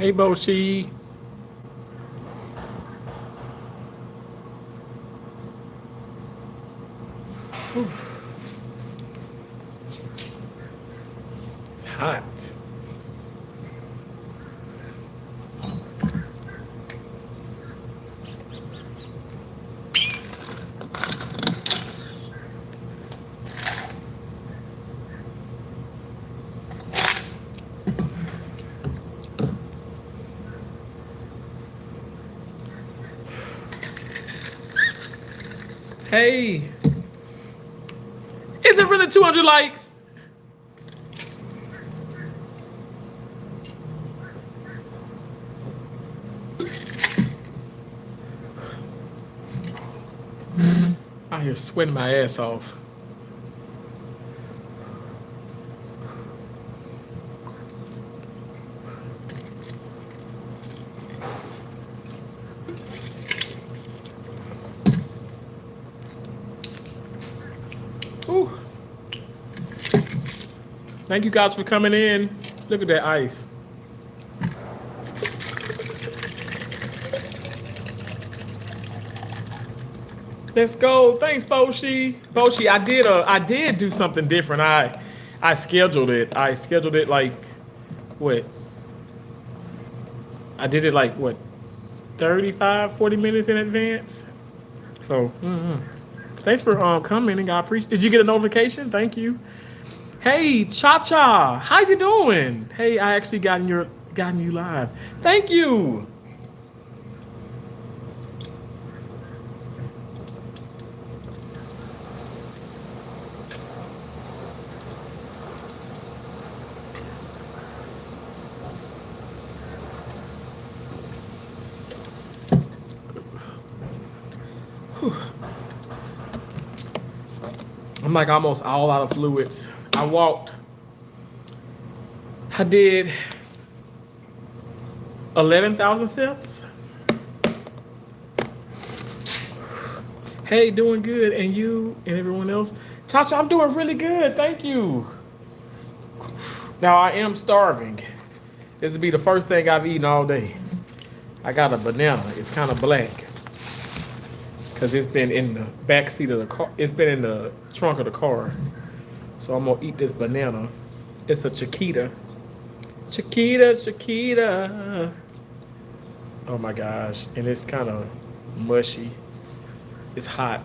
Hey, Boshi. It's hot. Hey, is it really 200 likes? Out here sweating my ass off. Ooh. Thank you guys for coming in. Look at that ice. Let's go. Thanks, Boshi. Boshi, I did do something different. I scheduled it. I scheduled it like what? I did it like what? 35, 40 minutes in advance. So, thanks for commenting. I appreciate. Did you get a notification? Thank you. Hey, Cha Cha, how you doing? Hey, I actually gotten you live. Thank you. I'm like almost all out of fluids. I did 11,000 steps. Hey, doing good. And you and everyone else? Chacha, I'm doing really good. Thank you. Now, I am starving. This will be the first thing I've eaten all day. I got a banana. It's kind of black. Because it's been in the back seat of the car. It's been in the trunk of the car. So I'm going to eat this banana. It's a Chiquita. Chiquita. Oh my gosh. And it's kind of mushy. It's hot.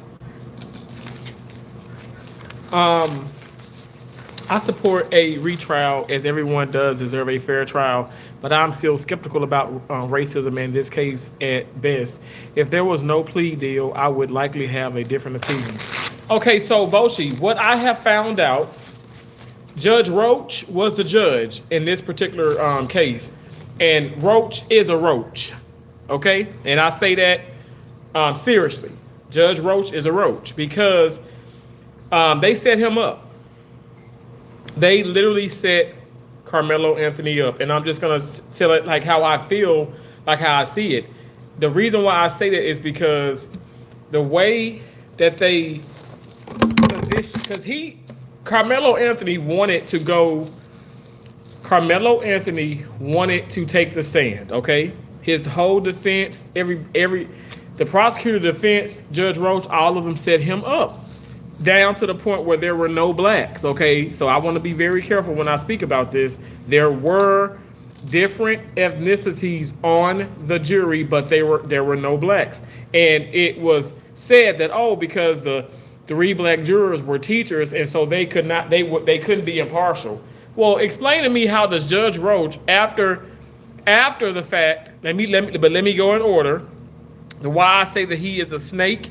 I support a retrial, as everyone does deserve a fair trial, but I'm still skeptical about racism in this case at best. If there was no plea deal, I would likely have a different opinion. Okay, so Boshi, what I have found out, Judge Roach was the judge in this particular case, and Roach is a roach, okay? And I say that seriously. Judge Roach is a roach because they set him up. They literally set Karmelo Anthony up, and I'm just gonna tell it like how I feel, like how I see it. The reason why I say that is because the way that they position, because Karmelo Anthony wanted to take the stand. Okay, his whole defense, the prosecutor defense, Judge Roach, all of them set him up. Down to the point where there were no blacks, okay? So I want to be very careful when I speak about this. There were different ethnicities on the jury, but there were no blacks. And it was said that, because the 3 black jurors were teachers, and so they couldn't be impartial. Well, explain to me, how does Judge Roach, after the fact, let me go in order. Why I say that he is a snake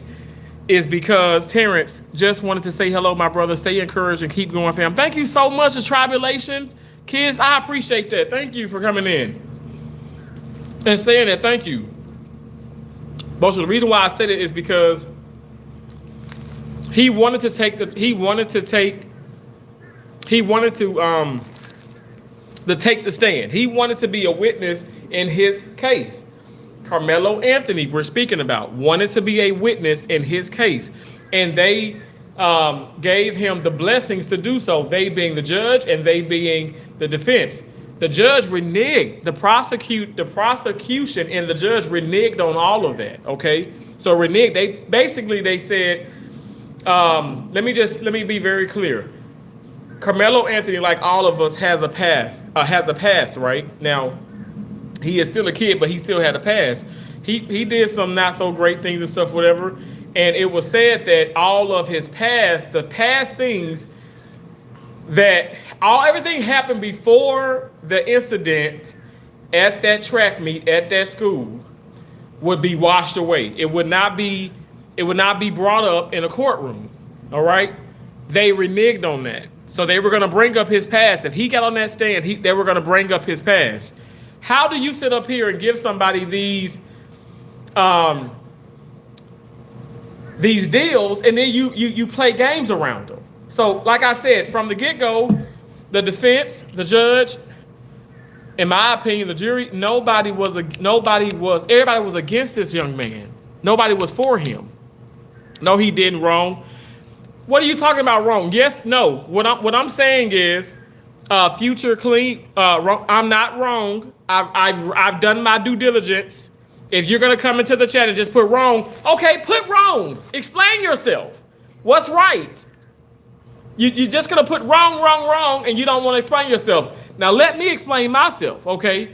is because Terrence just wanted to say hello, my brother. Stay encouraged and keep going, fam. Thank you so much, the Tribulations. Kids, I appreciate that. Thank you for coming in and saying that. Thank you. But the reason why I said it is because he wanted to take the stand. He wanted to be a witness in his case. Karmelo Anthony, we're speaking about, wanted to be a witness in his case, and they gave him the blessings to do so, they being the judge and they being the defense. The judge reneged. The prosecution and the judge reneged on all of that. Okay, so reneged. They said, let me be very clear. Carmelo Anthony, like all of us, has a past. Right now, he is still a kid, but he still had a past. He did some not so great things and stuff, whatever. And it was said that all of his past, the past things, everything happened before the incident at that track meet at that school would be washed away. It would not be brought up in a courtroom. All right, they reneged on that. So they were going to bring up his past. If he got on that stand, they were going to bring up his past. How do you sit up here and give somebody these deals and then you play games around them? So, like I said, from the get-go, the defense, the judge, in my opinion, the jury, everybody was against this young man. Nobody was for him. No, he didn't wrong. What are you talking about wrong? Yes, no. What I'm saying is, future clean. Wrong. I'm not wrong. I've done my due diligence. If you're gonna come into the chat and just put wrong, okay, put wrong. Explain yourself. What's right? You're just gonna put wrong, and you don't want to explain yourself. Now let me explain myself, okay?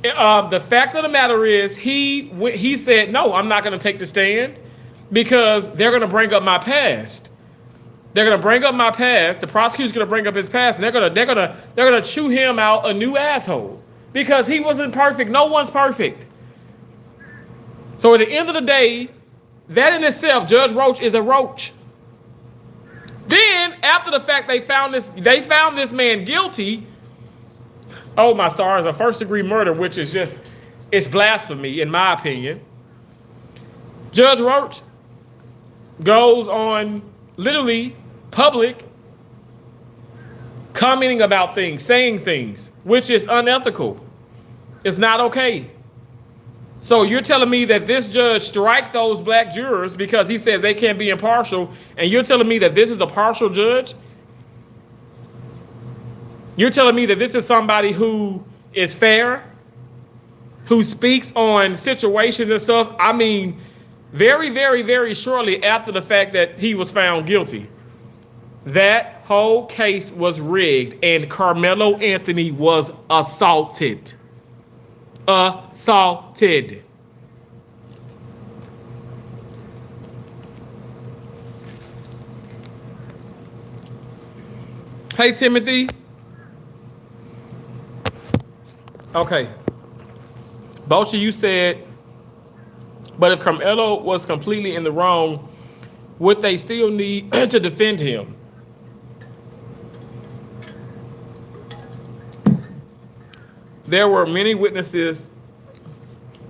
The fact of the matter is, he said no. I'm not gonna take the stand because they're gonna bring up my past. They're gonna bring up my past. The prosecutor's gonna bring up his past, and they're gonna chew him out a new asshole because he wasn't perfect. No one's perfect. So at the end of the day, that in itself, Judge Roach is a roach. Then after the fact, they found this man guilty. Oh my stars, a first-degree murder, which is it's blasphemy in my opinion. Judge Roach goes on literally public commenting about things, saying things, which is unethical. It's not okay. So you're telling me that this judge strike those black jurors because he says they can't be impartial, and you're telling me that this is a partial judge? You're telling me that this is somebody who is fair, who speaks on situations and stuff? I mean, very, very, very shortly after the fact that he was found guilty, that whole case was rigged and Carmelo Anthony was assaulted. Assaulted. Hey, Timothy. Okay. Bocha, you said, but if Karmelo was completely in the wrong, would they still need to defend him? There were many witnesses.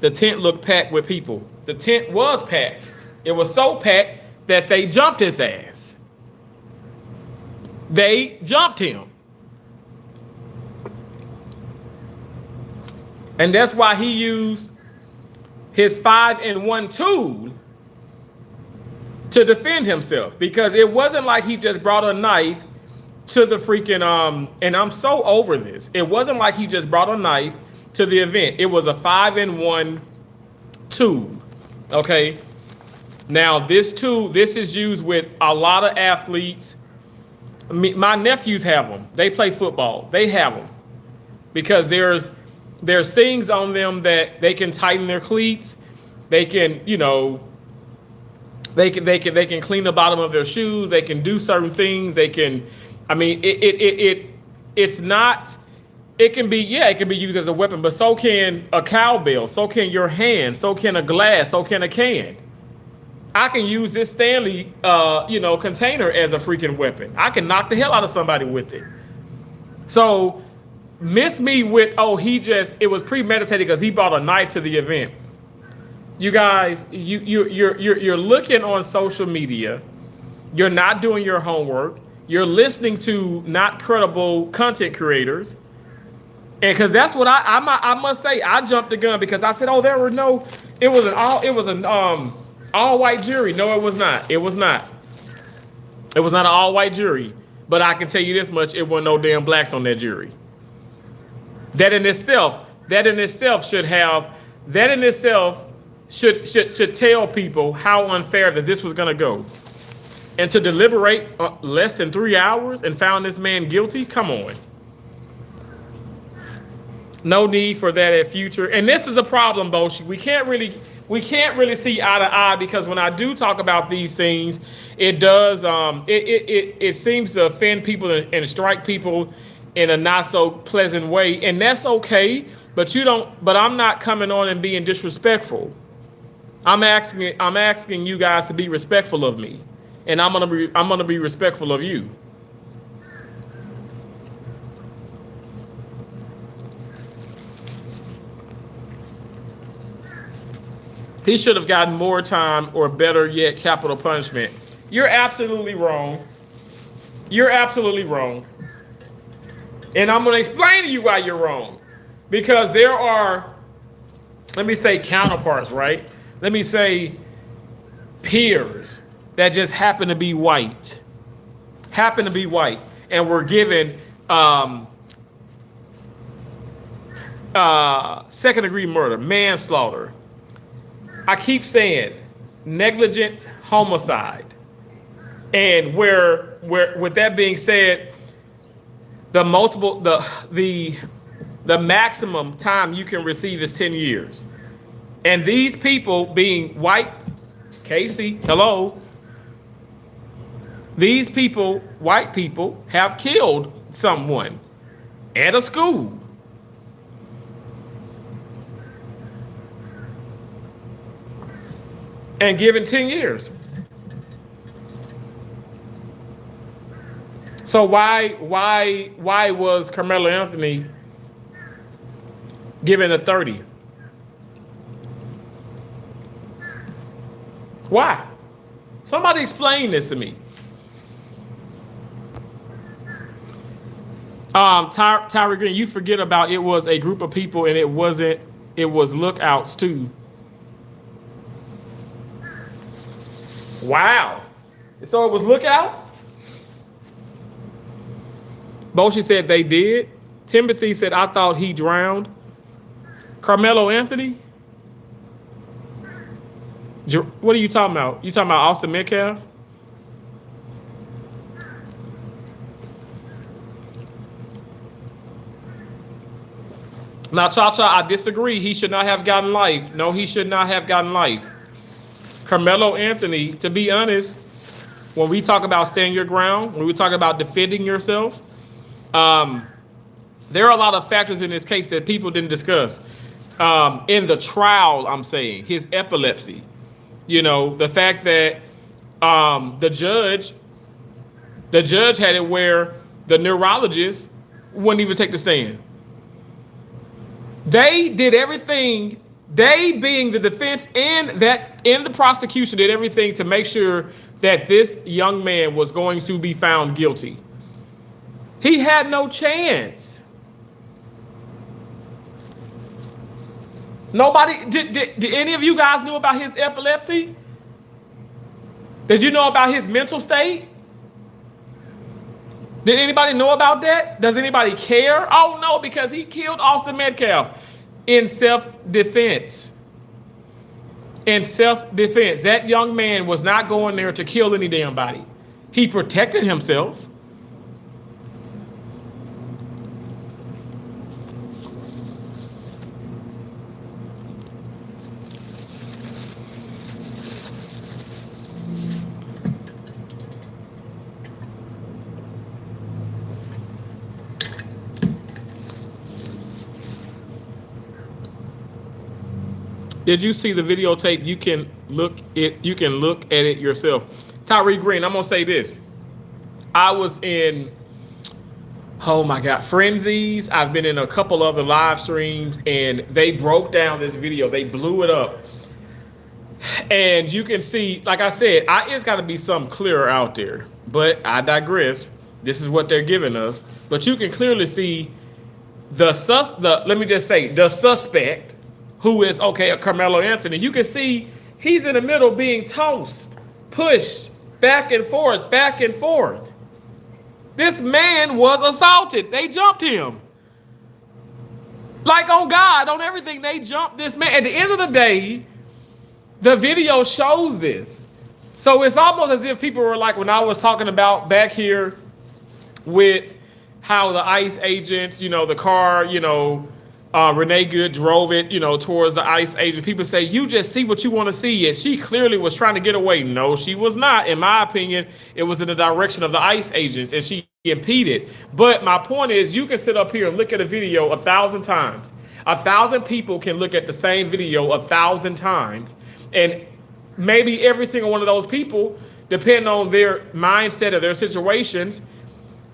The tent looked packed with people. The tent was packed. It was so packed that they jumped his ass. They jumped him. And that's why he used his 5-in-1 tool to defend himself, because it wasn't like he just brought a knife to the freaking and I'm so over this. It wasn't like he just brought a knife to the event. It was a 5-in-1 tube. Okay. Now this is used with a lot of athletes. My nephews have them. They play football. They have them because there's things on them that they can tighten their cleats. They can, they can clean the bottom of their shoes. They can do certain things. They can, I mean, it's not, it can be used as a weapon, but so can a cowbell, so can your hand, so can a glass, so can a can. I can use this Stanley, container as a freaking weapon. I can knock the hell out of somebody with it. So miss me with, it was premeditated because he brought a knife to the event. You guys, you're looking on social media. You're not doing your homework. You're listening to not credible content creators. And because that's what I must say, I jumped the gun because I said, it was an all-white jury. No, it was not. It was not. It was not an all-white jury. But I can tell you this much, it wasn't no damn blacks on that jury. That in itself should have, that in itself should tell people how unfair that this was going to go. And to deliberate less than 3 hours and found this man guilty, come on. No need for that at future. And this is a problem, Boshi. We can't really see eye to eye, because when I do talk about these things, it does it seems to offend people and strike people in a not so pleasant way, and that's okay. But I'm not coming on and being disrespectful. I'm asking you guys to be respectful of me, and I'm gonna be respectful of you. He should have gotten more time, or better yet, capital punishment. You're absolutely wrong. You're absolutely wrong. And I'm going to explain to you why you're wrong. Because there are, let me say, counterparts, right? Let me say peers that just happen to be white. And were given second-degree murder, manslaughter. I keep saying negligent homicide. And where with that being said, the maximum time you can receive is 10 years. And these people being white, Casey, hello. These people, white people, have killed someone at a school. And given 10 years. So why was Karmelo Anthony given a 30? Why? Somebody explain this to me. Tyree Green, you forget about it was a group of people, and it was lookouts too. Wow. So it was lookouts? Boshi said they did. Timothy said, I thought he drowned. Karmelo Anthony? What are you talking about? You talking about Austin Metcalf? Now, Cha-Cha, I disagree. He should not have gotten life. No, he should not have gotten life. Karmelo Anthony, to be honest, when we talk about standing your ground, when we talk about defending yourself, there are a lot of factors in this case that people didn't discuss. In the trial, I'm saying, his epilepsy. You know, the fact that the judge had it where the neurologist wouldn't even take the stand. They did everything. They, being the defense and the prosecution, did everything to make sure that this young man was going to be found guilty. He had no chance. Nobody did any of you guys know about his epilepsy? Did you know about his mental state? Did anybody know about that? Does anybody care? Oh no, because he killed Austin Metcalf in self-defense. In self-defense. That young man was not going there to kill any damn body. He protected himself. Did you see the videotape? You can look at it yourself. Tyree Green, I'm gonna say this. I was in, oh my God, Frenzies. I've been in a couple other live streams, and they broke down this video. They blew it up. And you can see, like I said, it's gotta be something clearer out there. But I digress. This is what they're giving us. But you can clearly see the suspect, who is, Karmelo Anthony. You can see he's in the middle being tossed, pushed, back and forth, back and forth. This man was assaulted. They jumped him. Like on God, on everything, they jumped this man. At the end of the day, the video shows this. So it's almost as if people were like, when I was talking about back here with how the ICE agents, the car, Renee Good drove it, towards the ICE agent. People say, you just see what you want to see. And she clearly was trying to get away. No, she was not. In my opinion, it was in the direction of the ICE agents and she impeded. But my point is, you can sit up here and look at a video 1,000 times. 1,000 people can look at the same video 1,000 times. And maybe every single one of those people, depending on their mindset or their situations,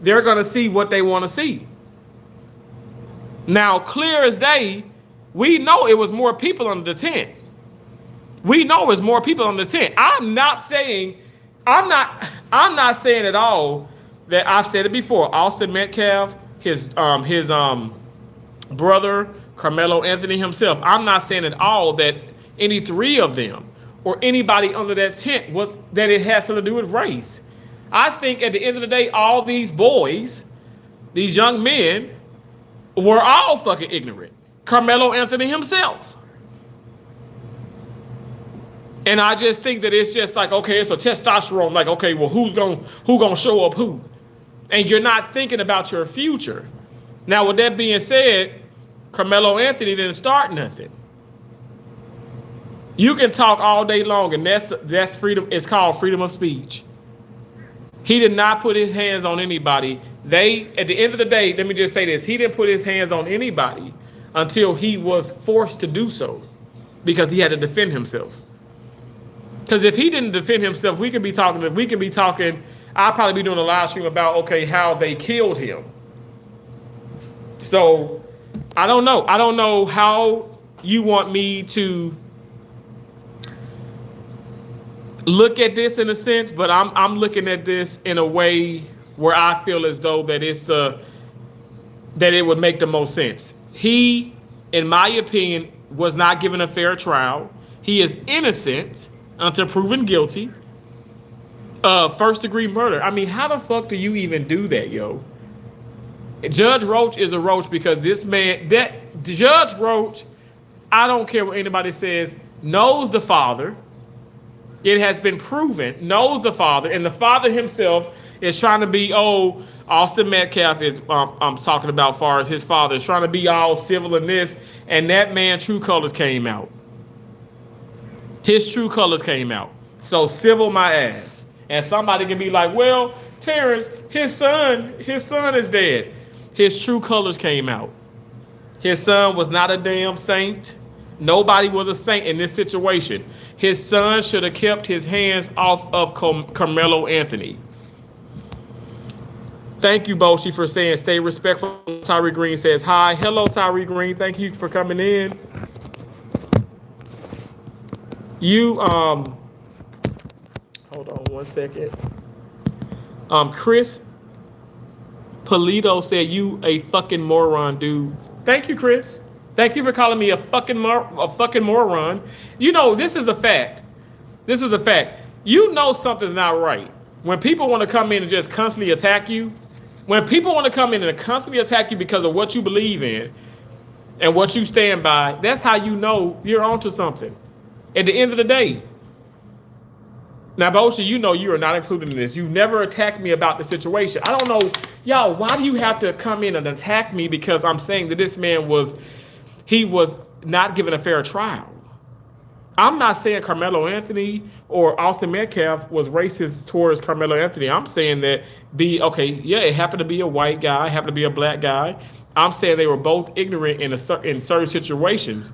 they're going to see what they want to see. Now, clear as day, we know it was more people under the tent. We know it was more people under the tent. I'm not saying at all that I've said it before. Austin Metcalf, his brother, Karmelo Anthony himself. I'm not saying at all that any three of them or anybody under that tent that it has something to do with race. I think at the end of the day, all these boys, these young men, were all fucking ignorant. Karmelo Anthony himself. And I just think that it's just like, okay, it's a testosterone. Like, okay, well, who gonna show up who? And you're not thinking about your future. Now, with that being said, Karmelo Anthony didn't start nothing. You can talk all day long, and that's freedom. It's called freedom of speech. He did not put his hands on anybody. At the end of the day, let me just say this. He didn't put his hands on anybody until he was forced to do so because he had to defend himself. Because if he didn't defend himself, we can be talking, I'll probably be doing a live stream about, okay, how they killed him. So I don't know. I don't know how you want me to look at this in a sense, but I'm looking at this in a way where I feel as though that that it would make the most sense. He, in my opinion, was not given a fair trial. He is innocent until proven guilty of first-degree murder. I mean, how the fuck do you even do that, yo? Judge Roach is a roach because Judge Roach, I don't care what anybody says, knows the father. It has been proven, knows the father, and the father himself is trying to be, Austin Metcalf is, I'm talking about far as his father, is trying to be all civil in this, and that man's true colors came out. His true colors came out. So civil my ass. And somebody can be like, well, Terrence, his son is dead. His true colors came out. His son was not a damn saint. Nobody was a saint in this situation. His son should have kept his hands off of Karmelo Anthony. Thank you, Boshi, for saying stay respectful. Tyree Green says hi. Hello, Tyree Green. Thank you for coming in. You, hold on one second. Chris Polito said you a fucking moron, dude. Thank you, Chris. Thank you for calling me a fucking moron. This is a fact. This is a fact. You know something's not right. When people want to come in and just constantly attack you, when people want to come in and constantly attack you because of what you believe in and what you stand by, that's how you know you're onto something. At the end of the day. Now, Boshi, you are not included in this. You've never attacked me about the situation. I don't know, y'all, why do you have to come in and attack me because I'm saying that this man was not given a fair trial? I'm not saying Karmelo Anthony or Austin Metcalf was racist towards Karmelo Anthony. I'm saying that it happened to be a white guy, happened to be a black guy. I'm saying they were both ignorant in certain situations.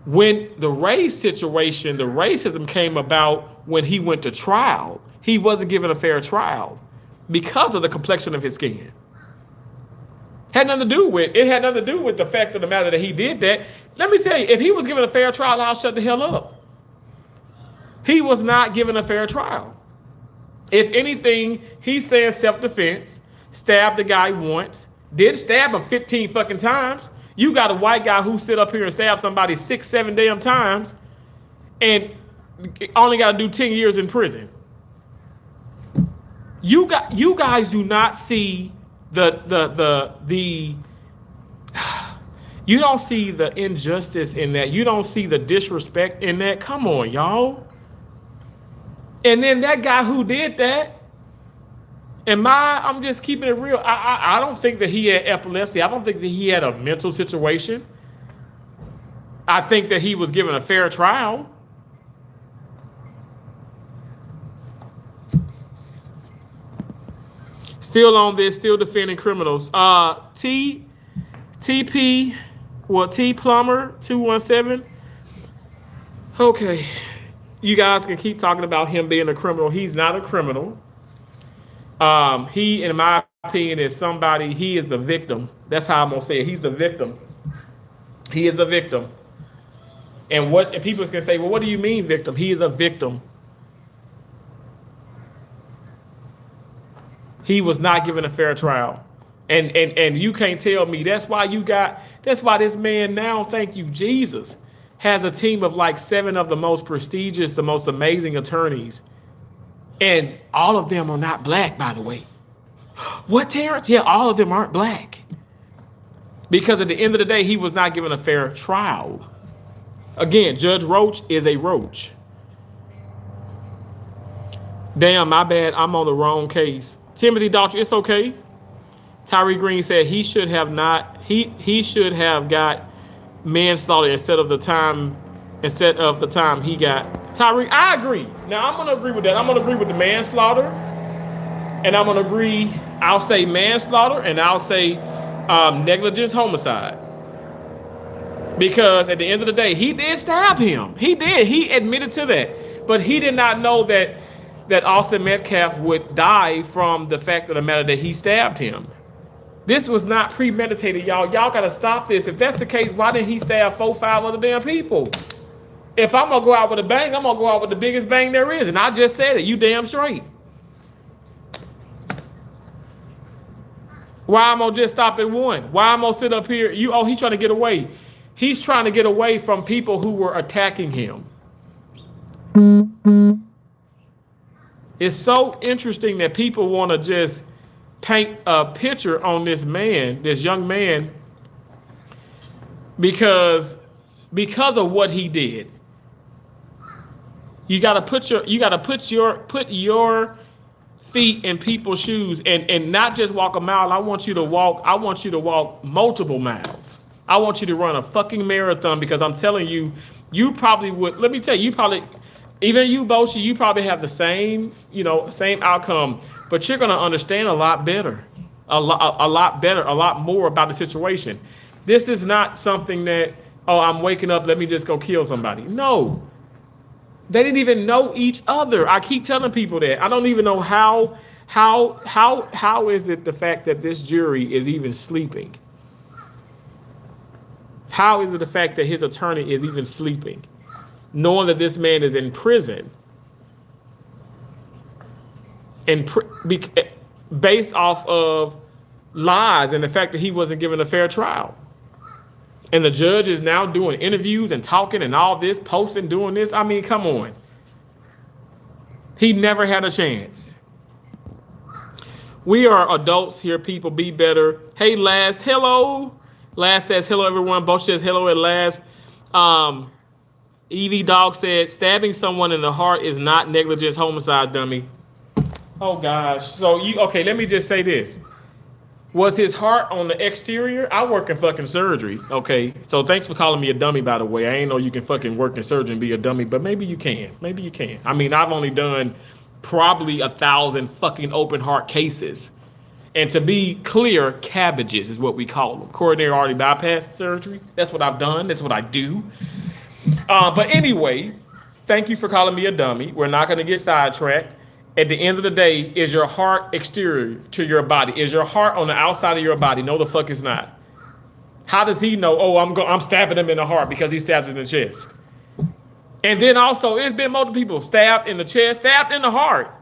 When the race situation, the racism came about when he went to trial, he wasn't given a fair trial because of the complexion of his skin. Had nothing to do with the fact of the matter that he did that. Let me tell you, if he was given a fair trial, I'll shut the hell up. He was not given a fair trial. If anything, he's saying self-defense, stabbed the guy once, did stab him 15 fucking times. You got a white guy who sit up here and stab somebody 6, 7 damn times and only got to do 10 years in prison. You guys do not see the You don't see the injustice in that. You don't see the disrespect in that. Come on, y'all. And then that guy who did that, I'm just keeping it real. I don't think that he had epilepsy. I don't think that he had a mental situation. I think that he was given a fair trial. Still on this, still defending criminals. T Plumber 217. Okay, you guys can keep talking about him being a criminal. He's not a criminal. He, in my opinion, is somebody. He is the victim. That's how I'm gonna say it. He's the victim. He is the victim. And people can say, well, what do you mean victim? He is a victim. He was not given a fair trial. And you can't tell me that's why this man now, thank you, Jesus, has a team of like 7 of the most prestigious, the most amazing attorneys. And all of them are not black, by the way. What, Terrence? Yeah, all of them aren't black. Because at the end of the day, he was not given a fair trial. Again, Judge Roach is a roach. Damn, my bad. I'm on the wrong case. Timothy Daughtry, it's okay. Tyree Green said he should have got manslaughter instead of the time he got. Tyree, I agree. Now I'm gonna agree with that. I'm gonna agree with the manslaughter, and I'm gonna agree. I'll say manslaughter, and I'll say negligence homicide. Because at the end of the day, he did stab him. He did. He admitted to that, but he did not know that Austin Metcalf would die from the fact of the matter that he stabbed him. This was not premeditated, y'all. Y'all got to stop this. If that's the case, why didn't he stab 4-5 other damn people? If I'm going to go out with a bang, I'm going to go out with the biggest bang there is. And I just said it. You damn straight. Why I'm going to just stop at one? Why I'm going to sit up here? He's trying to get away. He's trying to get away from people who were attacking him. It's so interesting that people want to just paint a picture on this young man, because of what he did. You got to put your feet in people's shoes and not just walk a mile. I want you to walk multiple miles. I want you to run a fucking marathon, because I'm telling you, you probably would. Let me tell you, even you, Boshi, you probably have the same outcome, but you're going to understand a lot better, a lot more about the situation. This is not something that, I'm waking up, let me just go kill somebody. No, they didn't even know each other. I keep telling people that. I don't even know how is it the fact that this jury is even sleeping? How is it the fact that his attorney is even sleeping, knowing that this man is in prison, and based off of lies and the fact that he wasn't given a fair trial? And the judge is now doing interviews and talking and all this, posting, doing this. I mean, come on. He never had a chance. We are adults here, people. Be better. Hey, Last. Hello. Last says hello, everyone. Both says hello at Last. Evie Dog said, stabbing someone in the heart is not negligence homicide, dummy. Oh, gosh. So, let me just say this. Was his heart on the exterior? I work in fucking surgery, okay? So thanks for calling me a dummy, by the way. I ain't know you can fucking work in surgery and be a dummy, but maybe you can. Maybe you can. I mean, I've only done probably 1,000 fucking open heart cases. And to be clear, cabbages is what we call them. Coronary artery bypass surgery. That's what I've done. That's what I do. But anyway, thank you for calling me a dummy. We're not going to get sidetracked. At the end of the day, is your heart exterior to your body? Is your heart on the outside of your body? No, the fuck it's not. How does he know, I'm stabbing him in the heart because he stabbed in the chest? And then also, it's been multiple people stabbed in the chest, stabbed in the heart.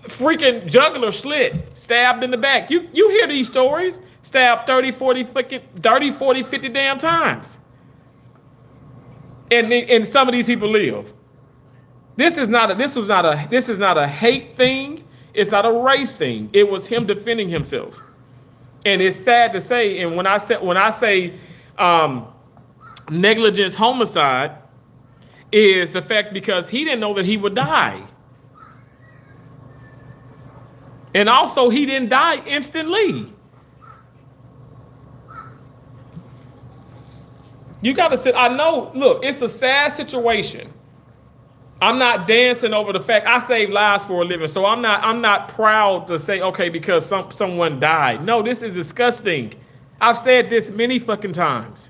Freaking jugular slit, stabbed in the back. You hear these stories? Stabbed 30, 40, 50 damn times. And some of these people live. This is not a hate thing. It's not a race thing. It was him defending himself. And it's sad to say, and when I say negligence homicide, is the fact because he didn't know that he would die. And also he didn't die instantly. You got to sit. I know, look, it's a sad situation. I'm not dancing over the fact I save lives for a living. So I'm not proud to say, okay, because someone died. No, this is disgusting. I've said this many fucking times.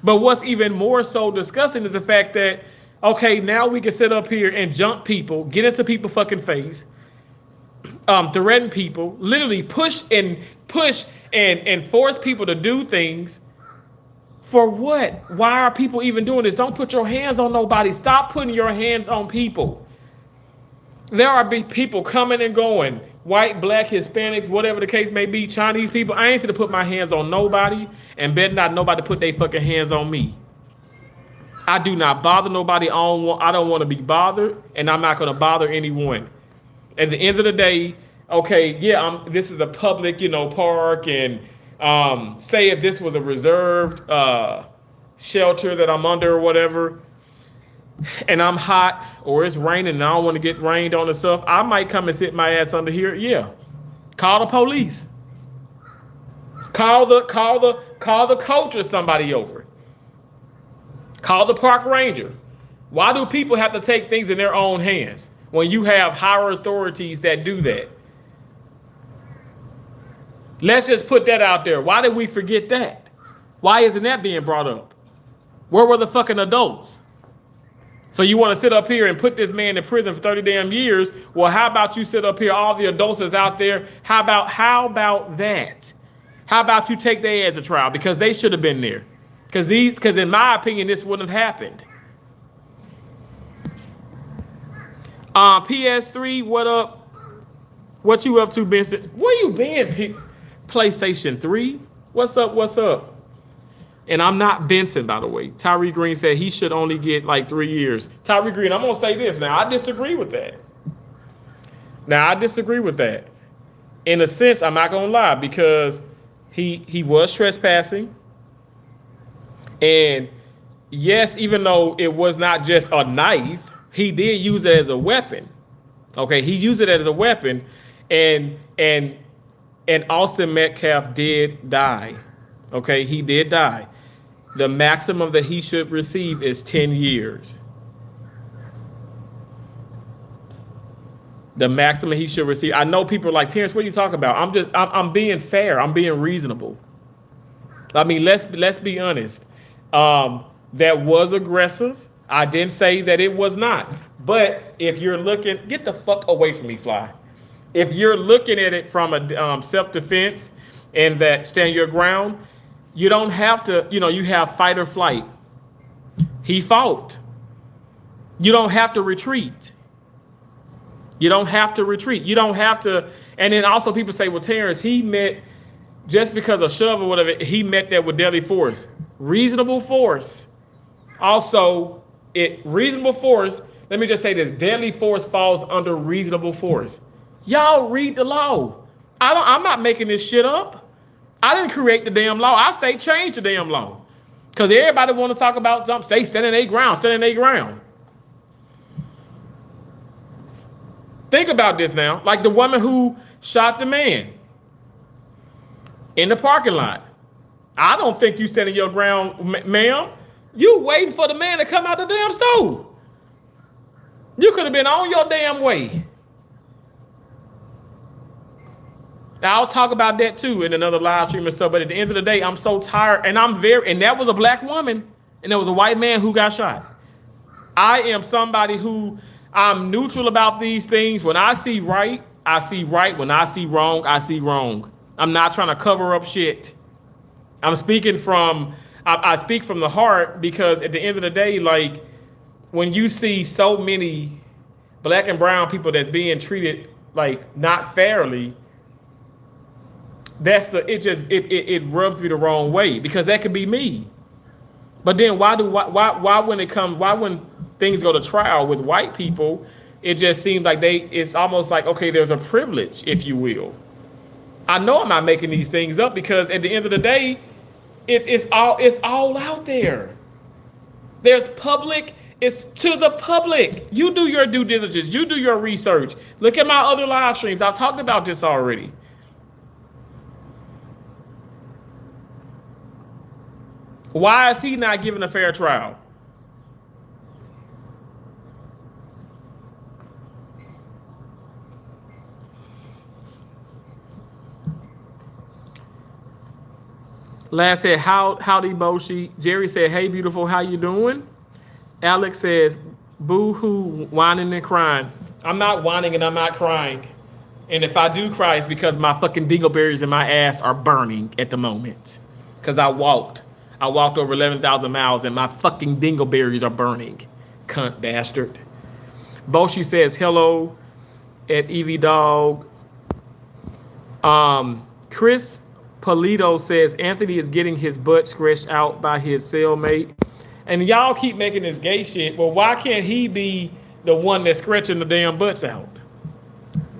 But what's even more so disgusting is the fact that, okay, now we can sit up here and jump people, get into people's fucking face, threaten people, literally push and force people to do things. For what? Why are people even doing this? Don't put your hands on nobody. Stop putting your hands on people. There are people coming and going. White, black, Hispanics, whatever the case may be, Chinese people. I ain't finna put my hands on nobody, and better not nobody put their fucking hands on me. I do not bother nobody. I don't want to be bothered, and I'm not going to bother anyone. At the end of the day, okay, yeah, this is a public, park, and say if this was a reserved shelter that I'm under or whatever, and I'm hot or it's raining and I don't want to get rained on and stuff, I might come and sit my ass under here. Yeah. Call the police. Call the coach or somebody over. Call the park ranger. Why do people have to take things in their own hands when you have higher authorities that do that? Let's just put that out there. Why did we forget that? Why isn't that being brought up? Where were the fucking adults? So you want to sit up here and put this man in prison for 30 damn years? Well, how about you sit up here, all the adults that's out there? How about that? How about you take their ass to trial? Because they should have been there. Because in my opinion, this wouldn't have happened. PS3, what up? What you up to, Benson? Where you been, PlayStation 3? What's up? And I'm not Benson, by the way. Tyree Green said he should only get like 3 years. Tyree Green, I'm going to say this now. I disagree with that. In a sense, I'm not going to lie, because he was trespassing. And yes, even though it was not just a knife, he did use it as a weapon. Okay, he used it as a weapon. And Austin Metcalf did die. Okay, he did die. The maximum that he should receive is 10 years. The maximum he should receive. I know people are like, Terrence, what are you talking about? I'm being fair. I'm being reasonable. I mean, let's be honest. That was aggressive. I didn't say that it was not. But if you're looking, get the fuck away from me, Fly. If you're looking at it from a self-defense and that stand your ground, you don't have to, you have fight or flight. He fought. You don't have to retreat. You don't have to. And then also people say, well, Terrence, he met, just because of shove or whatever, he met that with deadly force. Reasonable force. Also, reasonable force, let me just say this, deadly force falls under reasonable force. Y'all read the law. I'm not making this shit up. I didn't create the damn law. I say change the damn law. Because everybody want to talk about something, say stand in their ground. Think about this now. Like the woman who shot the man in the parking lot. I don't think you stand in your ground, ma'am. You waiting for the man to come out the damn stove. You could have been on your damn way. I'll talk about that too in another live stream and stuff. But at the end of the day, I'm so tired, and and that was a black woman, and there was a white man who got shot. I am somebody who I'm neutral about these things. When I see right, I see right. When I see wrong, I see wrong. I'm not trying to cover up shit. I'm speaking I speak from the heart, because at the end of the day, like when you see so many black and brown people that's being treated like not fairly, it rubs me the wrong way, because that could be me. But then why when things go to trial with white people, it just seems like it's almost like, okay, there's a privilege, if you will. I know I'm not making these things up because at the end of the day, it's all out there. There's public. It's to the public. You do your due diligence. You do your research. Look at my other live streams. I've talked about this already. Why is he not given a fair trial? Last said, howdy, Boshi. Jerry said, hey, beautiful, how you doing? Alex says, boo-hoo, whining and crying. I'm not whining and I'm not crying. And if I do cry, it's because my fucking dingleberries in my ass are burning at the moment. Because I walked over 11,000 miles and my fucking dingleberries are burning. Cunt bastard. Boshi says, hello at Evie Dog. Chris Polito says Anthony is getting his butt scratched out by his cellmate. And y'all keep making this gay shit. Well, why can't he be the one that's scratching the damn butts out?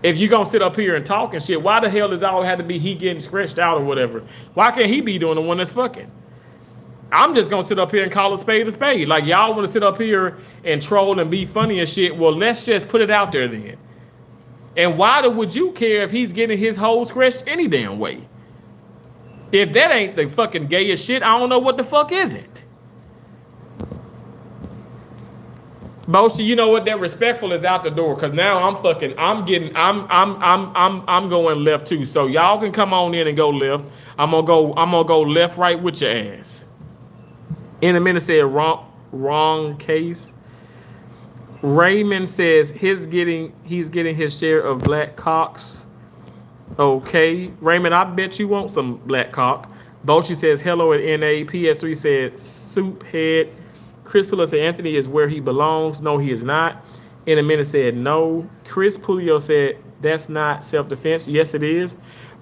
If you're going to sit up here and talk and shit, why the hell does it always have to be he getting scratched out or whatever? Why can't he be doing the one that's fucking? I'm just going to sit up here and call a spade a spade. Like, y'all want to sit up here and troll and be funny and shit. Well, let's just put it out there then. And why would you care if he's getting his hole scratched any damn way? If that ain't the fucking gayest shit, I don't know what the fuck is it. Boshi, you know what? That respectful is out the door because now I'm going left too. So y'all can come on in and go left. I'm gonna go left, right with your ass. In a minute said wrong case. Raymond says he's getting his share of black cocks. Okay, Raymond, I bet you want some black cock. Boshi says hello at NA. PS3 said soup head. Chris Pulio said Anthony is where he belongs. No, he is not. In a minute said no. Chris Pulio said that's not self-defense. Yes, it is.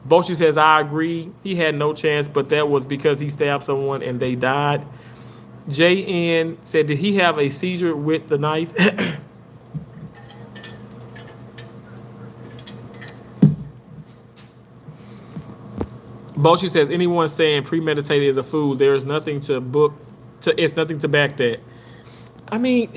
Boshi says I agree. He had no chance, but that was because he stabbed someone and they died. JN said, did he have a seizure with the knife? Boshi says anyone saying premeditated is a fool, there's nothing to it's nothing to back that. I mean,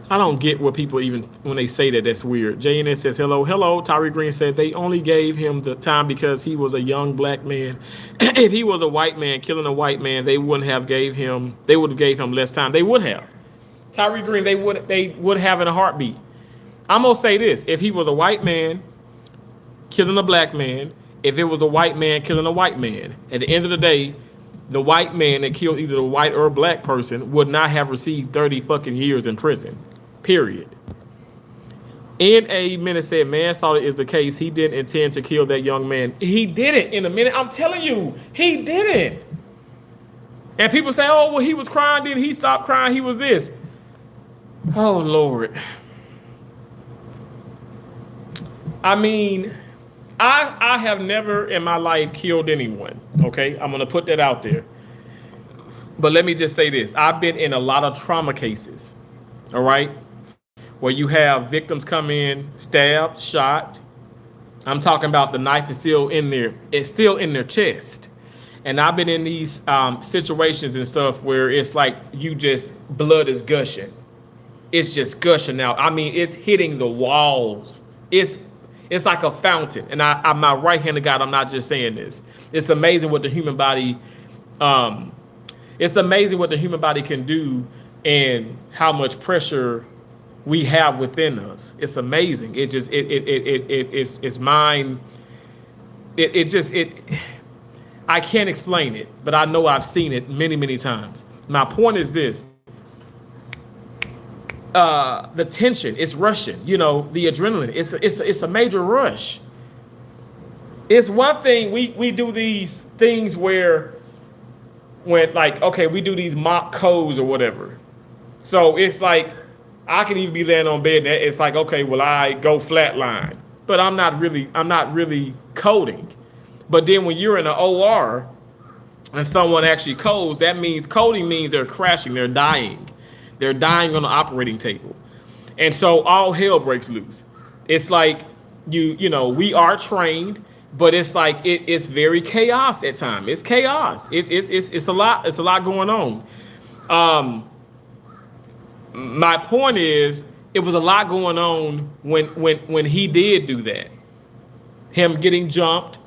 I don't get what people even when they say that. That's weird. JNS says hello. Tyree Green said they only gave him the time because he was a young black man. If he was a white man killing a white man, they would have gave him less time. They would have. Tyree Green, they would have in a heartbeat. I'm gonna say this: if he was a white man killing a black man, if it was a white man killing a white man, at the end of the day, the white man that killed either a white or a black person would not have received 30 fucking years in prison. Period. In a minute said manslaughter is the case. He didn't intend to kill that young man. He didn't. In a minute, I'm telling you, he didn't. And people say, oh, well, he was crying, then he stopped crying, he was this. Oh, Lord. I mean, I have never in my life killed anyone, okay? I'm going to put that out there. But let me just say this. I've been in a lot of trauma cases, all right, where you have victims come in, stabbed, shot. I'm talking about the knife is still in there. It's still in their chest. And I've been in these situations and stuff where it's like blood is gushing. It's just gushing out. I mean, it's hitting the walls. It's like a fountain. And I'm my right-handed God, I'm not just saying this. It's amazing what the human body, can do and how much pressure we have within us. It's amazing. It's mine. I can't explain it, but I know I've seen it many, many times. My point is this. The tension, it's rushing, the adrenaline, it's a major rush. It's one thing we do these things when we do these mock codes or whatever. So it's like, I can even be laying on bed and it's like, okay, well, I go flatline, but I'm not really coding. But then when you're in an OR and someone actually codes, coding means they're crashing, they're dying. They're dying on the operating table. And so all hell breaks loose. It's like, we are trained but it's like it's very chaos at times. It's chaos. It's a lot. It's a lot going on. My point is, it was a lot going on when he did do that. Him getting jumped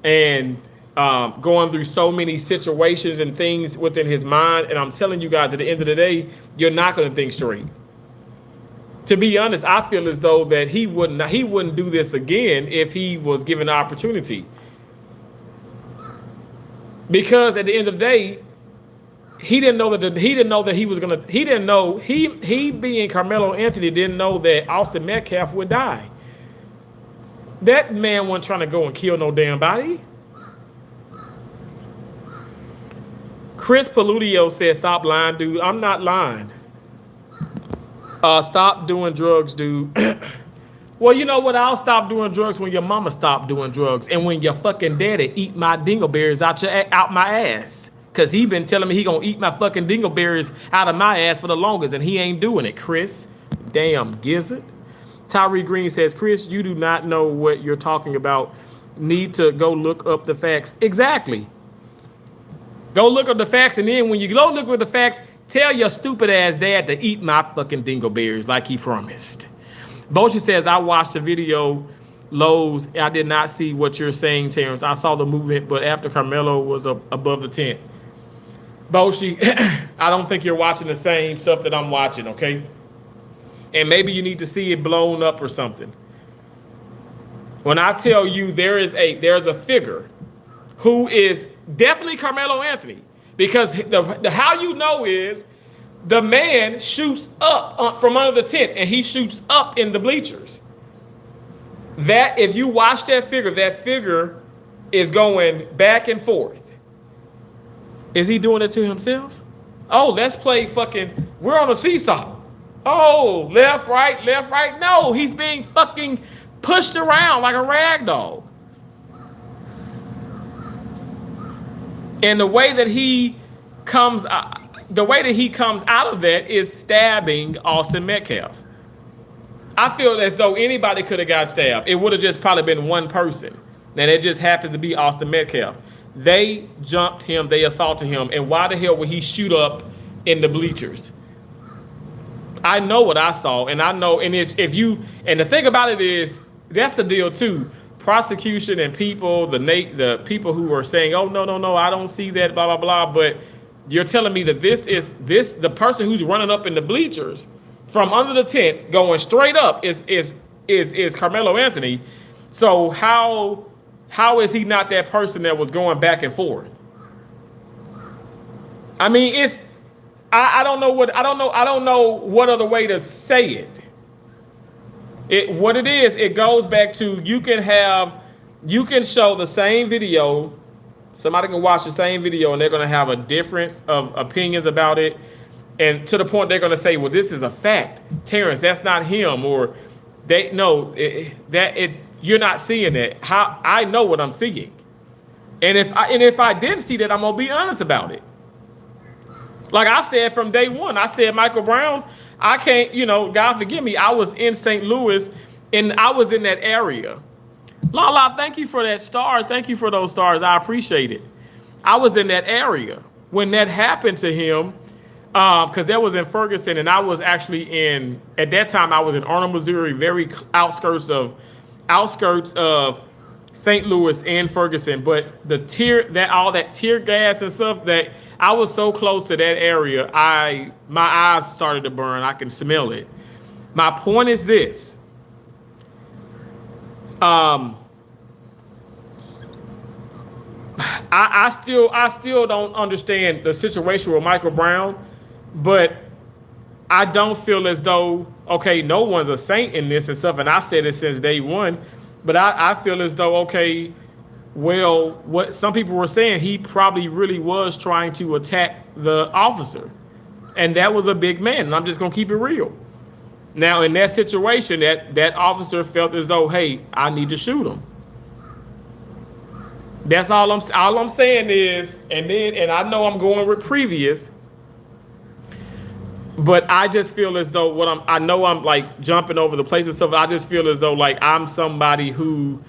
and going through so many situations and things within his mind. And I'm telling you guys, at the end of the day, you're not going to think straight. To be honest, I feel as though that he wouldn't do this again if he was given the opportunity. Because at the end of the day, he didn't know that he was gonna. He didn't know he being Karmelo Anthony didn't know that Austin Metcalf would die. That man wasn't trying to go and kill no damn body. Chris Paludio said, "Stop lying, dude." I'm not lying. Stop doing drugs, dude. Well, you know what? I'll stop doing drugs when your mama stopped doing drugs, and when your fucking daddy eat my dingleberries out my ass. Cause he been telling me he gonna eat my fucking dingleberries out of my ass for the longest, and he ain't doing it, Chris. Damn gizzard. Tyree Green says, Chris, you do not know what you're talking about. Need to go look up the facts. Exactly. Go look up the facts, and then when you go look up the facts, tell your stupid ass dad to eat my fucking dingleberries like he promised. Boshi says, I watched the video, Lowe's. I did not see what you're saying, Terrence. I saw the movement, but after Karmelo was above the tent. Boshi, I don't think you're watching the same stuff that I'm watching, okay? And maybe you need to see it blown up or something. When I tell you there's a figure who is definitely Karmelo Anthony, because the how you know is the man shoots up from under the tent and he shoots up in the bleachers. That if you watch that figure is going back and forth. Is he doing it to himself? Oh, let's play fucking, we're on a seesaw. Oh, left, right, left, right. No, he's being fucking pushed around like a rag doll. And the way that he comes out of that is stabbing Austin Metcalf. I feel as though anybody could have got stabbed. It would have just probably been one person. And it just happens to be Austin Metcalf. They jumped him, they assaulted him, and why the hell would he shoot up in the bleachers? I know what I saw, and I know, and the thing about it is, that's the deal too. Prosecution and people, the people who are saying, oh no, I don't see that, blah blah blah. But you're telling me that the person who's running up in the bleachers from under the tent going straight up is Karmelo Anthony. So how is he not that person that was going back and forth? I mean, I don't know what other way to say it. What it is, it goes back to you can show the same video, somebody can watch the same video and they're going to have a difference of opinions about it, and to the point they're going to say, well, this is a fact, Terrence, that's not him, or you're not seeing it. How I know what I'm seeing, and if I didn't see that, I'm gonna be honest about it. Like I said from day one, I said Michael Brown. I can't, God forgive me. I was in St. Louis, and I was in that area. Lala, thank you for that star. Thank you for those stars. I appreciate it. I was in that area when that happened to him, because that was in Ferguson, and I was actually at that time I was in Arnold, Missouri, very outskirts of St. Louis and Ferguson. But all that tear gas and stuff, that I was so close to that area, my eyes started to burn. I can smell it. My point is this. I still don't understand the situation with Michael Brown, but I don't feel as though, okay, no one's a saint in this and stuff, and I said it since day one, but I feel as though, okay, well, what some people were saying, he probably really was trying to attack the officer, and that was a big man, and I'm just gonna keep it real. Now, in that situation, that officer felt as though, hey, I need to shoot him. That's all I'm saying is, and I know I'm going with previous, but I just feel as though I know I'm like jumping over the place and stuff. I just feel as though like I'm somebody who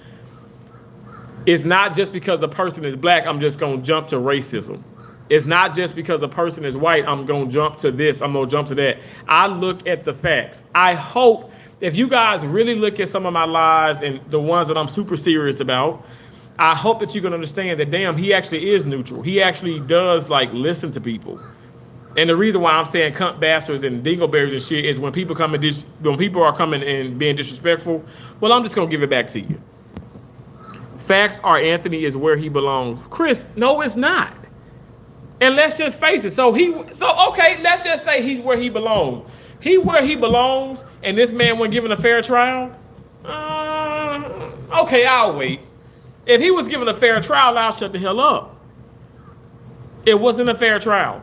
It's not just because a person is black, I'm just going to jump to racism. It's not just because a person is white, I'm going to jump to this, I'm going to jump to that. I look at the facts. I hope if you guys really look at some of my lives and the ones that I'm super serious about, I hope that you can understand that, damn, he actually is neutral. He actually does, like, listen to people. And the reason why I'm saying cunt bastards and dingleberries and shit is when people come and when people are coming and being disrespectful, well, I'm just going to give it back to you. Facts are Anthony is where he belongs. Chris, no, it's not. And let's just face it. So okay, let's just say he's where he belongs. He where he belongs, and this man wasn't given a fair trial. Okay, I'll wait. If he was given a fair trial, I'll shut the hell up. It wasn't a fair trial.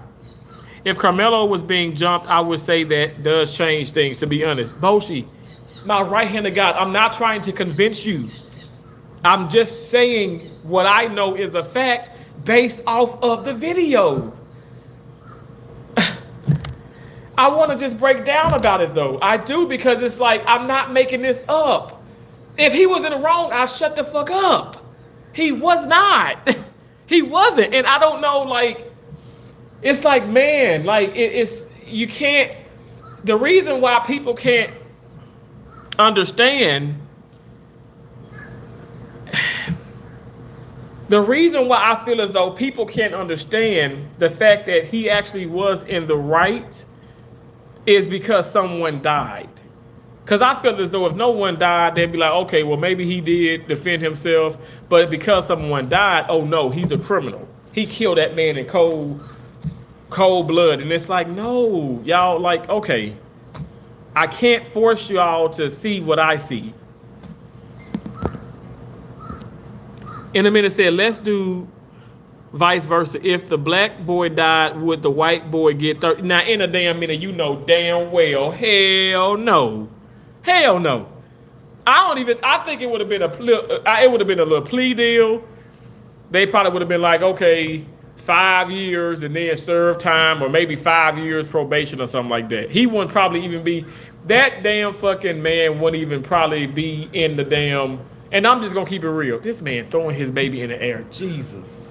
If Karmelo was being jumped, I would say that does change things, to be honest. Boshi, my right hand of God, I'm not trying to convince you. I'm just saying what I know is a fact based off of the video. I want to just break down about it, though. I do, because it's like, I'm not making this up. If he was in the wrong, I'll shut the fuck up. He was not. He wasn't. And I don't know, like, it's like, man, like, it's, you can't, the reason why people can't understand, the reason why I feel as though people can't understand the fact that he actually was in the right is because someone died. Because I feel as though if no one died, they'd be like, okay, well, maybe he did defend himself. But because someone died, oh, no, he's a criminal. He killed that man in cold blood. And it's like, no, y'all, like, okay, I can't force y'all to see what I see. In a minute said, let's do vice versa. If the black boy died, would the white boy get 30? Now, in a damn minute, you know damn well, hell no. Hell no. I think it would have been a little plea deal. They probably would have been like, okay, 5 years and then serve time, or maybe 5 years probation or something like that. He wouldn't probably even be, that damn fucking man wouldn't even probably be in the damn, and I'm just gonna keep it real. This man throwing his baby in the air. Jesus.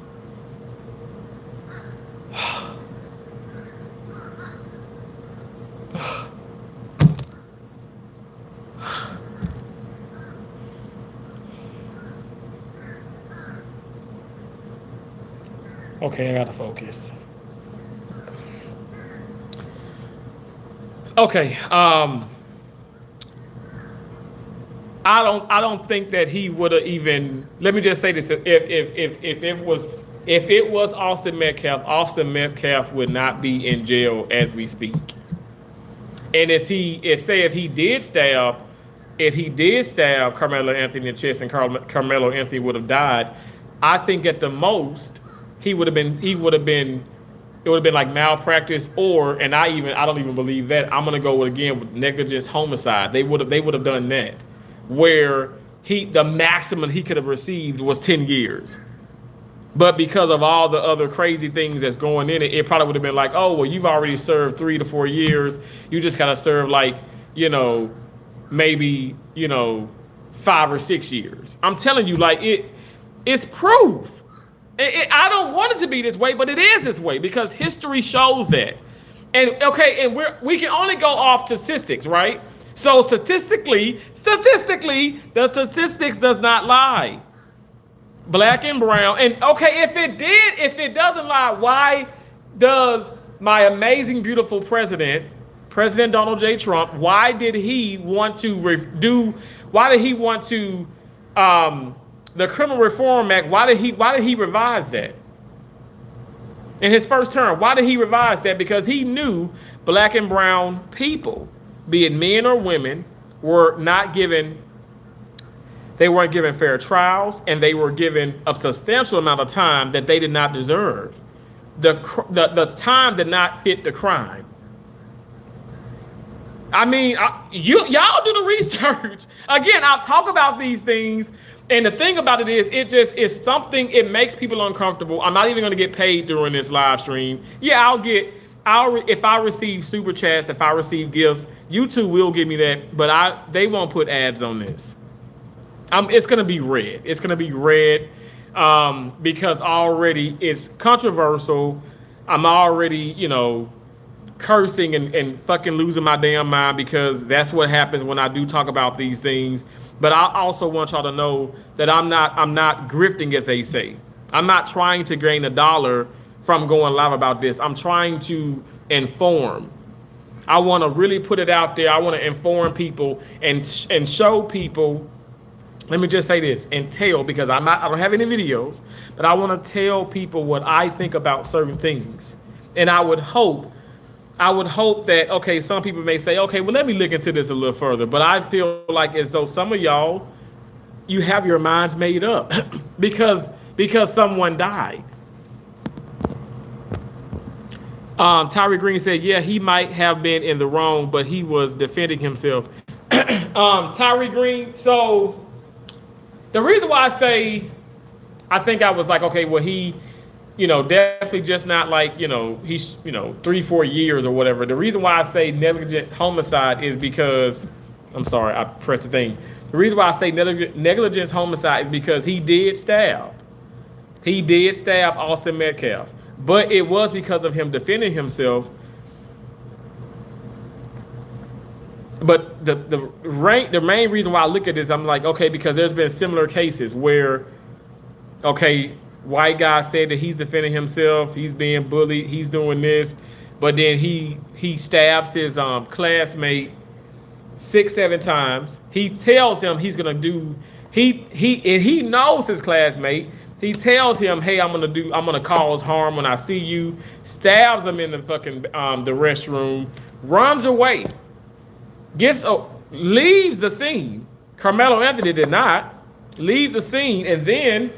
Okay, I gotta focus. Okay, I don't think that he would have even. Let me just say this: if it was Austin Metcalf would not be in jail as we speak. And if he did stab Karmelo Anthony in the chest and Karmelo Anthony would have died, I think at the most it would have been like malpractice, or, and I don't even believe that. I'm gonna go with negligence homicide. They would have done that, where the maximum he could have received was 10 years. But because of all the other crazy things that's going in it, it probably would have been like, oh, well, you've already served 3 to 4 years. You just gotta serve like, maybe, 5 or 6 years. I'm telling you, like, it's proof. I don't want it to be this way, but it is this way because history shows that. And okay, and we can only go off statistics, right? So statistically, the statistics does not lie. Black and brown. And okay, if it doesn't lie, why does my amazing, beautiful President Donald J. Trump, why did he want to the Criminal Reform Act, why did he revise that? In his first term, why did he revise that? Because he knew black and brown people, be it men or women, weren't given fair trials, and they were given a substantial amount of time that they did not deserve. The time did not fit the crime. I mean, y'all do the research. Again, I'll talk about these things. And the thing about it is, it just is something, it makes people uncomfortable. I'm not even going to get paid during this live stream. Yeah, if I receive super chats, if I receive gifts, YouTube will give me that, but they won't put ads on this. It's going to be red. It's going to be red. because already it's controversial. I'm already, cursing and fucking losing my damn mind because that's what happens when I do talk about these things. But I also want y'all to know that I'm not grifting, as they say. I'm not trying to gain a dollar from going live about this. I'm trying to inform. I want to really put it out there. I want to inform people and show people. Let me just say this and tell, because I don't have any videos, but I want to tell people what I think about certain things. And I would hope that, okay, some people may say, okay, well, let me look into this a little further. But I feel like as though some of y'all, you have your minds made up because someone died. Tyree Green said, yeah, he might have been in the wrong, but he was defending himself. Tyree Green, so the reason why I say I think I was like, okay, well, he, definitely just not like, he's, 3-4 years or whatever. The reason why I say negligent homicide is because, I'm sorry, I pressed the thing. The reason why I say negligent homicide is because he did stab. He did stab Austin Metcalf. But it was because of him defending himself. But the main reason why I look at this, I'm like, okay, because there's been similar cases where, okay, white guy said that he's defending himself, he's being bullied, he's doing this, but then he stabs his classmate 6-7 times. He tells him he's gonna do he knows his classmate. He tells him, hey, I'm gonna cause harm when I see you. Stabs him in the fucking the restroom, runs away, leaves the scene. Karmelo Anthony did not. Leaves the scene, and then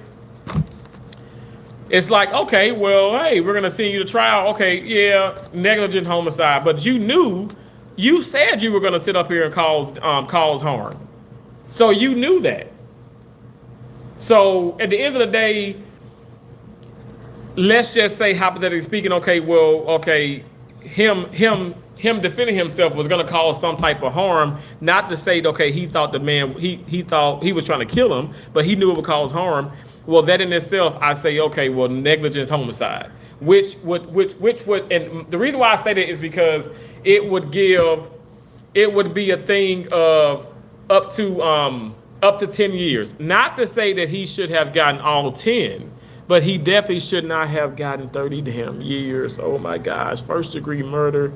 it's like, okay, well, hey, we're gonna send you to trial. Okay, yeah, negligent homicide, but you said you were gonna sit up here and cause harm, so you knew that. So at the end of the day, let's just say, hypothetically speaking, okay, well, okay, him defending himself was going to cause some type of harm. Not to say, okay, he thought the man, he thought he was trying to kill him, but he knew it would cause harm. Well, that in itself, I say, okay, well, negligence homicide, which would, and the reason why I say that is because it would be a thing of up to 10 years. Not to say that he should have gotten all 10, but he definitely should not have gotten 30 damn years. Oh my gosh, first degree murder.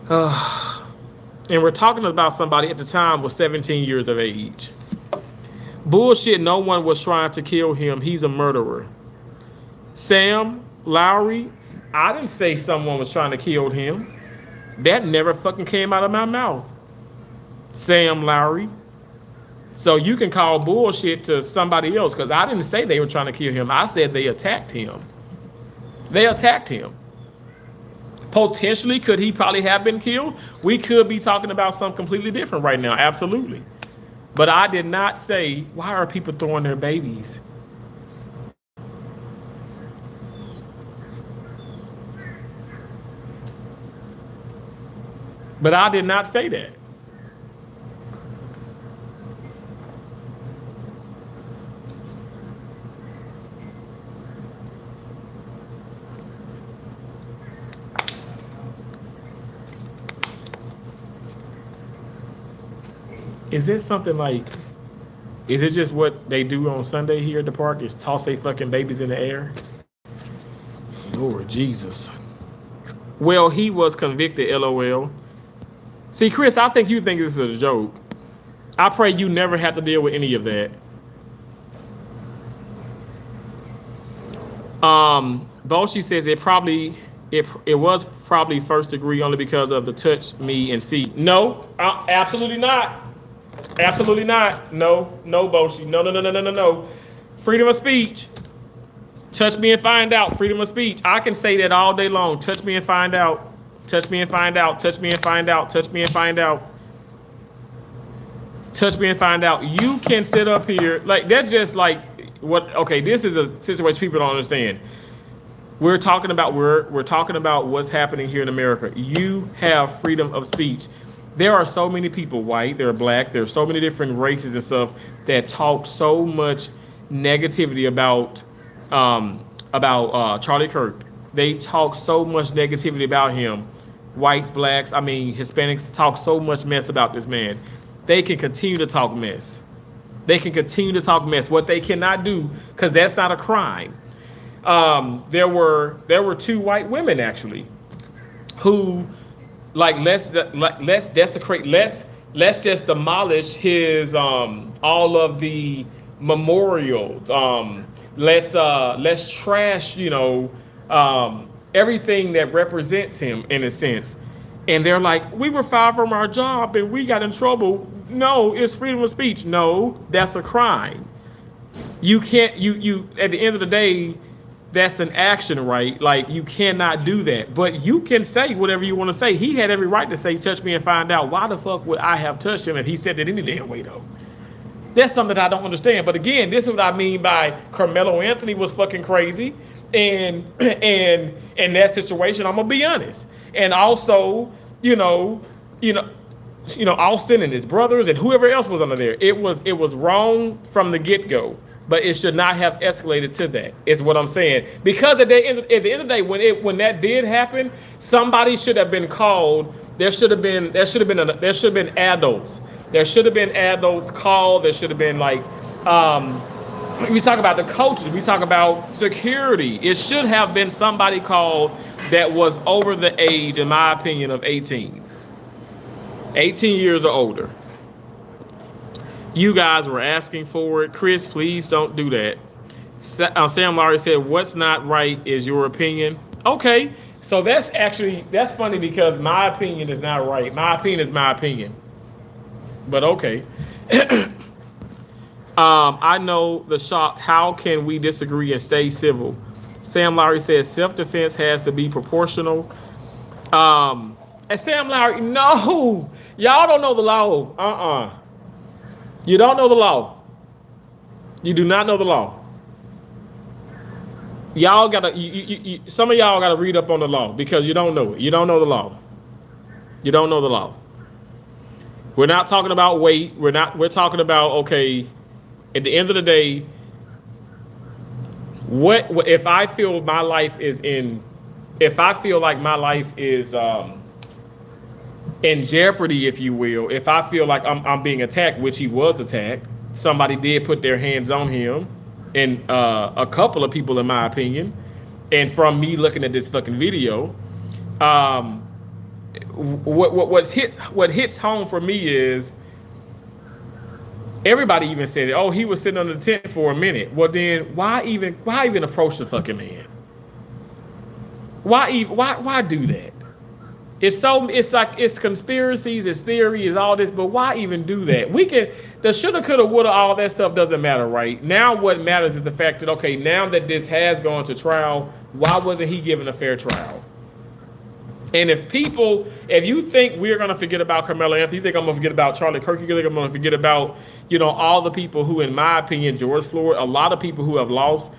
And we're talking about somebody at the time was 17 years of age. Bullshit, no one was trying to kill him. He's a murderer. Sam Lowry, I didn't say someone was trying to kill him. That never fucking came out of my mouth. Sam Lowry. So you can call bullshit to somebody else, because I didn't say they were trying to kill him. I said they attacked him. They attacked him. Potentially, could he probably have been killed? We could be talking about something completely different right now. Absolutely. But I did not say, why are people throwing their babies? But I did not say that. Is it something like, is it just what they do on Sunday here at the park, is toss their fucking babies in the air? Lord Jesus. Well, he was convicted, LOL. See, Chris, I think you think this is a joke. I pray you never have to deal with any of that. Boshi says it was probably first degree only because of the touch me and see. No, absolutely not. Absolutely not. No, Boshi. No. Freedom of speech. Touch me and find out. Freedom of speech. I can say that all day long. Touch me and find out. Touch me and find out. Touch me and find out. Touch me and find out. Touch me and find out. You can sit up here like that's just like what? Okay, this is a situation people don't understand. We're talking about what's happening here in America. You have freedom of speech. There are so many people, white, they're black, there are so many different races and stuff that talk so much negativity about Charlie Kirk. They talk so much negativity about him. Whites, blacks, I mean Hispanics talk so much mess about this man. They can continue to talk mess. They can continue to talk mess. What they cannot do, because that's not a crime. There were two white women actually, who like let's desecrate, let's just demolish his all of the memorials. Let's trash everything that represents him in a sense. And they're like, we were fired from our job and we got in trouble. No, it's freedom of speech. No, that's a crime. You can't, you at the end of the day, that's an action, right? Like, you cannot do that. But you can say whatever you want to say. He had every right to say, touch me and find out. Why the fuck would I have touched him if he said that any damn way, though? That's something that I don't understand. But again, this is what I mean by Karmelo Anthony was fucking crazy. And in that situation, I'm gonna be honest. And also, Austin and his brothers and whoever else was under there. It was wrong from the get-go. But it should not have escalated to that, is what I'm saying. Because at the end of the day, when that did happen, somebody should have been called. There should have been adults. There should have been adults called. There should have been we talk about the coaches. We talk about security. It should have been somebody called that was over the age, in my opinion, of 18. 18 years or older. You guys were asking for it. Chris, please don't do that. Sam Lowry said, what's not right is your opinion. Okay, so that's funny because my opinion is not right. My opinion is my opinion. But okay. I know the shock. How can we disagree and stay civil? Sam Lowry says self-defense has to be proportional. And Sam Lowry, no. Y'all don't know the law. You don't know the law. You do not know the law. Y'all gotta, some of y'all gotta read up on the law because you don't know it. You don't know the law. You don't know the law. We're not talking about weight. We're talking about, okay, at the end of the day, what if I feel my life is in jeopardy, if you will, if I feel like I'm being attacked, which he was attacked, somebody did put their hands on him, and a couple of people, in my opinion, and from me looking at this fucking video, what hits home for me is everybody even said it. Oh, he was sitting under the tent for a minute. Well, then why even approach the fucking man? Why do that? It's like it's conspiracies, it's theory, it's all this, but why even do that? The shoulda, coulda, woulda, all that stuff doesn't matter, right? Now what matters is the fact that, okay, now that this has gone to trial, why wasn't he given a fair trial? And if you think we're gonna forget about Karmelo Anthony, you think I'm gonna forget about Charlie Kirk, you think I'm gonna forget about, all the people who, in my opinion, George Floyd, a lot of people who have lost,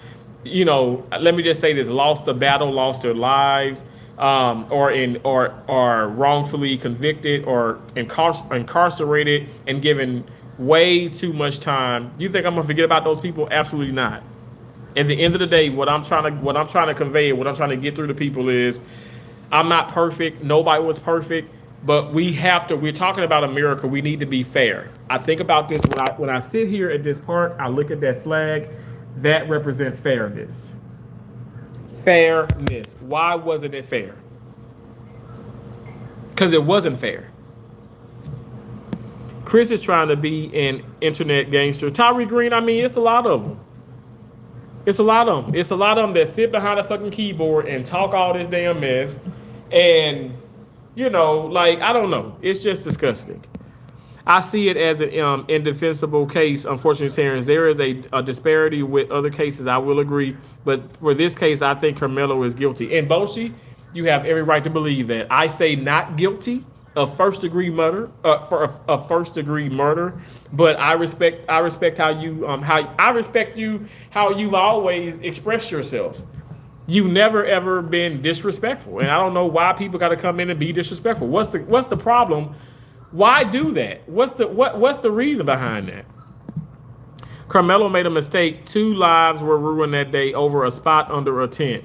let me just say this, lost the battle, lost their lives, or wrongfully convicted or incarcerated and given way too much time. You think I'm gonna forget about those people? Absolutely not. At the end of the day, what I'm trying to convey, what I'm trying to get through to people is, I'm not perfect. Nobody was perfect, but we're talking about America. We need to be fair. I think about this when I sit here at this park, I look at that flag, that represents fairness. Fairness. Why wasn't it fair? Because it wasn't fair. Chris is trying to be an internet gangster. Tyree Green, I mean, it's a lot of them. It's a lot of them. It's a lot of them that sit behind a fucking keyboard and talk all this damn mess. And, I don't know. It's just disgusting. I see it as an indefensible case, unfortunately, Terrence. There is a disparity with other cases, I will agree. But for this case, I think Karmelo is guilty. And Boshi, you have every right to believe that. I say not guilty of first-degree murder, but I respect how you've always expressed yourself. You've never ever been disrespectful, and I don't know why people got to come in and be disrespectful. What's the problem? Why do that? What's the reason behind that? Carmelo made a mistake. 2 lives were ruined that day over a spot under a tent.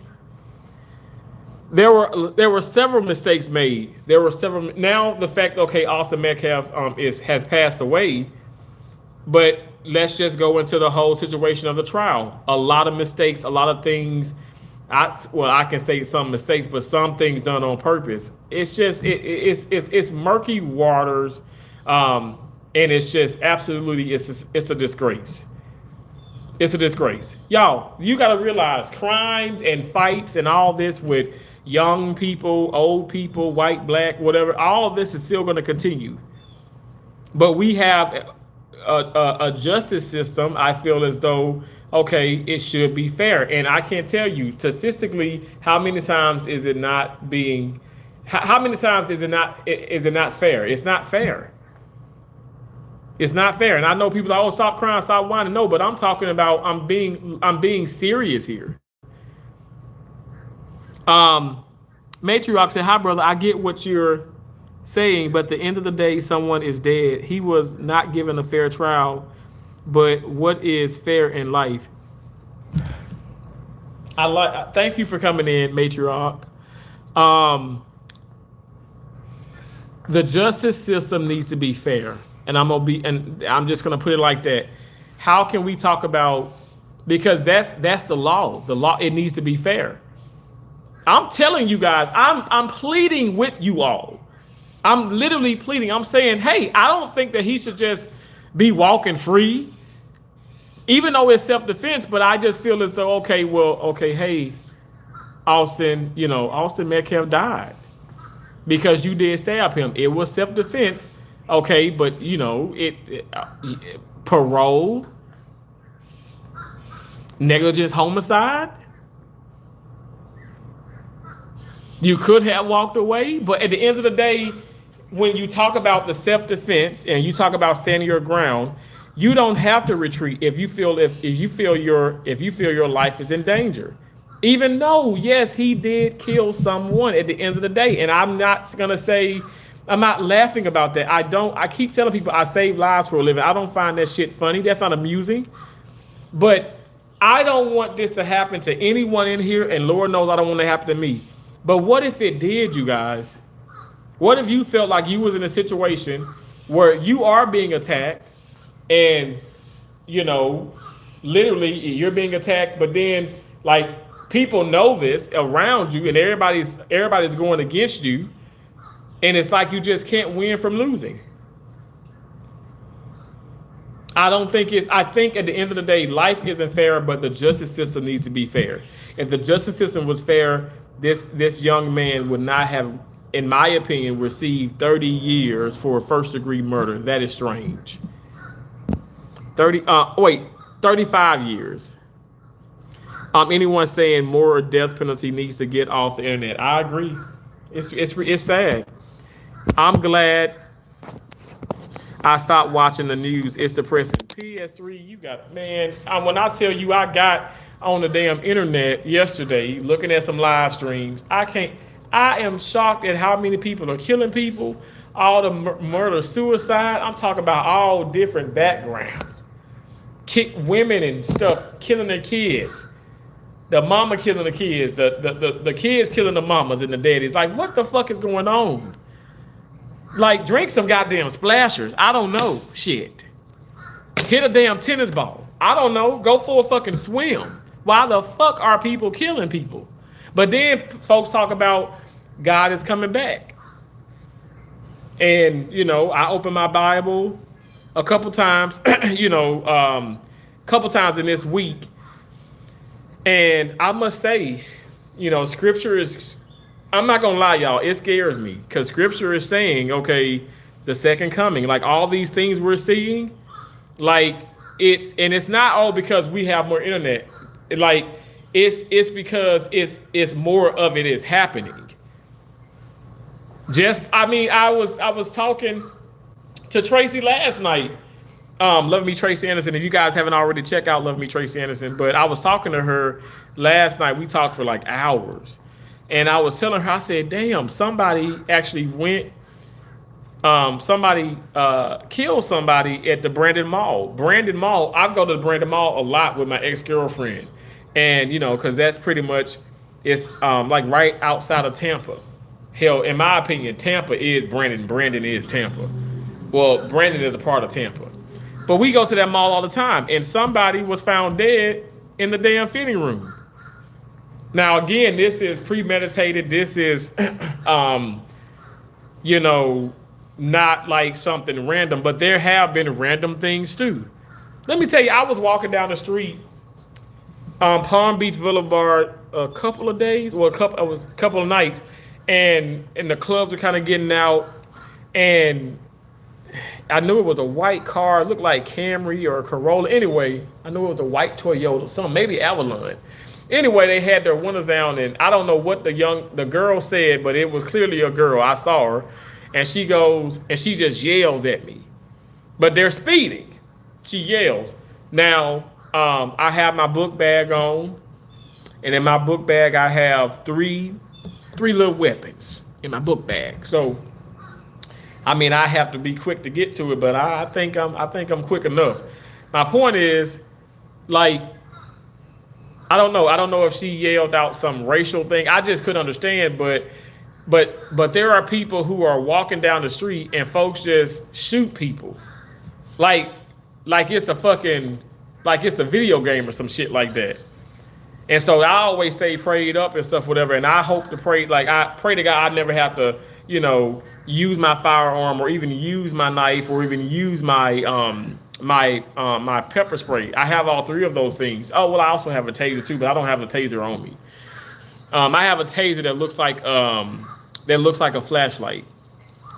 There were several mistakes made. There were several. Now the fact, okay, Austin Metcalf has passed away, but let's just go into the whole situation of the trial. A lot of mistakes, a lot of things. I can say some mistakes, but some things done on purpose. It's just it's murky waters, and it's just absolutely it's a disgrace. It's a disgrace, y'all. You got to realize crimes and fights and all this with young people, old people, white, black, whatever. All of this is still going to continue, but we have a justice system. I feel as though, okay, it should be fair, and I can't tell you statistically how many times is it not being, how many times is it not fair? It's not fair. It's not fair. And I know people are, oh, stop crying, stop whining. No, but I'm talking about, I'm being serious here. Matriarch said, hi, brother. I get what you're saying, but at the end of the day, someone is dead. He was not given a fair trial, but what is fair in life? Thank you for coming in, Matriarch. The justice system needs to be fair. And I'm just gonna put it like that. How can we talk about, because that's the law. The law, it needs to be fair. I'm telling you guys, I'm pleading with you all. I'm literally pleading. I'm saying, hey, I don't think that he should just be walking free, even though it's self-defense. But I just feel as though, hey, Austin Metcalf died because you did stab him. It was self-defense. Okay, but parole, negligent homicide. You could have walked away, but at the end of the day, when you talk about the self-defense and you talk about standing your ground, you don't have to retreat if you feel your life is in danger. Even though, yes, he did kill someone at the end of the day, and I'm not gonna say. I'm not laughing about that. I keep telling people I save lives for a living. I don't find that shit funny. That's not amusing. But I don't want this to happen to anyone in here, and Lord knows I don't want it to happen to me. But what if it did, you guys? What if you felt like you was in a situation where you are being attacked and, literally you're being attacked, but then like people know this around you and everybody's going against you. And it's like you just can't win from losing. I think at the end of the day, life isn't fair, but the justice system needs to be fair. If the justice system was fair, this young man would not have, in my opinion, received 30 years for first-degree murder. That is strange. 35 years. Anyone saying more death penalty needs to get off the internet? I agree. It's sad. I'm glad I stopped watching the news. It's depressing. PS3, you got, man, when I tell you I got on the damn internet yesterday looking at some live streams, I am shocked at how many people are killing people, all the murder, suicide. I'm talking about all different backgrounds. Women and stuff killing their kids. The mama killing the kids, the kids killing the mamas and the daddies. Like, what the fuck is going on? Like, drink some goddamn splashers. I don't know. Shit. Hit a damn tennis ball. I don't know. Go for a fucking swim. Why the fuck are people killing people? But then folks talk about God is coming back. And, I open my Bible a couple times, couple times in this week. And I must say, scripture is, I'm not gonna lie, y'all, it scares me because scripture is saying, okay, the second coming, like all these things we're seeing, like it's not all because we have more internet. Like it's because it's more of it is happening. I was talking to Tracy last night. Love Me Tracy Anderson. If you guys haven't already, check out Love Me Tracy Anderson. But I was talking to her last night. We talked for like hours. And I was telling her, I said, damn, somebody actually went somebody killed somebody at the Brandon Mall. Brandon Mall. I go to the Brandon Mall a lot with my ex-girlfriend, and because that's pretty much it's like right outside of Tampa. Hell, in my opinion, Tampa is Brandon. Brandon is Tampa. Well, Brandon is a part of Tampa, but we go to that mall all the time, and somebody was found dead in the damn fitting room. Now, again, this is premeditated. This is, you know, not like something random, but there have been random things too. Let me tell you, I was walking down the street on Palm Beach Boulevard a couple of days, well, a couple of nights, and the clubs were kind of getting out, and I knew it was a white car. It looked like Camry or a Corolla. Anyway, I knew it was a white Toyota, some maybe Avalon. Anyway, they had their windows down, and I don't know what the girl said, but it was clearly a girl. I saw her, and she goes and she just yells at me, but they're speeding. She yells. Now, I have my book bag on, and in my book bag I have three little weapons in my book bag. So, I mean, I have to be quick to get to it, but I think I'm quick enough. My point is, like, I don't know if she yelled out some racial thing. I just couldn't understand, but there are people who are walking down the street and folks just shoot people. Like it's a video game or some shit like that. And so I always stay prayed up and stuff, whatever. And I hope to pray, like I pray to God I never have to, use my firearm or even use my knife or even use my my pepper spray. I have all three of those things. Oh, well, I also have a taser too, but I don't have a taser on me. I have a taser that looks like a flashlight.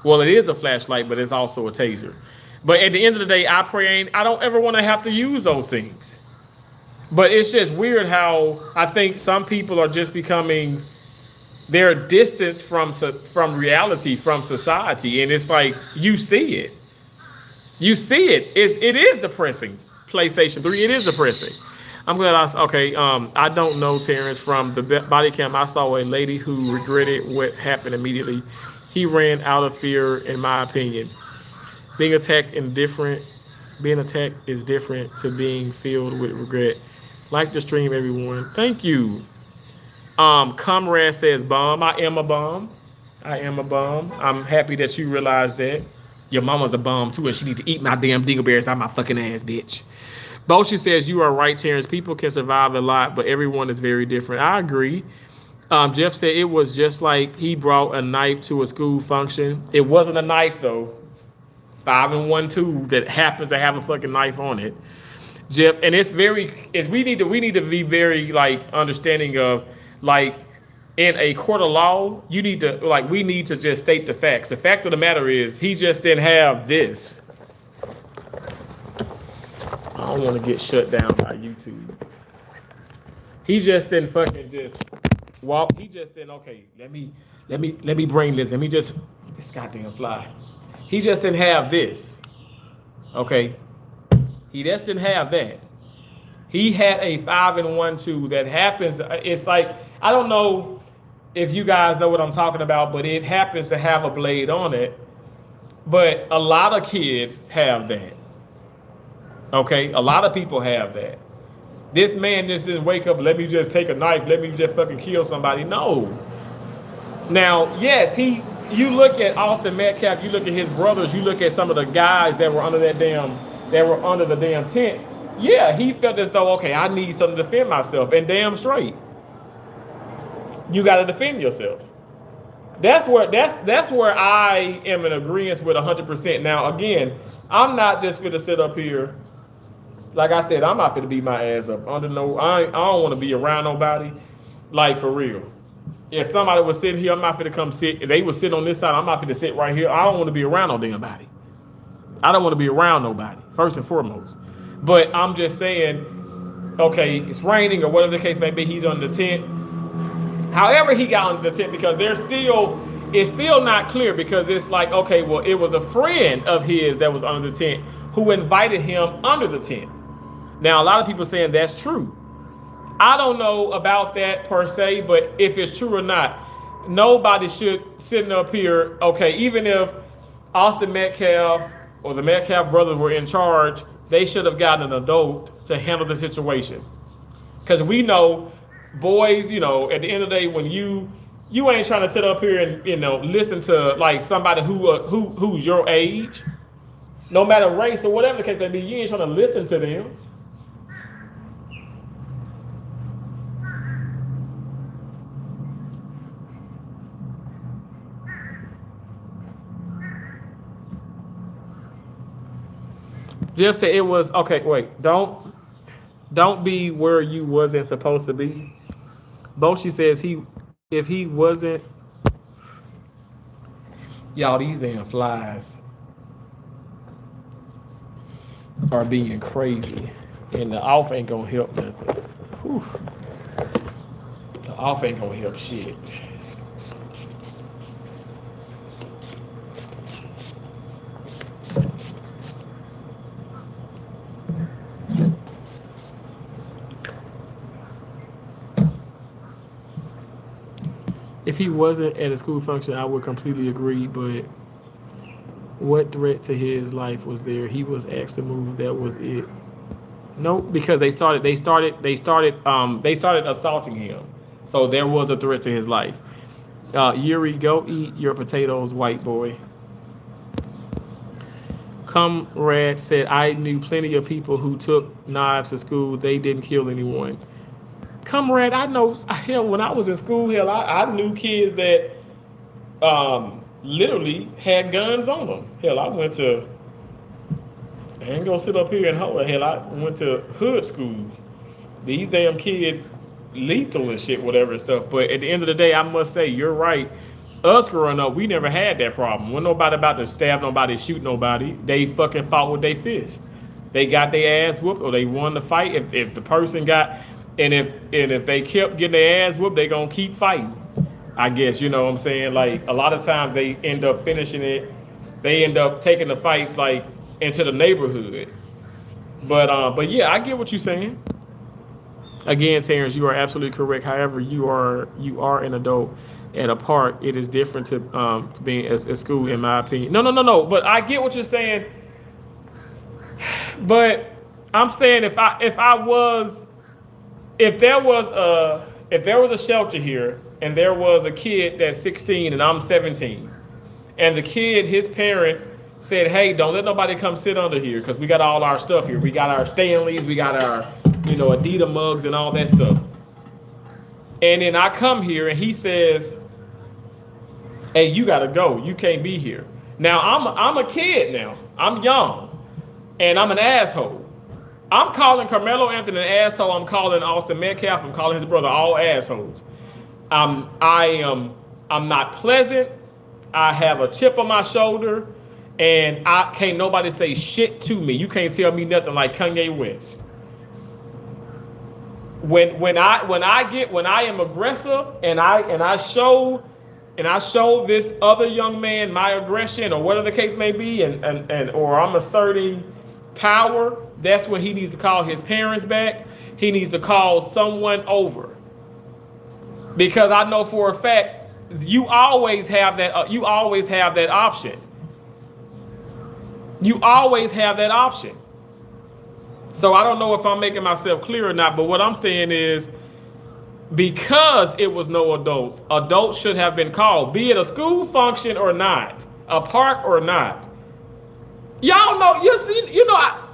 Well, it is a flashlight, but it's also a taser. But at the end of the day, I don't ever want to have to use those things. But it's just weird how I think some people are just becoming, they're distanced from reality, from society. And it's like, you see it. You see it. It is depressing. PlayStation 3, it is depressing. I'm glad I don't know Terrence from the body cam. I saw a lady who regretted what happened immediately. He ran out of fear, in my opinion. Being attacked is different to being filled with regret. Like the stream, everyone. Thank you. Comrade says bomb. I am a bomb. I'm happy that you realize that. Your mama's a bomb too, and she need to eat my damn dingleberries out my fucking ass, bitch. Boshi says you are right, Terrence. People can survive a lot, but everyone is very different. I agree. Jeff said it was just like he brought a knife to a school function. It wasn't a knife though. 5-1-2 that happens to have a fucking knife on it. Jeff, and we need to be very like understanding of like in a court of law, we need to just state the facts. The fact of the matter is he just didn't have this. I don't want to get shut down by YouTube. He just didn't fucking just walk. He just didn't, okay, let me bring this. Let me just, this goddamn fly. He just didn't have this. Okay. He just didn't have that. He had a 5-1-2 that happens. It's like, I don't know if you guys know what I'm talking about, but it happens to have a blade on it. But a lot of kids have that. Okay? A lot of people have that. This man just didn't wake up, let me just take a knife, let me just fucking kill somebody. No. Now, yes, you look at Austin Metcalf, you look at his brothers, you look at some of the guys that were under the damn tent. Yeah, he felt as though, okay, I need something to defend myself, and damn straight. You got to defend yourself. That's where I am in agreement with 100%. Now, again, I'm not just fit to sit up here. Like I said, I'm not fit to beat my ass up. I don't want to be around nobody. Like, for real. If somebody was sitting here, I'm not fit to come sit. If they would sit on this side, I'm not fit to sit right here. I don't want to be around no damn body. I don't want to be around nobody, first and foremost. But I'm just saying, okay, it's raining or whatever the case may be, he's under the tent. However he got under the tent, because it's still not clear, because it's like, okay, well, it was a friend of his that was under the tent who invited him under the tent. Now, a lot of people saying that's true. I don't know about that per se, but if it's true or not, nobody should sitting up here, okay, even if Austin Metcalf or the Metcalf brothers were in charge, they should have gotten an adult to handle the situation. Because we know, boys, at the end of the day, when you ain't trying to sit up here and listen to like somebody who's your age, no matter race or whatever the case may be, you ain't trying to listen to them. Jeff said it was okay. Wait, don't be where you wasn't supposed to be. Boshi says if he wasn't, y'all, these damn flies are being crazy, and the off ain't gonna help nothing. Whew. The off ain't gonna help shit. If he wasn't at a school function, I would completely agree. But what threat to his life was there? He was asked to move. That was it. Nope, because they started assaulting him. So there was a threat to his life. Yuri, go eat your potatoes, white boy. Comrade said, I knew plenty of people who took knives to school. They didn't kill anyone. Comrade, I know, hell, when I was in school, hell, I knew kids that literally had guns on them. Hell, I ain't gonna sit up here and hold it. Hell, I went to hood schools. These damn kids, lethal and shit, whatever and stuff. But at the end of the day, I must say, you're right. Us growing up, we never had that problem. When nobody about to stab nobody, shoot nobody, they fucking fought with their fist. They got their ass whooped or they won the fight. If the person got... And if they kept getting their ass whooped, they gonna keep fighting. I guess, you know what I'm saying? Like, a lot of times they end up finishing it. They end up taking the fights like into the neighborhood. But yeah, I get what you're saying. Again, Terrence, you are absolutely correct. However, you are an adult at a park. It is different to being at school, in my opinion. No. But I get what you're saying. But I'm saying if there was a shelter here and there was a kid that's 16 and I'm 17, and the kid, his parents said, hey, don't let nobody come sit under here because we got all our stuff here. We got our Stanleys, we got our, Adidas mugs and all that stuff. And then I come here and he says, hey, you gotta go. You can't be here. Now I'm a kid now. I'm young and I'm an asshole. I'm calling Karmelo Anthony an asshole. I'm calling Austin Metcalf. I'm calling his brother all assholes. I'm not pleasant. I have a chip on my shoulder, and I can't nobody say shit to me. You can't tell me nothing like Kanye West. When I am aggressive and I show this other young man my aggression or whatever the case may be, or I'm asserting power, that's when he needs to call his parents back. He needs to call someone over. Because I know for a fact, you always have that option. You always have that option. So I don't know if I'm making myself clear or not, but what I'm saying is, because it was no adults should have been called, be it a school function or not, a park or not. Y'all know,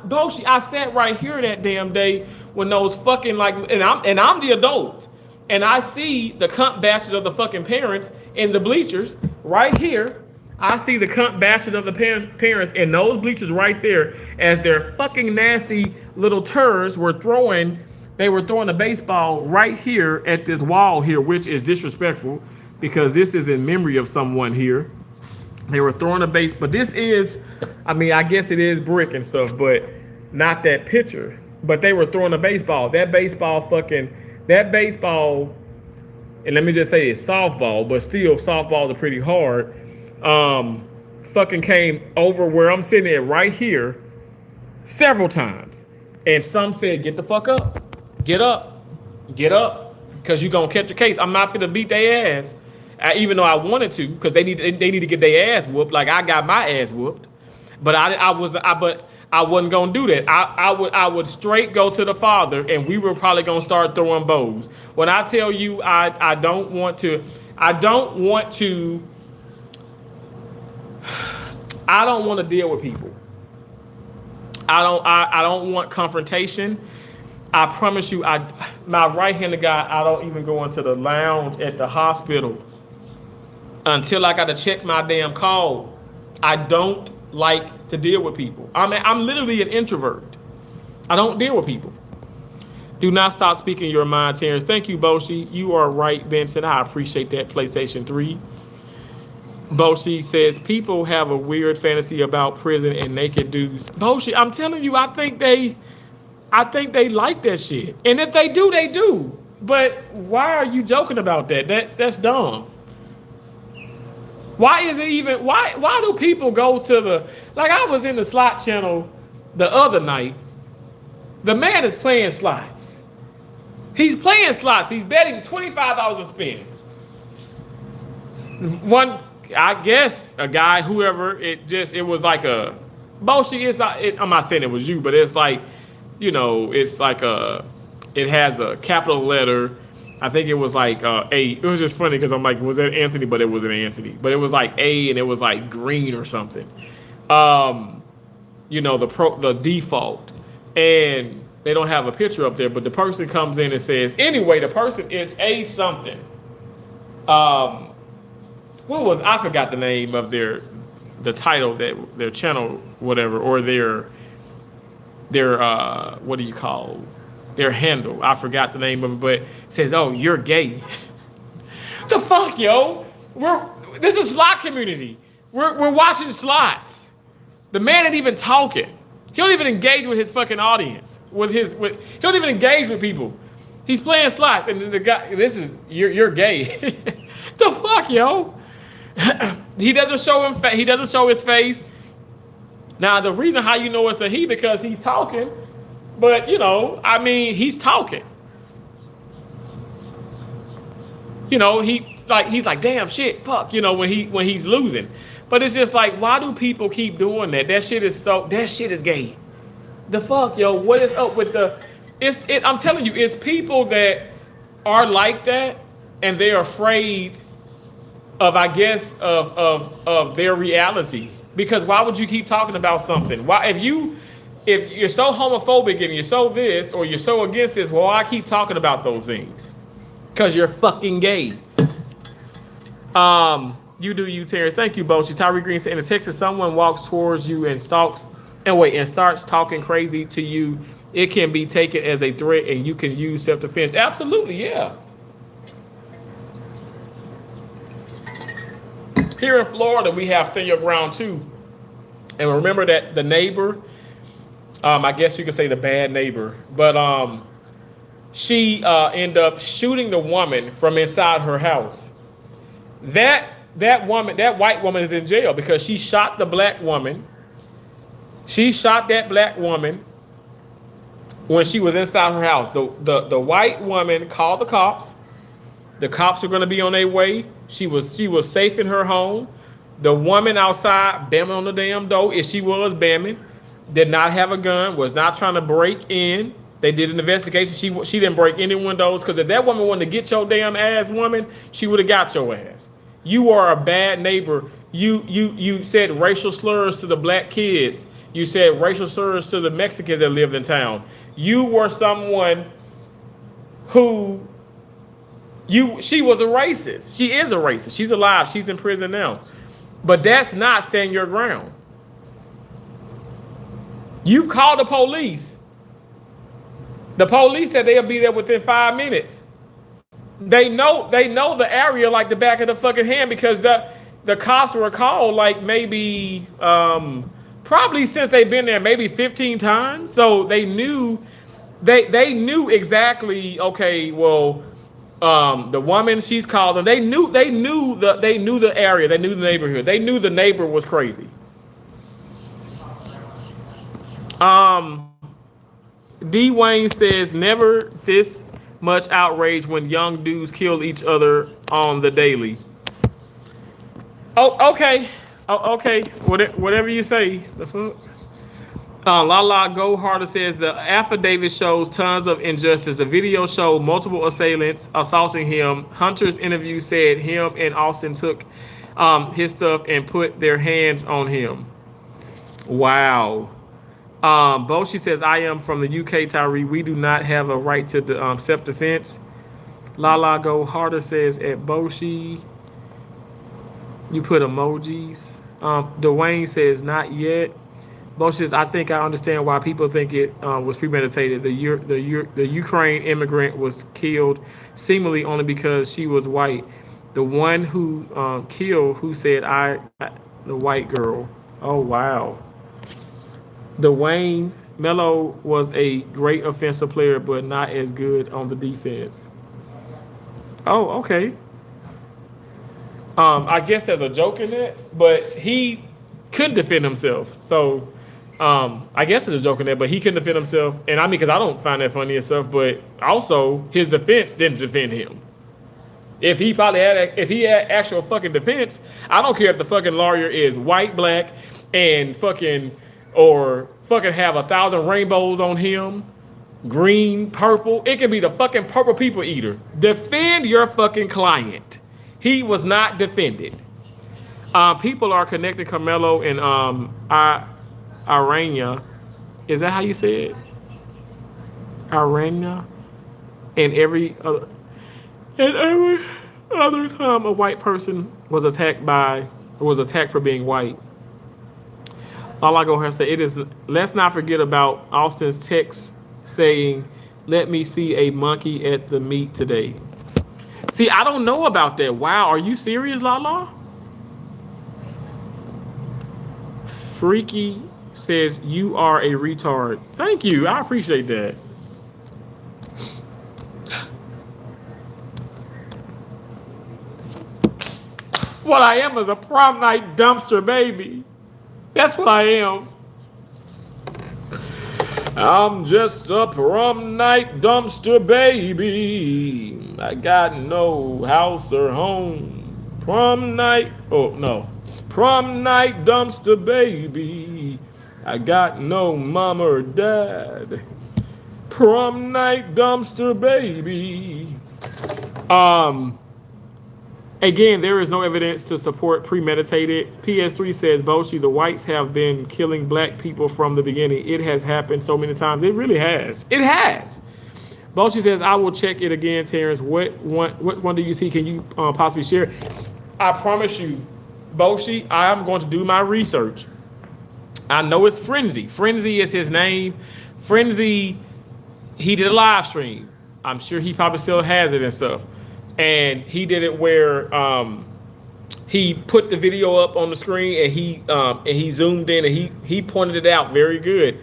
Boshi, I sat right here that damn day when those fucking and I'm the adult, and I see the cunt bastards of the fucking parents in the bleachers right here. I see the cunt bastards of the parents in those bleachers right there as their fucking nasty little turds were throwing a baseball right here at this wall here, which is disrespectful because this is in memory of someone here. They were throwing a base, but this is, I guess it is brick and stuff, but not that picture. But they were throwing a baseball. That baseball, and let me just say it's softball, but still softballs are pretty hard. Fucking came over where I'm sitting at right here several times. And some said, get the fuck up. Get up. Because you're going to catch a case. I'm not going to beat their ass. even though I wanted to, because they need to get their ass whooped, like I got my ass whooped. But I wasn't gonna do that. I would straight go to the father, and we were probably gonna start throwing bows. When I tell you, I don't want to, I don't want to, I don't want to deal with people. I don't want confrontation. I promise you, my right-handed guy, I don't even go into the lounge at the hospital until I got to check my damn call. I don't like to deal with people. I'm literally an introvert. I don't deal with people. Do not stop speaking your mind, Terrence. Thank you, Boshi. You are right, Benson. I appreciate that. PlayStation 3. Boshi says people have a weird fantasy about prison and naked dudes. Boshi, I'm telling you, I think they like that shit. And if they do, they do. But why are you joking about that? That's dumb. Why is it even, why do people go to the, like I was in the slot channel the other night. The man is playing slots. He's playing slots. He's betting $25 a spin. One, I guess a guy, whoever, it was like a, Boshi, I'm not saying it was you, but it's like, it's like it has a capital letter. I think it was like A. It was just funny because I'm like, was that Anthony? But it wasn't Anthony. But it was like A, and it was like green or something. The default, and they don't have a picture up there. But the person comes in and says, anyway, the person is A something. I forgot the name of the title, that their channel, whatever, or their what do you call their handle? I forgot the name of it, but it says, "Oh, you're gay." The fuck, yo? This is slot community. We're watching slots. The man ain't even talking. He don't even engage with his fucking audience. He don't even engage with people. He's playing slots, and the guy, you're gay. The fuck, yo? He doesn't show him. He doesn't show his face. Now, the reason how you know it's a he, because he's talking, but he's talking. He's like, damn shit, fuck, when he's losing. But it's just like, why do people keep doing that? That shit is gay. The fuck, yo, what is up with I'm telling you, it's people that are like that, and they're afraid of, I guess, of their reality. Because why would you keep talking about something? Why, if you're so homophobic and you're so this or you're so against this, well, I keep talking about those things. Because you're fucking gay. You do you, Terrence. Thank you, Boshi. Tyree Green said, in a text, if someone walks towards you and starts talking crazy to you, it can be taken as a threat and you can use self-defense. Absolutely, yeah. Here in Florida, we have Stand Your Ground too. And remember that the neighbor, I guess you could say the bad neighbor, but she ended up shooting the woman from inside her house. That white woman is in jail because she shot the black woman. She shot that black woman when she was inside her house. The white woman called the cops. The cops were going to be on their way. She was safe in her home. The woman outside bamming on the damn door, if she was bamming, did not have a gun, was not trying to break in. They did an investigation. She didn't break any windows, because if that woman wanted to get your damn ass, woman, she would have got your ass. You are a bad neighbor. You said racial slurs to the black kids. You said racial slurs to the Mexicans that lived in town. You were someone who... She was a racist. She is a racist. She's alive. She's in prison now. But that's not stand your ground. You called the police. The police said they'll be there within 5 minutes. They know the area like the back of the fucking hand, because the cops were called like maybe probably since they've been there maybe 15 times. So they knew exactly, okay, well, the woman she's called, and they knew the area, they knew the neighborhood, they knew the neighbor was crazy. D. Wayne says, never this much outrage when young dudes kill each other on the daily. Oh, okay. Oh, okay. Whatever you say. The fuck. Lala Go Harder says the affidavit shows tons of injustice. The video showed multiple assailants assaulting him. Hunter's interview said him and Austin took his stuff and put their hands on him. Wow. Boshi says, I am from the UK, Tyree. We do not have a right to self-defense. Lala Go Harder says, at Boshi, you put emojis. Dwayne says, not yet. Boshi says, I think I understand why people think it was premeditated. The Ukraine immigrant was killed seemingly only because she was white. The one who killed, who said, the white girl. Oh, wow. Dwayne Melo was a great offensive player, but not as good on the defense. Oh, okay. I guess there's a joke in that, but he couldn't defend himself. So I guess there's a joke in that, but he couldn't defend himself. And I mean, because I don't find that funny and stuff, but also his defense didn't defend him. If he had actual fucking defense, I don't care if the fucking lawyer is white, black, and fucking, or fucking have 1,000 rainbows on him, green, purple. It could be the fucking purple people eater. Defend your fucking client. He was not defended. People are connected Karmelo and Aranya. Is that how you say it? Aranya. And every other time a white person was attacked for being white. All I go here and say it is. Let's not forget about Austin's text saying, "Let me see a monkey at the meet today." See, I don't know about that. Wow, are you serious, Lala? Freaky says you are a retard. Thank you, I appreciate that. What I am is a prom night dumpster baby. That's what I am. I'm just a prom night dumpster baby. I got no house or home. Prom night, oh no. Prom night dumpster baby. I got no mama or dad. Prom night dumpster baby. Again, there is no evidence to support premeditated. PS3 says, Boshi, the whites have been killing black people from the beginning. It has happened so many times. It really has. It has. Boshi says, I will check it again, Terrence. What one do you see? Can you possibly share? I promise you, Boshi, I am going to do my research. I know it's Frenzy. Frenzy is his name. Frenzy, he did a live stream. I'm sure he probably still has it and stuff. And he did it where he put the video up on the screen and he zoomed in and he pointed it out very good.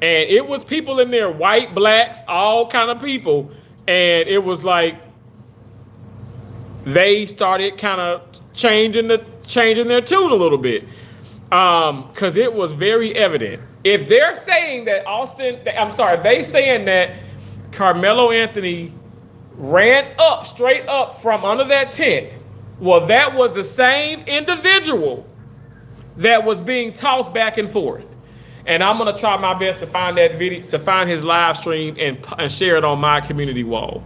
And it was people in there, white, blacks, all kind of people. And it was like they started kind of changing their tune a little bit. Because it was very evident. If they're saying that if they saying that Karmelo Anthony ran up, straight up from under that tent, well, that was the same individual that was being tossed back and forth. And I'm gonna try my best to find that video, to find his live stream and share it on my community wall.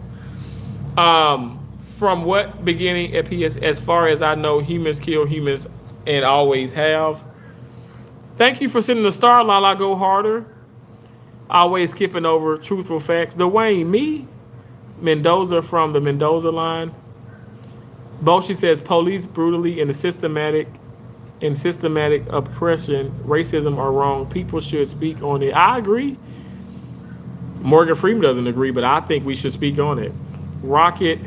From what beginning at PS, as far as I know, humans kill humans and always have. Thank you for sending the star, Lala Go Harder. Always skipping over truthful facts. Dwayne, me? Mendoza from the Mendoza line. Boshi says police brutally and systematic oppression, racism are wrong. People should speak on it. I agree. Morgan Freeman doesn't agree, but I think we should speak on it. Rocket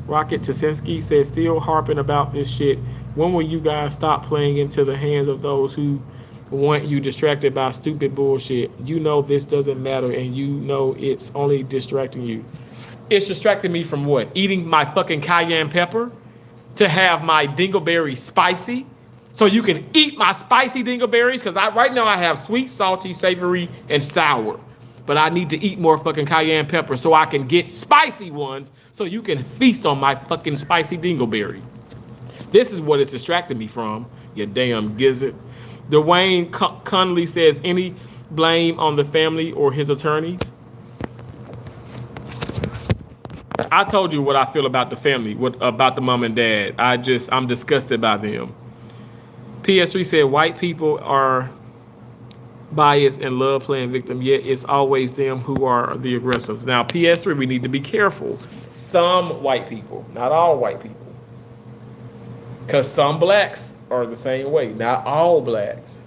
Tasinski says, still harping about this shit. When will you guys stop playing into the hands of those who want you distracted by stupid bullshit? You know this doesn't matter, and you know it's only distracting you. It's distracting me from what? Eating my fucking cayenne pepper to have my dingleberries spicy, so you can eat my spicy dingleberries. Because right now I have sweet, salty, savory, and sour. But I need to eat more fucking cayenne pepper so I can get spicy ones, so you can feast on my fucking spicy dingleberry. This is what it's distracting me from, you damn gizzard. Dwayne Conley says, any blame on the family or his attorneys? I told you what I feel about the family, about the mom and dad. I'm disgusted by them. PS3 said, white people are biased and love playing victim, yet it's always them who are the aggressors. Now, PS3, we need to be careful. Some white people, not all white people. Because some blacks are the same way, not all blacks.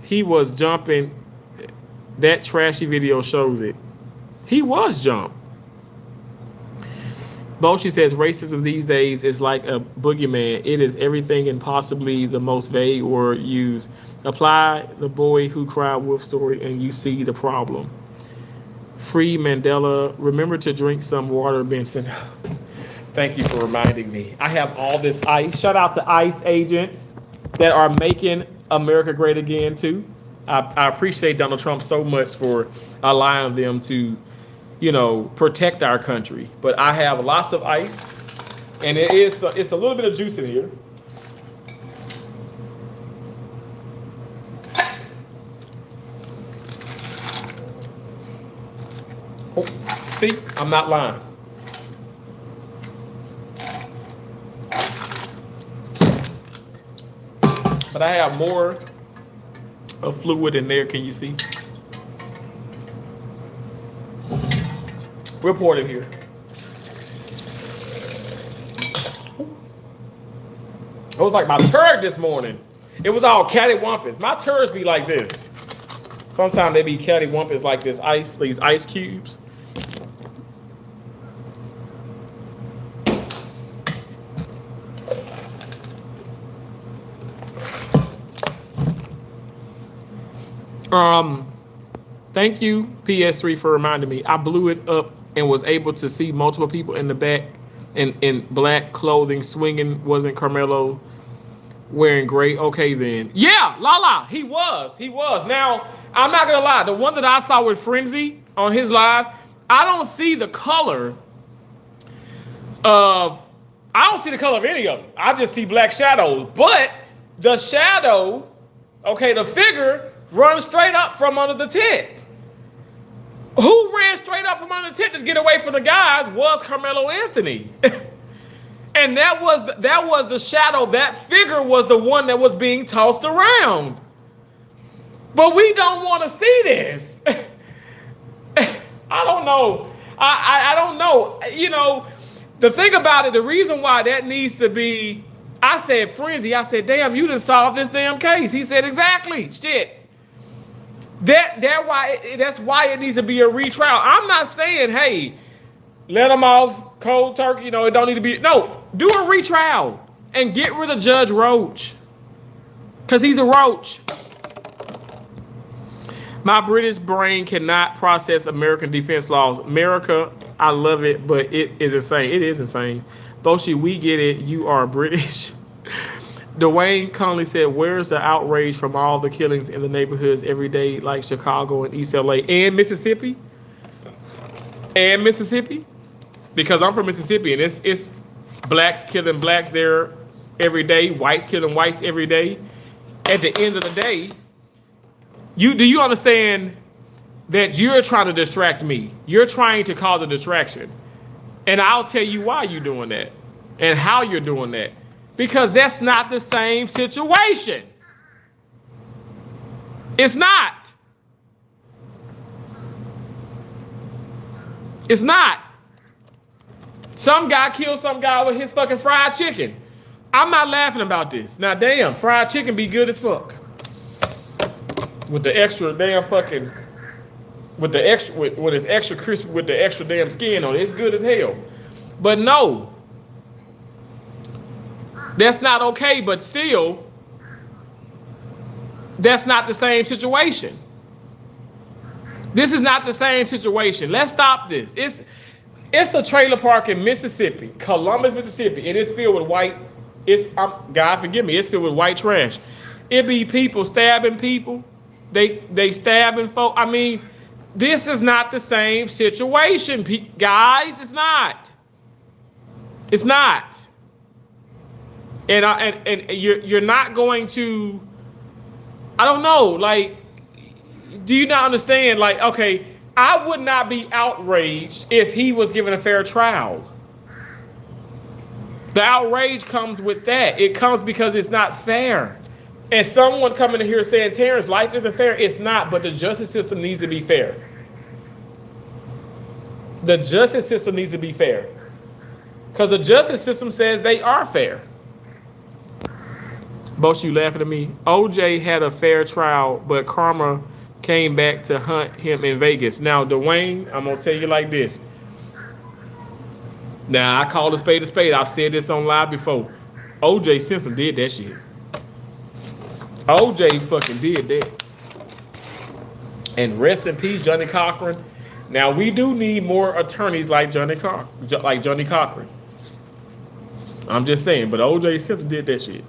He was jumping. That trashy video shows it. He was jumped. Boshi says racism these days is like a boogeyman. It is everything and possibly the most vague word used. Apply the boy who cried wolf story and you see the problem. Free Mandela. Remember to drink some water, Benson. Thank you for reminding me. I have all this ice. Shout out to ICE agents that are making America great again too. I appreciate Donald Trump so much for allowing them to, protect our country. But I have lots of ice, and it's a little bit of juice in here. Oh, see, I'm not lying. But I have more of fluid in there. Can you see? We'll pour it in here. It was like my turd this morning. It was all cattywampus. My turds be like this. Sometimes they be cattywampus like this these ice cubes. Thank you, PS3, for reminding me. I blew it up and was able to see multiple people in the back in black clothing swinging. Wasn't Karmelo wearing gray? Okay, then. Yeah, Lala, he was. Now, I'm not going to lie. The one that I saw with Frenzy on his live, I don't see the color of any of them. I just see black shadows. But the shadow, the figure runs straight up from under the tent. Who ran straight up from under the tent to get away from the guys was Karmelo Anthony. And that was the shadow. That figure was the one that was being tossed around. But we don't want to see this. I don't know. I don't know. The thing about it, the reason why that needs to be, I said, Frenzy, damn, you done solved this damn case. He said, exactly. Shit. That's why it needs to be a retrial. I'm not saying, hey, let him off cold turkey. It don't need to be. No, do a retrial and get rid of Judge Roach. Because he's a roach. My British brain cannot process American defense laws. America, I love it, but it is insane. It is insane. Boshi, we get it. You are British. Dwayne Conley said, where's the outrage from all the killings in the neighborhoods every day, like Chicago and East LA and Mississippi? Because I'm from Mississippi, and it's blacks killing blacks there every day, whites killing whites every day. At the end of the day, do you understand that you're trying to distract me? You're trying to cause a distraction. And I'll tell you why you're doing that and how you're doing that. Because that's not the same situation. It's not. It's not. Some guy killed some guy with his fucking fried chicken. I'm not laughing about this. Now, damn, fried chicken be good as fuck. With the extra damn fucking, with it's extra crispy, with the extra damn skin on it. It's good as hell. But no. That's not okay, but still, that's not the same situation. This is not the same situation. Let's stop this. It's a trailer park in Mississippi, Columbus, Mississippi. It is filled with white, God forgive me, it's filled with white trash. It be people stabbing people. They stabbing folk. I mean, this is not the same situation, guys. It's not. It's not. And you're not going to. I don't know. Like, do you not understand? Like, okay, I would not be outraged if he was given a fair trial. The outrage comes with that. It comes because it's not fair. And someone coming in here saying, Terrence, life isn't fair. It's not, but the justice system needs to be fair. The justice system needs to be fair. Because the justice system says they are fair. Both you laughing at me. OJ had a fair trial, but karma came back to hunt him in Vegas. Now, Dwayne, I'm going to tell you like this. Now, I call a spade a spade. I've said this on live before. OJ Simpson did that shit. OJ fucking did that. And rest in peace, Johnny Cochran. Now, we do need more attorneys like Johnny Cochran. I'm just saying, but OJ Simpson did that shit.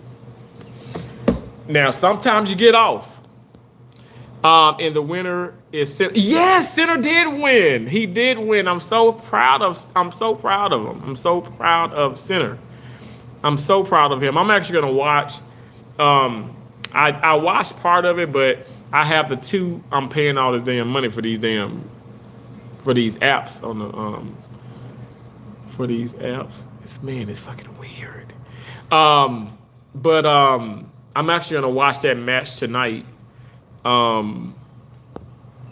Now, sometimes you get off. And the winner is Sinner. Yes, Sinner did win. He did win. I'm so proud of him. I'm so proud of Sinner. I'm so proud of him. I'm actually gonna watch. I watched part of it, but I have the two. I'm paying all this damn money for these apps on the for these apps. It's fucking weird. But I'm actually gonna watch that match tonight.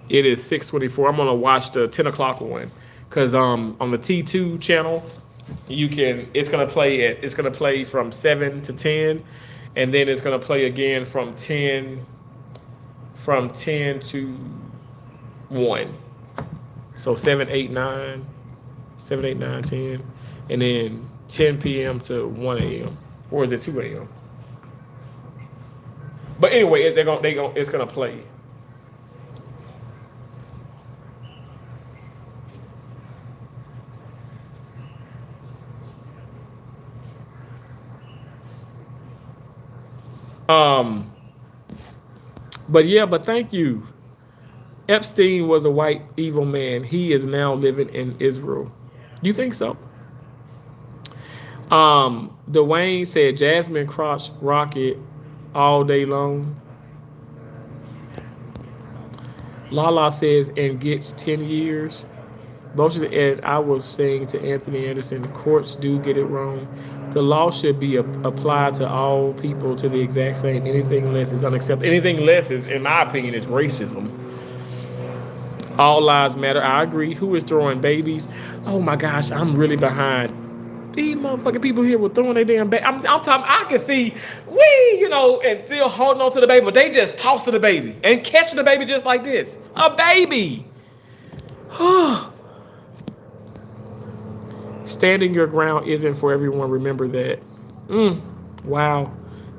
It is 6:24. I'm gonna watch the 10 o'clock one because on the T2 channel, it's gonna play from 7 to 10, and then it's gonna play again from 10 to 1. So 7, 8, 9, 10, and then 10 p.m. to 1 a.m. or is it 2 a.m.? But anyway, it's gonna play. But thank you. Epstein was a white evil man. He is now living in Israel. You think so? Dwayne said Jasmine crotch rocket all day long. Lala says and gets 10 years. And I was saying to Anthony Anderson, courts do get it wrong. The law should be applied to all people to the exact same. Anything less is unacceptable. Anything less is, in my opinion, is racism. All lives matter. I agree. Who is throwing babies? Oh my gosh, I'm really behind. These motherfucking people here were throwing their damn baby. I'm talking, I can see, and still holding on to the baby, but they just toss to the baby and catch the baby just like this. A baby. Standing your ground isn't for everyone. Remember that. Wow.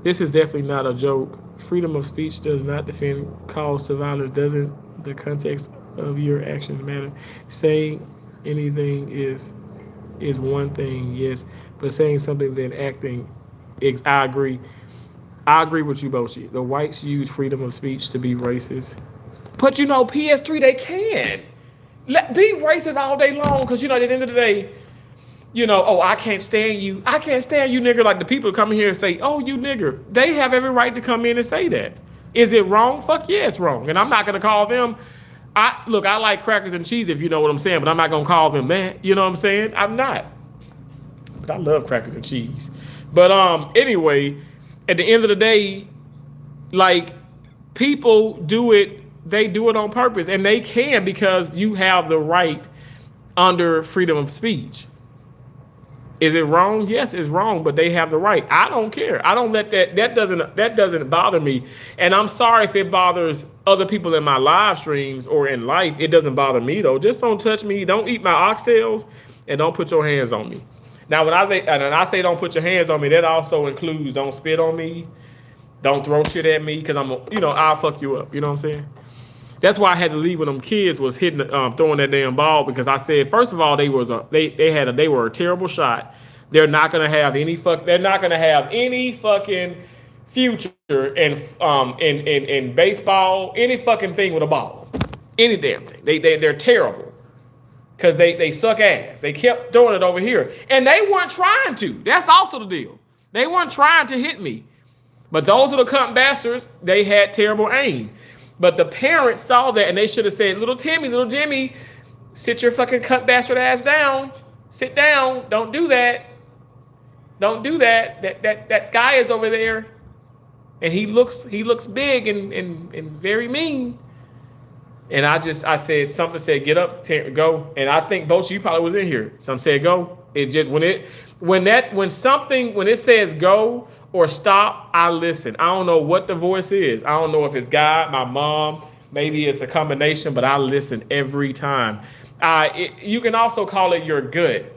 This is definitely not a joke. Freedom of speech does not defend calls to violence. Doesn't the context of your actions matter? Saying anything is one thing, yes, but saying something then acting, I agree. I agree with you, Boshi. The whites use freedom of speech to be racist. But PS3, they can. Be racist all day long, because at the end of the day, I can't stand you. I can't stand you, nigger. Like the people come in here and say, oh, you nigger. They have every right to come in and say that. Is it wrong? Fuck yeah, it's wrong. And I'm not going to call them. I like crackers and cheese, if you know what I'm saying, but I'm not going to call them that. You know what I'm saying? I'm not. But I love crackers and cheese. But anyway, at the end of the day, like, people do it. They do it on purpose. And they can, because you have the right under freedom of speech. Is it wrong? Yes, it's wrong, but they have the right. I don't care. I don't let that doesn't bother me. And I'm sorry if it bothers other people in my live streams or in life. It doesn't bother me though. Just don't touch me. Don't eat my oxtails, and don't put your hands on me. Now, when I say don't put your hands on me, that also includes don't spit on me, don't throw shit at me, because I'll fuck you up. You know what I'm saying? That's why I had to leave when them kids was hitting, throwing that damn ball, because I said, first of all, they were a terrible shot. They're not gonna have any fucking future in baseball, any fucking thing with a ball, any damn thing. They're terrible. because they suck ass. They kept throwing it over here. And they weren't trying to. That's also the deal. They weren't trying to hit me. But those are the cunt bastards. They had terrible aim. But the parents saw that and they should have said, little Jimmy, sit your fucking cunt bastard ass down. Sit down. Don't do that. Don't do that. That guy is over there. And he looks big and very mean. And I said, something said, get up, go. And I think both of you probably was in here. Some said go. It just when it says go or stop, I listen. I don't know what the voice is. I don't know if it's God, my mom, maybe it's a combination, but I listen every time. You can also call it your gut.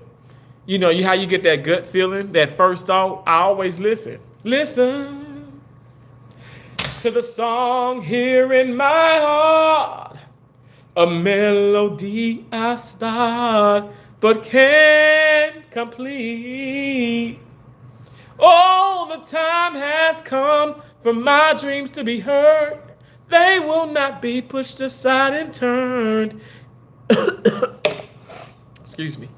You know how you get that gut feeling, that first thought. I always listen. Listen to the song here in my heart. A melody I start, but can't complete. Oh, the time has come for my dreams to be heard. They will not be pushed aside and turned. Excuse me.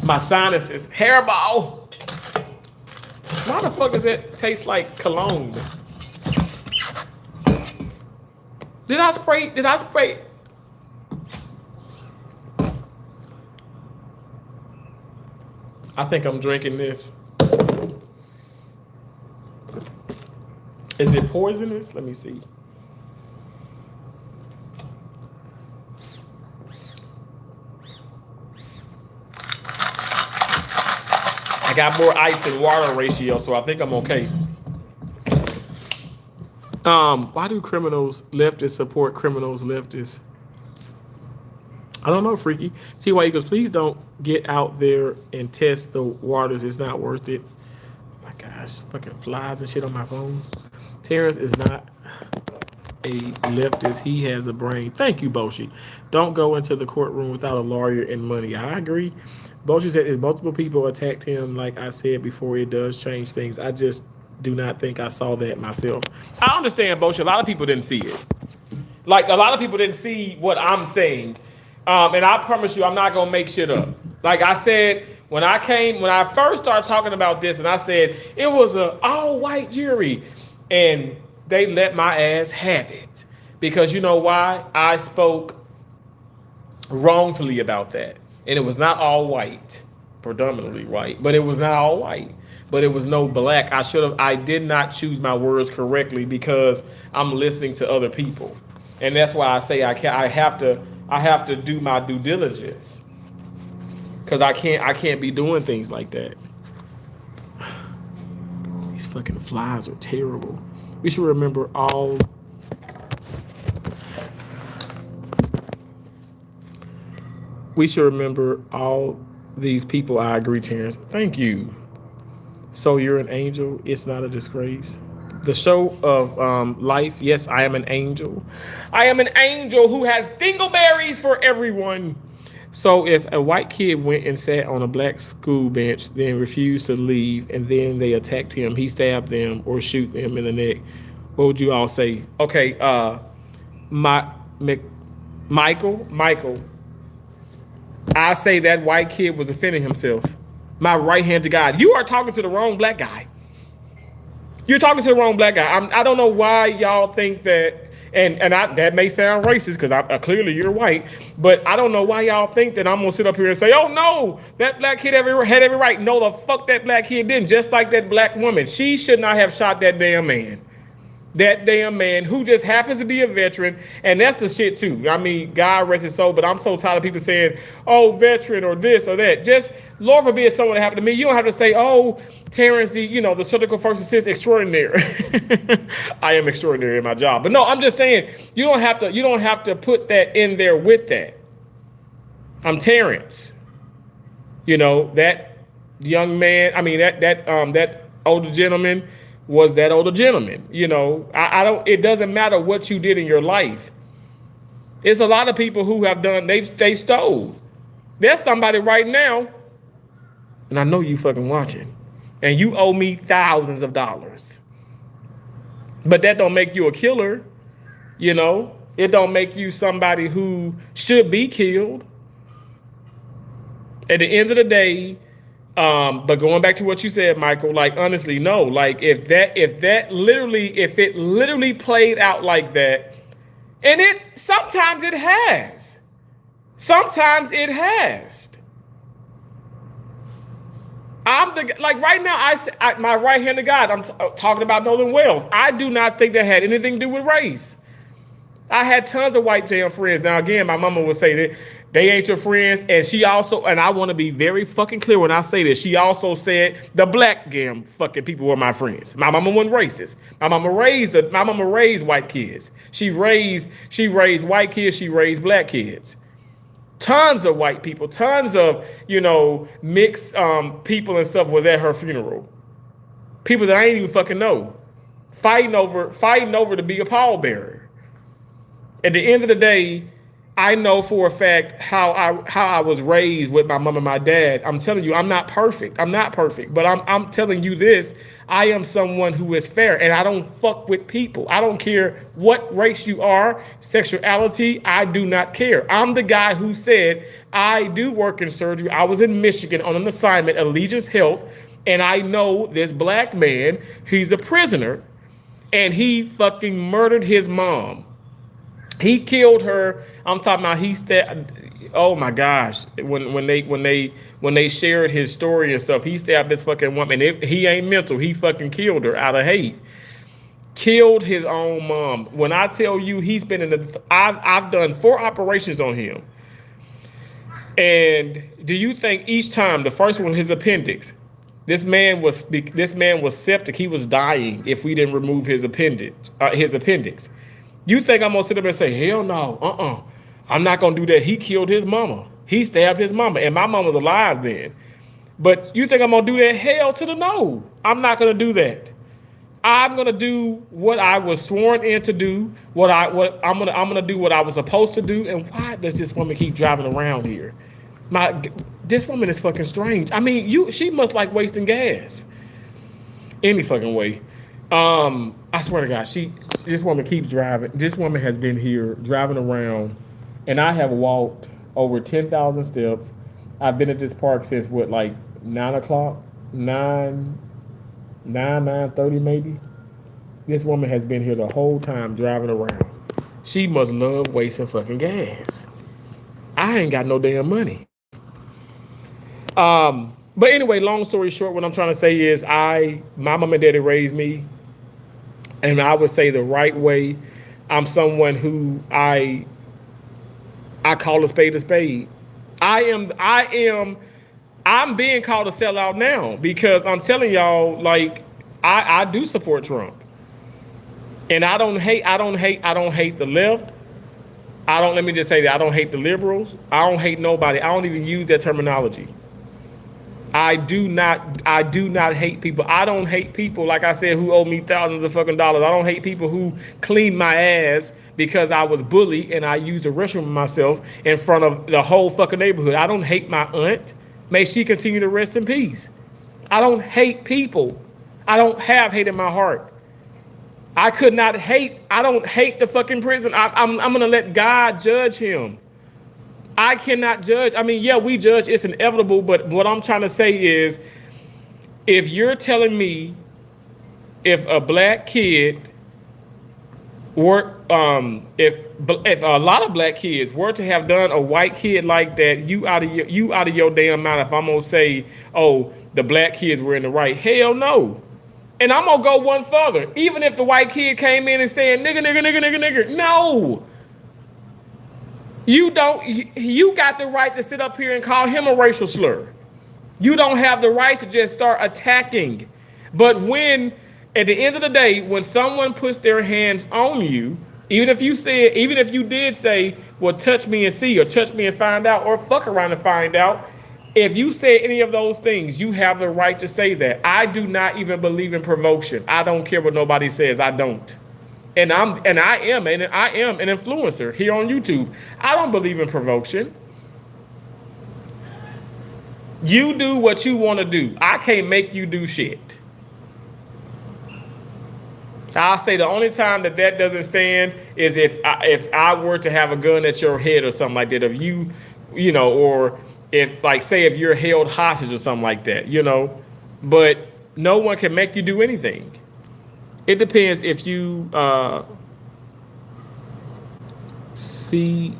My sinuses. Hairball. Why the fuck does it taste like cologne? Did I spray? I think I'm drinking this. Is it poisonous? Let me see. I got more ice and water ratio, so I think I'm okay. Why do criminals leftists support criminals leftists? I don't know, Freaky. T.Y. Eagles, please don't get out there and test the waters. It's not worth it. Oh my gosh, fucking flies and shit on my phone. Terrence is not a leftist. He has a brain. Thank you, Boshi. Don't go into the courtroom without a lawyer and money. I agree. Boshi said if multiple people attacked him, like I said before, it does change things. I just do not think I saw that myself. I understand, Boshi. A lot of people didn't see it. Like, a lot of people didn't see what I'm saying. And I promise you, I'm not going to make shit up. Like I said, when I first started talking about this, and I said it was an all-white jury, and they let my ass have it. Because you know why? I spoke wrongfully about that. And it was not all white, predominantly white, but it was not all white. But it was no black. I did not choose my words correctly because I'm listening to other people. And that's why I say I have to do my due diligence. Because I can't be doing things like that. These fucking flies are terrible. We should remember all these people. I agree, Terrence. Thank you. So you're an angel. It's not a disgrace. The show of life. Yes, I am an angel. I am an angel who has dingleberries for everyone. So if a white kid went and sat on a black school bench, then refused to leave, and then they attacked him, he stabbed them or shoot them in the neck, what would you all say? Okay, Michael, I say that white kid was offending himself. My right hand to God. You are talking to the wrong black guy. You're talking to the wrong black guy. I don't know why y'all think that, and that may sound racist because clearly you're white, but I don't know why y'all think that I'm gonna sit up here and say, oh no, that black kid had every right. No, the fuck that black kid didn't. Just like that black woman, she should not have shot that damn man. That damn man who just happens to be a veteran, and that's the shit too. I mean, God rest his soul, but I'm so tired of people saying, oh, veteran or this or that. Just, Lord forbid something happened to me. You don't have to say, oh, Terrence, the surgical first assist extraordinary. I am extraordinary in my job. But no, I'm just saying, you don't have to put that in there with that. I'm Terrence. That young man, that older gentleman was that older gentleman. It doesn't matter what you did in your life. There's a lot of people who have done, they stole. There's somebody right now, and I know you fucking watching, and you owe me thousands of dollars. But that don't make you a killer, you know? It don't make you somebody who should be killed. At the end of the day, but going back to what you said, Michael, like honestly, no. Like if it literally played out like that, and it sometimes it has. Sometimes it has. I'm the like right now. My right hand to God. I'm talking about Nolan Wells. I do not think that had anything to do with race. I had tons of white damn friends. Now again, my mama would say that they ain't your friends, and she also, and I want to be very fucking clear when I say this. She also said the black damn fucking people were my friends. My mama wasn't racist. My mama raised white kids. She raised white kids. She raised black kids. Tons of white people, tons of, mixed people and stuff was at her funeral. People that I ain't even fucking know. Fighting over to be a pallbearer. At the end of the day, I know for a fact how I was raised with my mom and my dad. I'm telling you, I'm not perfect. But I'm telling you this. I am someone who is fair, and I don't fuck with people. I don't care what race you are, sexuality, I do not care. I'm the guy who said, I do work in surgery. I was in Michigan on an assignment, Allegiance Health, and I know this black man, he's a prisoner, and he fucking murdered his mom. He killed her. I'm talking about oh my gosh. When they shared his story and stuff, he stabbed this fucking woman. He ain't mental. He fucking killed her out of hate. Killed his own mom. When I tell you he's been I've done 4 operations on him. And do you think each time, the first one, his appendix, this man was septic. He was dying if we didn't remove his appendix. You think I'm gonna sit up and say, hell no, I'm not gonna do that. He killed his mama. He stabbed his mama, and my mama was alive then. But you think I'm gonna do that? Hell to the no. I'm not gonna do that. I'm gonna do what I was sworn in to do. I'm gonna do what I was supposed to do. And why does this woman keep driving around here? This woman is fucking strange. I mean, she must like wasting gas. Any fucking way. I swear to God, this woman keeps driving. This woman has been here driving around, and I have walked over 10,000 steps. I've been at this park since 9 o'clock, 9:30 maybe. This woman has been here the whole time driving around. She must love wasting fucking gas. I ain't got no damn money. But anyway, long story short, what I'm trying to say is my mom and daddy raised me. And I would say the right way. I'm someone who I call a spade a spade. I'm being called a sellout now because I'm telling y'all, like, I do support Trump. And I don't hate the left. Let me just say that I don't hate the liberals. I don't hate nobody. I don't even use that terminology. I do not hate people. I don't hate people, like I said, who owe me thousands of fucking dollars. I don't hate people who clean my ass because I was bullied and I used the restroom myself in front of the whole fucking neighborhood. I don't hate my aunt. May she continue to rest in peace. I don't hate people. I don't have hate in my heart. I don't hate the fucking prison. I'm going to let God judge him. I cannot judge. I mean, yeah, we judge. It's inevitable. But what I'm trying to say is, if you're telling me if a black kid were, if a lot of black kids were to have done a white kid like that, you out of your damn mind. If I'm gonna say, oh, the black kids were in the right, hell no. And I'm gonna go one further. Even if the white kid came in and saying nigga, nigga, nigga, nigga, nigga, no. You got the right to sit up here and call him a racial slur. You don't have the right to just start attacking. But at the end of the day, when someone puts their hands on you, even if you did say, well, touch me and see, or touch me and find out, or fuck around and find out, if you say any of those things, you have the right to say that. I do not even believe in provocation. I don't care what nobody says. I don't. And I am an influencer here on YouTube. I don't believe in provocation. You do what you want to do. I can't make you do shit. I'll say the only time that doesn't stand is if I were to have a gun at your head or something like that. If you, or if like say if you're held hostage or something like that, but no one can make you do anything. It depends if you see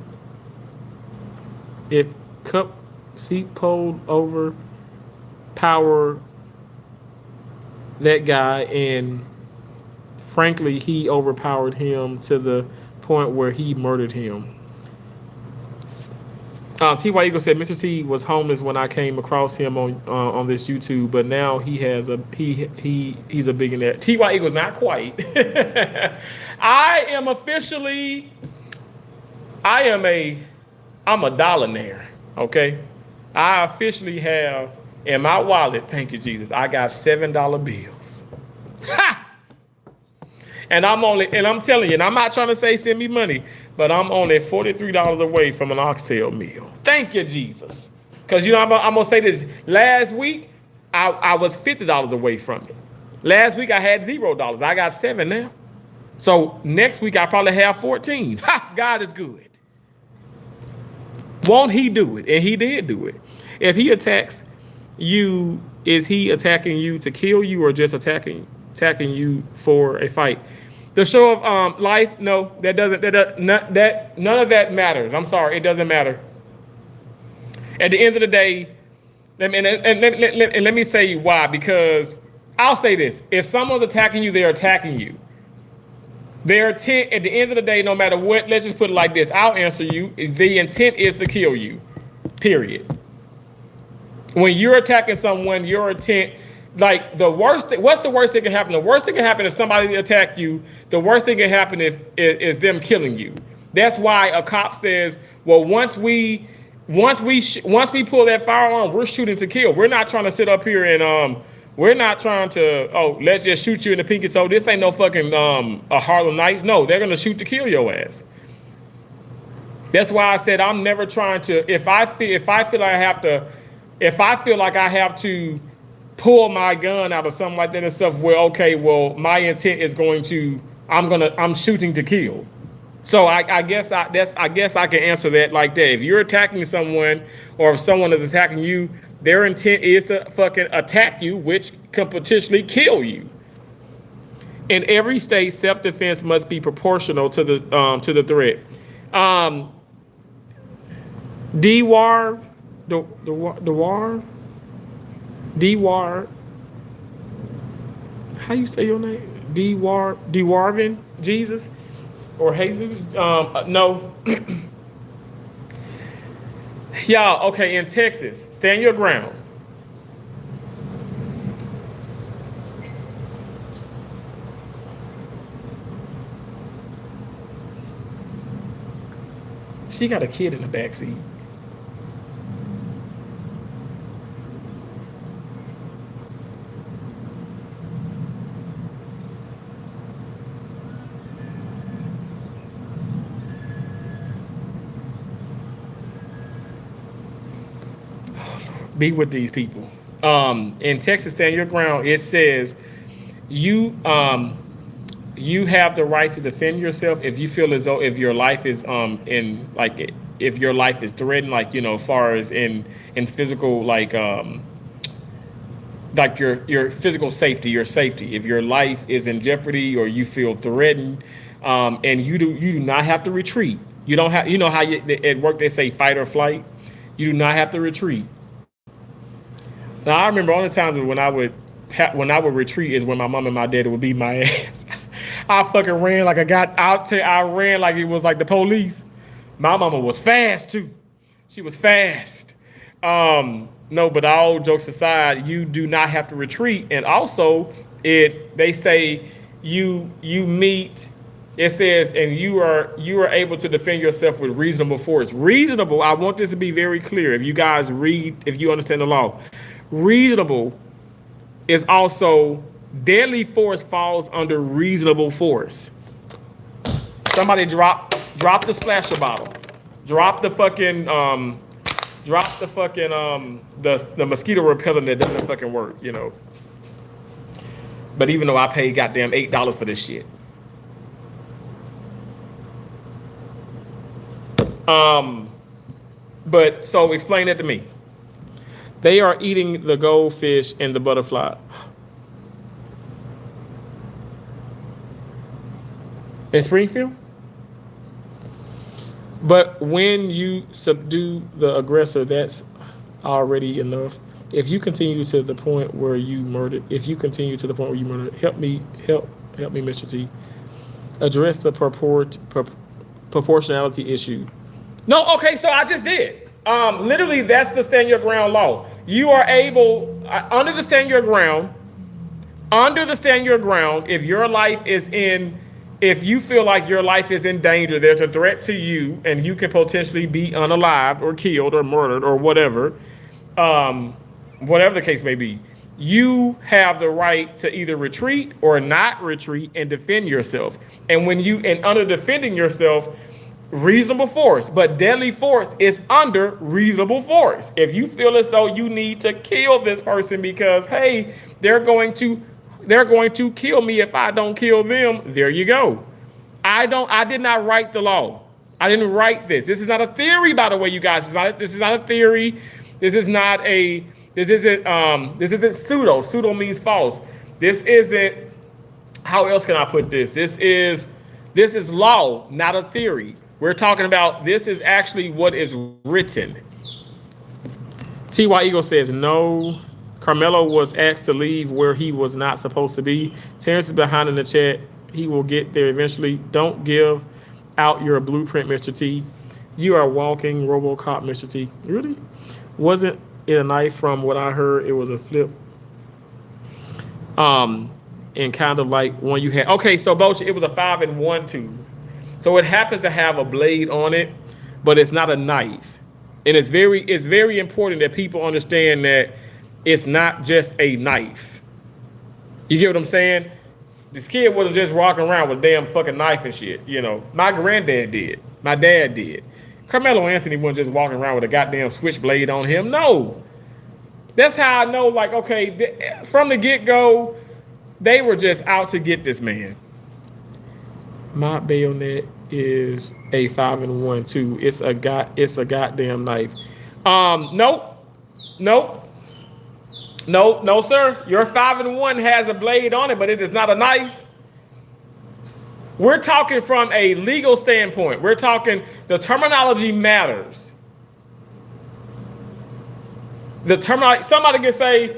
if cup seat pulled over power that guy, and frankly he overpowered him to the point where he murdered him. T.Y. Eagle said Mr. T was homeless when I came across him on this YouTube, but now he has he's a billionaire. T.Y. Eagle's not quite. I'm a dollionaire. Okay, I officially have in my wallet. Thank you, Jesus. I got $7 bills. Ha! And I'm telling you, and I'm not trying to say send me money, but I'm only $43 away from an oxtail meal. Thank you, Jesus. Because I'm gonna say this. Last week, I was $50 away from it. Last week I had $0. I got 7 now. So next week I probably have 14. Ha! God is good. Won't he do it? And he did do it. If he attacks you, is he attacking you to kill you or just attacking you for a fight? The show of life, no, that doesn't. None of that matters. I'm sorry, it doesn't matter. At the end of the day, let me say why. Because I'll say this: if someone's attacking you, they're attacking you. Their intent, at the end of the day, no matter what, let's just put it like this. I'll answer you: the intent is to kill you. Period. When you're attacking someone, your intent. Like what's the worst thing can happen? The worst thing can happen is somebody attack you. The worst thing can happen is them killing you. That's why a cop says, well, once we pull that firearm, we're shooting to kill. We're not trying to sit up here and we're not trying to let's just shoot you in the pinky toe. This ain't no fucking a Harlem Nights. No, they're gonna shoot to kill your ass. That's why I said I'm never trying to. If I feel like I have to pull my gun out or something like that and stuff, well, my intent is I'm shooting to kill. So I guess I can answer that like that. If you're attacking someone or if someone is attacking you, their intent is to fucking attack you, which can potentially kill you. In every state, self-defense must be proportional to the threat. D-War, how you say your name? D-Warvin, Jesus, or Jesus? No. Y'all, okay, in Texas, stand your ground. She got a kid in the backseat. Be with these people. In Texas, stand your ground. It says you have the right to defend yourself if you feel as though if your life is if your life is threatened, as far as in physical your physical safety, your safety. If your life is in jeopardy or you feel threatened, and you do not have to retreat. You don't have how at work they say fight or flight. You do not have to retreat. Now I remember all the times when I would retreat is when my mom and my daddy would beat my ass. I fucking ran like I ran like it was like the police. My mama was fast too. She was fast. No, but all jokes aside, you do not have to retreat. And also they say you meet. It says, and you are able to defend yourself with reasonable force. Reasonable. I want this to be very clear. If you guys read, if you understand the law, reasonable is also deadly force falls under reasonable force. Somebody drop the splasher bottle. Drop the fucking the mosquito repellent that doesn't fucking work. But even though I paid goddamn $8 for this shit. Um, but so explain that to me. They are eating the goldfish and the butterfly. In Springfield? But when you subdue the aggressor, that's already enough. If you continue to the point where you murdered, help me, Mr. T. Address the proportionality issue. No, okay, so I just did. Literally, that's the stand your ground law. You are able, under the stand your ground, if your life is in, if you feel like your life is in danger, there's a threat to you, and you can potentially be unalived or killed or murdered or whatever, whatever the case may be, you have the right to either retreat or not retreat and defend yourself. And under defending yourself, reasonable force, but deadly force is under reasonable force. If you feel as though you need to kill this person because, hey, they're going to kill me if I don't kill them, there you go. I did not write the law. I didn't write this. This is not a theory, by the way, you guys. This is not a theory. This isn't pseudo. Pseudo means false. This isn't, how else can I put this? This is law, not a theory. We're talking about, this is actually what is written. T.Y. Eagle says, no, Karmelo was asked to leave where he was not supposed to be. Terrence is behind in the chat. He will get there eventually. Don't give out your blueprint, Mr. T. You are walking RoboCop, Mr. T. Really? Wasn't it a knife? From what I heard, it was a flip. And kind of like one you had. Okay, so bullshit, it was a 5-in-1 tube. So it happens to have a blade on it, but it's not a knife. And it's very important that people understand that it's not just a knife. You get what I'm saying? This kid wasn't just walking around with a damn fucking knife and shit. You know, my granddad did. My dad did. Carmelo Anthony wasn't just walking around with a goddamn switchblade on him. No. That's how I know, like, okay, from the get-go, they were just out to get this man. My bayonet is a 5-in-1 too. It's a goddamn knife. Nope, no, sir. Your 5-in-1 has a blade on it, but it is not a knife. We're talking from a legal standpoint. We're talking, the terminology matters. Somebody can say,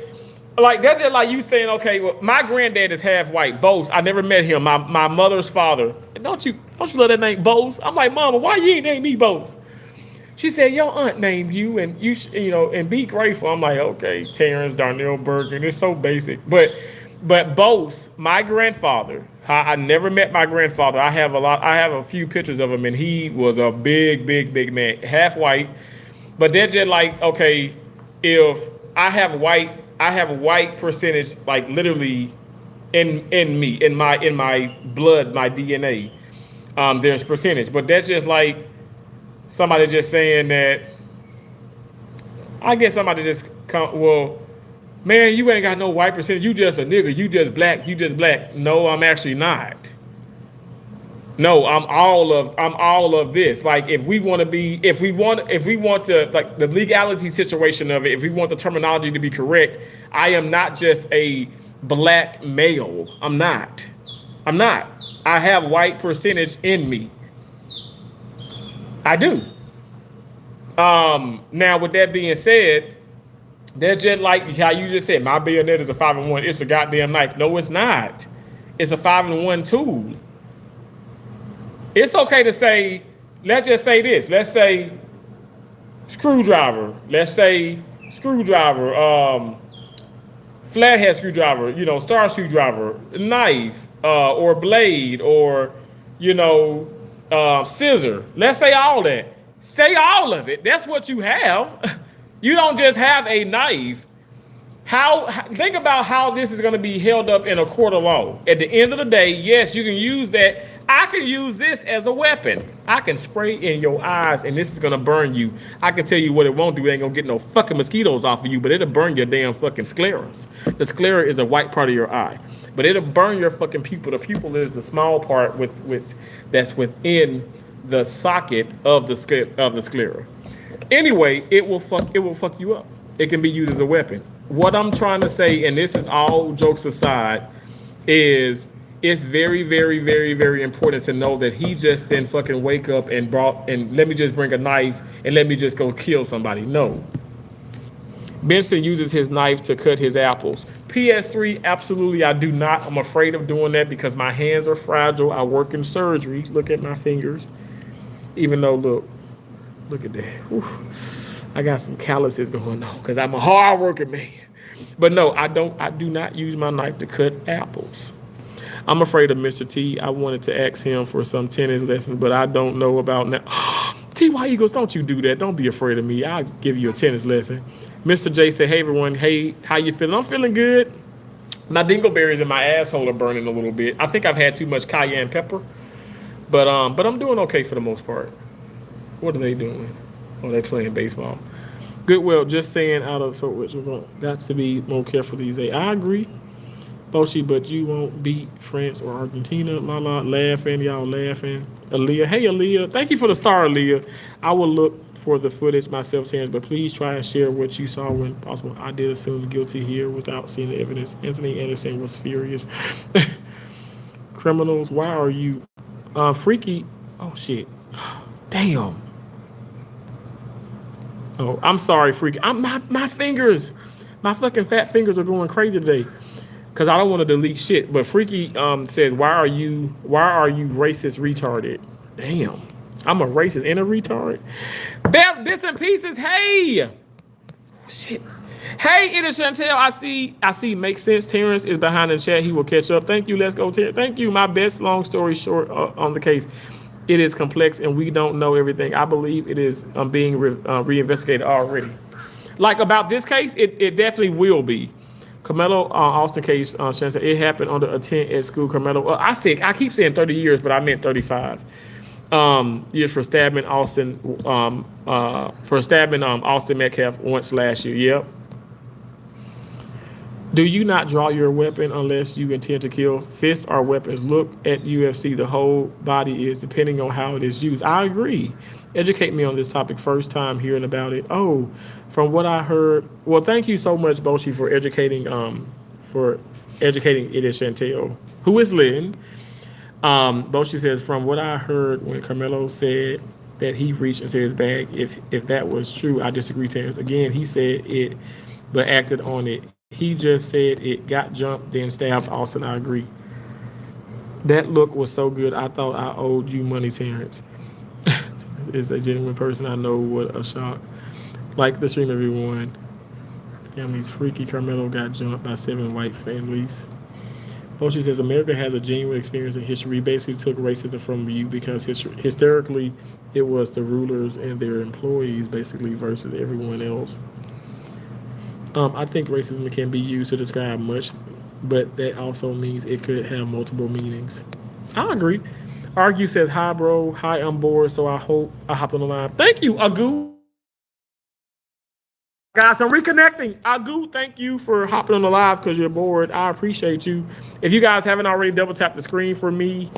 like, that's just like you saying, okay, well, my granddad is half white, Bose. I never met him. My mother's father. Don't you love that name, Bose? I'm like, Mama, why you ain't named me Bose? She said, your aunt named you, and you and be grateful. I'm like, okay, Terrence Darnell Bergen. It's so basic, but Bose, my grandfather. I never met my grandfather. I have a few pictures of him, and he was a big man, half white. But they're just like, okay, if I have white percentage, like literally in me, in my blood, my DNA. There's percentage, but that's just like somebody just saying that. I guess somebody just well, man, you ain't got no white percentage. You just a nigga. You just black. No, I'm actually not. No, I'm all of this. Like, if we want to, like, the legality situation of it, if we want the terminology to be correct, I am not just a black male. I'm not. I have white percentage in me. I do. Now, with that being said, they're just like how you just said, my bayonet is a 5-in-1. It's a goddamn knife. No, it's not. It's a 5-in-1 tool. It's okay to say, let's just say this. Let's say screwdriver. Let's say screwdriver, flathead screwdriver, star screwdriver, knife, or blade, or, scissor. Let's say all that. Say all of it. That's what you have. You don't just have a knife. Think about how this is going to be held up in a court of law. At the end of the day, yes, you can use that. I can use this as a weapon. I can spray in your eyes, and this is going to burn you. I can tell you what it won't do. It ain't going to get no fucking mosquitoes off of you, but it'll burn your damn fucking scleras. The sclera is a white part of your eye, but it'll burn your fucking pupil. The pupil is the small part that's within the socket of the sclera. Anyway, it will fuck you up. It can be used as a weapon. What I'm trying to say, and this is all jokes aside, is it's very, very, very, very important to know that he just didn't fucking wake up and let me just bring a knife and let me just go kill somebody. No. Benson uses his knife to cut his apples. PS3, absolutely, I do not. I'm afraid of doing that because my hands are fragile. I work in surgery. Look at my fingers. Even though, look at that. Whew. I got some calluses going on because I'm a hard-working man. But no, I do not use my knife to cut apples. I'm afraid of Mr. T. I wanted to ask him for some tennis lessons, but I don't know about now. T.Y. Eagles, don't you do that. Don't be afraid of me. I'll give you a tennis lesson. Mr. J said, hey, everyone. Hey, how you feeling? I'm feeling good. My dingleberries in my asshole are burning a little bit. I think I've had too much cayenne pepper. But I'm doing okay for the most part. What are they doing? Oh, they playing baseball. Goodwill, just saying out of so which we're going got to be more careful these days. I agree, Boshi, but you won't beat France or Argentina. Lala laughing, y'all laughing. Aaliyah, hey Aaliyah, thank you for the star, Aaliyah. I will look for the footage myself, Terrence, but please try and share what you saw when possible. I did assume guilty here without seeing the evidence. Anthony Anderson was furious. Criminals, why are you freaky? Oh shit, damn. Oh, I'm sorry, freak. My fingers, my fucking fat fingers are going crazy today, cause I don't want to delete shit. But Freaky says, why are you racist retarded? Damn, I'm a racist and a retard. Beth, bits and pieces. Hey, shit. Hey, it is Chantel. I see. Makes sense. Terrence is behind the chat. He will catch up. Thank you. Let's go, Terrence. Thank you. My best long story short on the case. It is complex and we don't know everything. I believe it is being reinvestigated already. Like about this case, it definitely will be. Karmelo Austin case, it happened under a tent at school. Karmelo, I keep saying 30 years, but I meant 35 years for stabbing Austin Austin Metcalf once last year. Yep. Do you not draw your weapon unless you intend to kill? Fists are weapons. Look at UFC. The whole body is, depending on how it is used. I agree. Educate me on this topic. First time hearing about it. Oh, from what I heard. Well, thank you so much, Boshi, for educating It is Chantel, who is Lynn. Boshi says, from what I heard when Karmelo said that he reached into his bag, if that was true, I disagree, Terrence. Again, he said it, but acted on it. He just said it, got jumped, then stabbed Austin. I agree. That look was so good. I thought I owed you money, Terrence. Is a genuine person. I know. What a shock. Like the stream, everyone. Family's freaky. Karmelo got jumped by 7 white families. Boshi says America has a genuine experience in history. Basically took racism from you because historically it was the rulers and their employees basically versus everyone else. I think racism can be used to describe much, but that also means it could have multiple meanings. I agree. Argue says, hi, bro. Hi, I'm bored, so I hope I hop on the line. Thank you, Agu. Guys, I'm reconnecting. Agu, thank you for hopping on the live because you're bored. I appreciate you. If you guys haven't already, double tap the screen for me.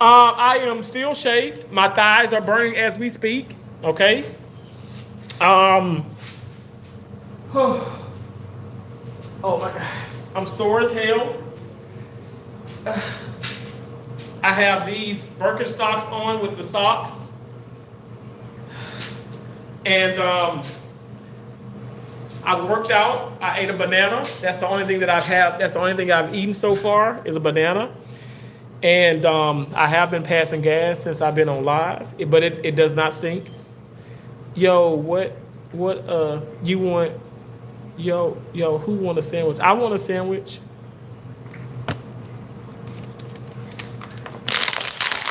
I am still shaved. My thighs are burning as we speak. Okay. Oh my gosh, I'm sore as hell. I have these Birkenstocks on with the socks, and I've worked out. I ate a banana. That's the only thing that I've had. That's the only thing I've eaten so far is a banana, and I have been passing gas since I've been on live, but it does not stink. Yo, what you want? Yo, who want a sandwich? I want a sandwich.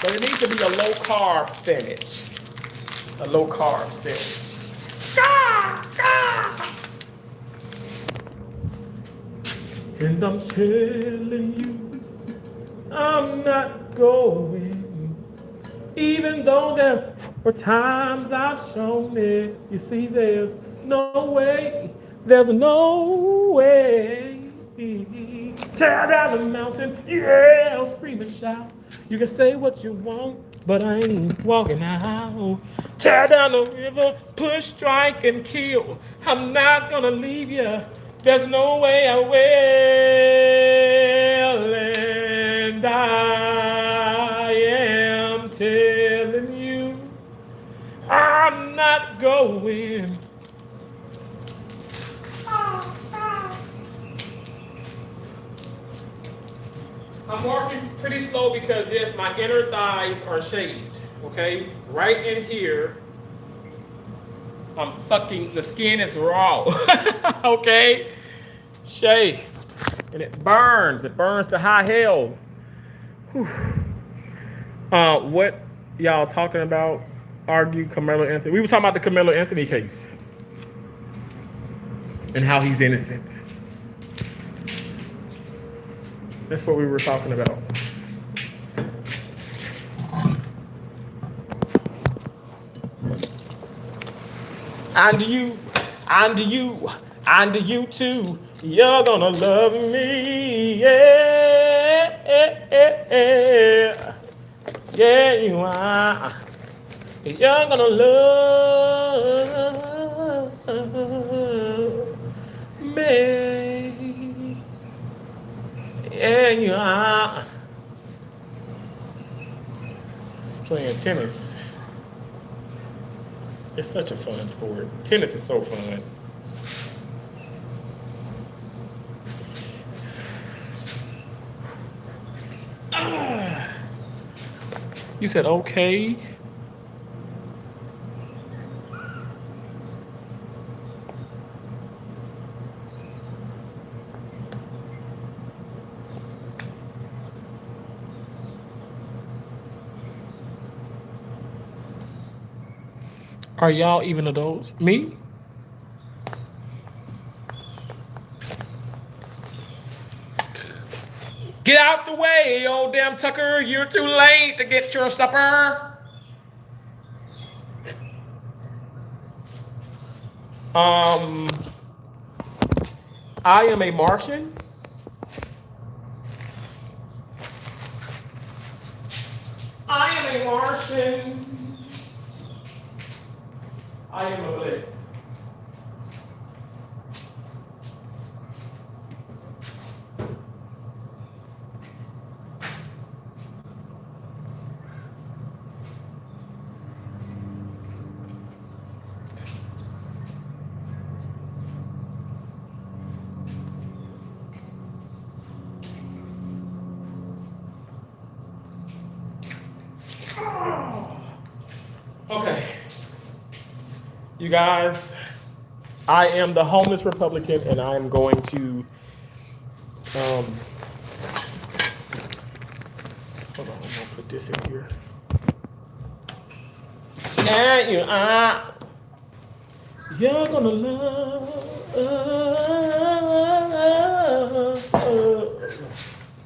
But it needs to be a low carb sandwich. A low carb sandwich. Ah! And I'm telling you, I'm not going. Even though there were times I've shown it. You see, there's no way. There's no way. Tear down the mountain, yeah, scream and shout. You can say what you want, but I ain't walking out. Tear down the river, push, strike, and kill. I'm not gonna leave you. There's no way I will. And I am telling you, I'm not going. I'm walking pretty slow because, yes, my inner thighs are shaved, okay? Right in here, the skin is raw, okay? Shaved. And it burns to high hell. Whew. What y'all talking about? Argue Karmelo Anthony. We were talking about the Karmelo Anthony case and how he's innocent. That's what we were talking about. And you too. You're gonna love me, yeah, yeah, you are. You're gonna love me, yeah, you are. He's playing tennis. It's such a fun sport. Tennis is so fun. You said okay. Are y'all even adults? Me? Get out the way, old damn Tucker. You're too late to get your supper. I am a Martian. I am a Martian. I am a bliss. Okay. You guys, I am the homeless Republican, and I am going to, hold on, I'm gonna put this in here. And you're gonna love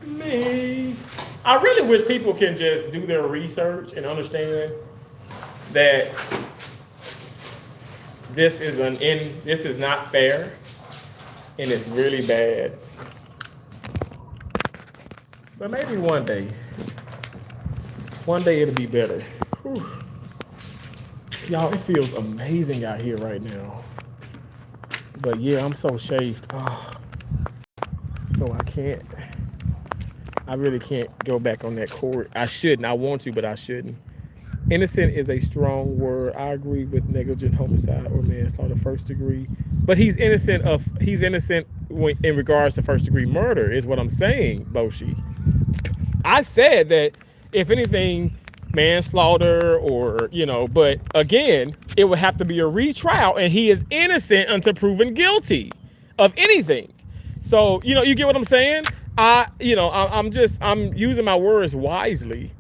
me. I really wish people can just do their research and understand that this is not fair, and it's really bad. But maybe one day it'll be better. Whew. Y'all, it feels amazing out here right now. But yeah, I'm so shaved. Oh. So I really can't go back on that court. I shouldn't. I want to, but I shouldn't. Innocent is a strong word. I agree with negligent homicide or manslaughter first degree, but he's innocent in regards to first degree murder is what I'm saying, Boshi. I said that if anything, manslaughter or, but again, it would have to be a retrial, and he is innocent until proven guilty of anything. So, you get what I'm saying? I'm using my words wisely.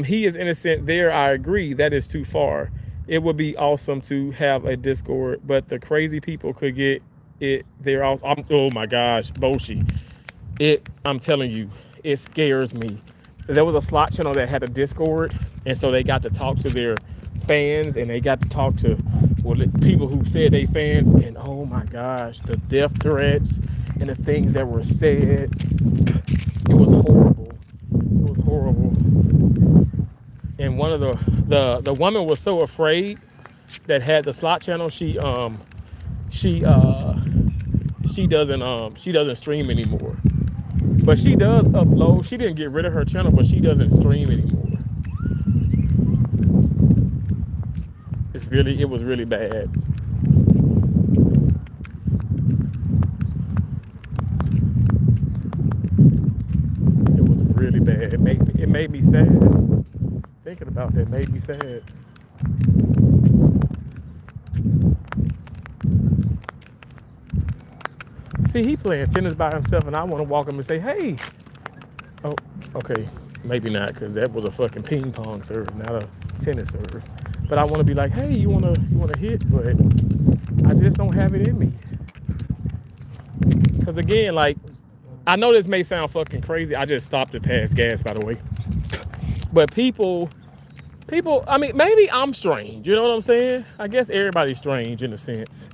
He is innocent there. I agree. That is too far. it would be awesome to have a Discord, but the crazy people could get it there also. Oh my gosh, Boshi. I'm telling you, it scares me. There was a slot channel that had a Discord, and so they got to talk to their fans, and they got to talk to people who said they fans, and oh my gosh, the death threats and the things that were said. It was horrible. It was horrible. And one of the woman was so afraid that had the slot channel. She doesn't stream anymore. But she does upload. She didn't get rid of her channel, but she doesn't stream anymore. It was really bad. It was really bad. It made me sad. Thinking about that made me sad. See, he playing tennis by himself, and I want to walk him and say, "Hey." Oh, okay, maybe not, because that was a fucking ping pong serve, not a tennis serve. But I want to be like, "Hey, you wanna hit?" But I just don't have it in me. Because again, like, I know this may sound fucking crazy. I just stopped to pass gas, by the way. But people, I mean, maybe I'm strange. You know what I'm saying? I guess everybody's strange in a sense.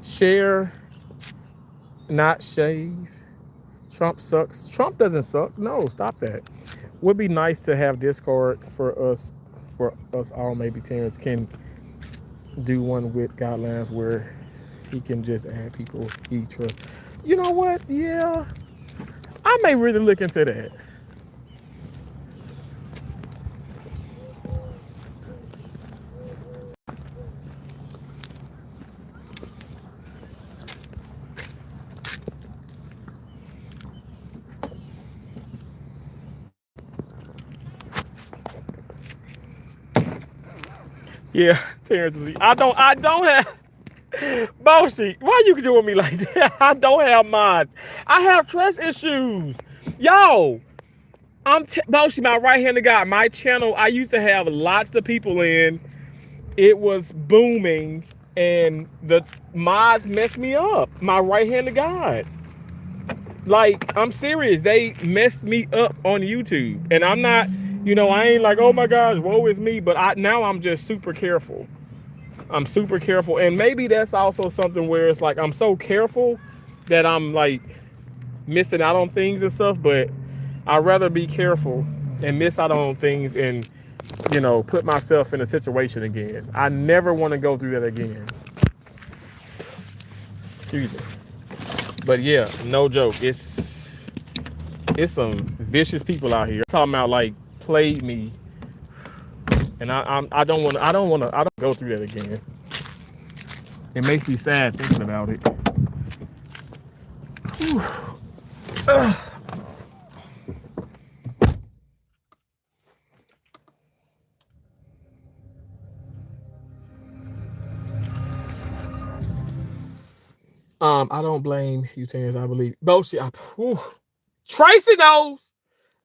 Share, not shave. Trump sucks. Trump doesn't suck. No, stop that. Would be nice to have Discord for us all. Maybe Terrence can do one with guidelines where he can just add people he trusts. You know what? Yeah, I may really look into that. Yeah, Terrence. I don't have. Bossy, why you doing me like that? I don't have mods. I have trust issues. Yo, Bossy, my right-handed guy. My channel, I used to have lots of people in. It was booming, and the mods messed me up. My right-handed guy. Like, I'm serious. They messed me up on YouTube. And I'm not, I ain't like, oh my gosh, woe is me. But now I'm just super careful. I'm super careful. And maybe that's also something where it's like I'm so careful that I'm like missing out on things and stuff. But I'd rather be careful and miss out on things and, put myself in a situation again. I never want to go through that again. Excuse me. But yeah, no joke. It's some vicious people out here. I'm talking about like played me, and I don't want to go through that again. It makes me sad thinking about it. I don't blame you, Terrence. I believe bullshit. Tracy knows.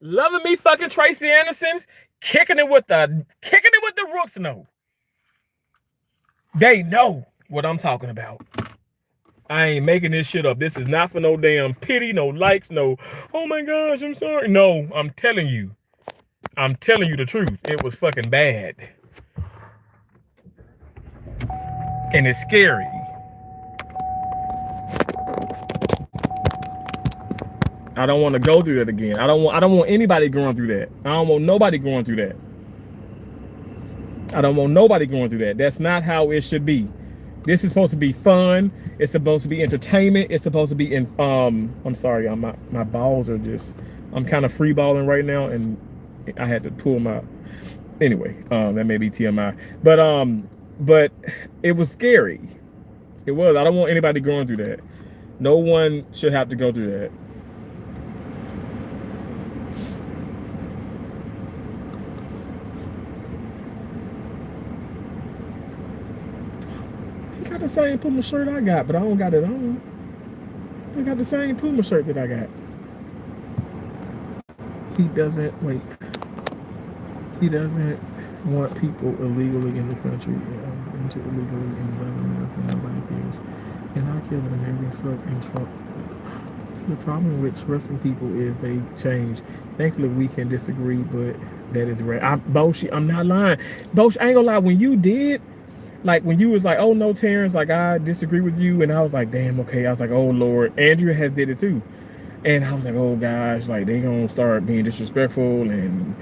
Loving me, fucking Tracy Anderson's kicking it with the Rooks know. They know what I'm talking about. I ain't making this shit up. This is not for no damn pity, no likes, no, oh my gosh, I'm sorry. No, I'm telling you. I'm telling you the truth. It was fucking bad. And it's scary. I don't want to go through that again. I don't want anybody going through that. I don't want nobody going through that. I don't want nobody going through that. That's not how it should be. This is supposed to be fun. It's supposed to be entertainment. It's supposed to be I'm sorry, my balls are just, I'm kind of free balling right now, and I had to pull my, anyway, that may be TMI. But it was scary. It was. I don't want anybody going through that. No one should have to go through that. He got the same Puma shirt I got, but I don't got it on. He got the same Puma shirt that I got. He doesn't, wait. He doesn't want people illegally in the country, into illegally in America. Nobody cares. And I care that Americans suck and Trump. The problem with trusting people is they change. Thankfully, we can disagree, but that is rare. I'm not lying. Bosh, I ain't gonna lie. When you did, like when you was like, oh no, Terrence, like I disagree with you, and I was like, damn, okay. I was like, oh Lord, Andrea has did it too, and I was like, oh gosh, like they gonna start being disrespectful and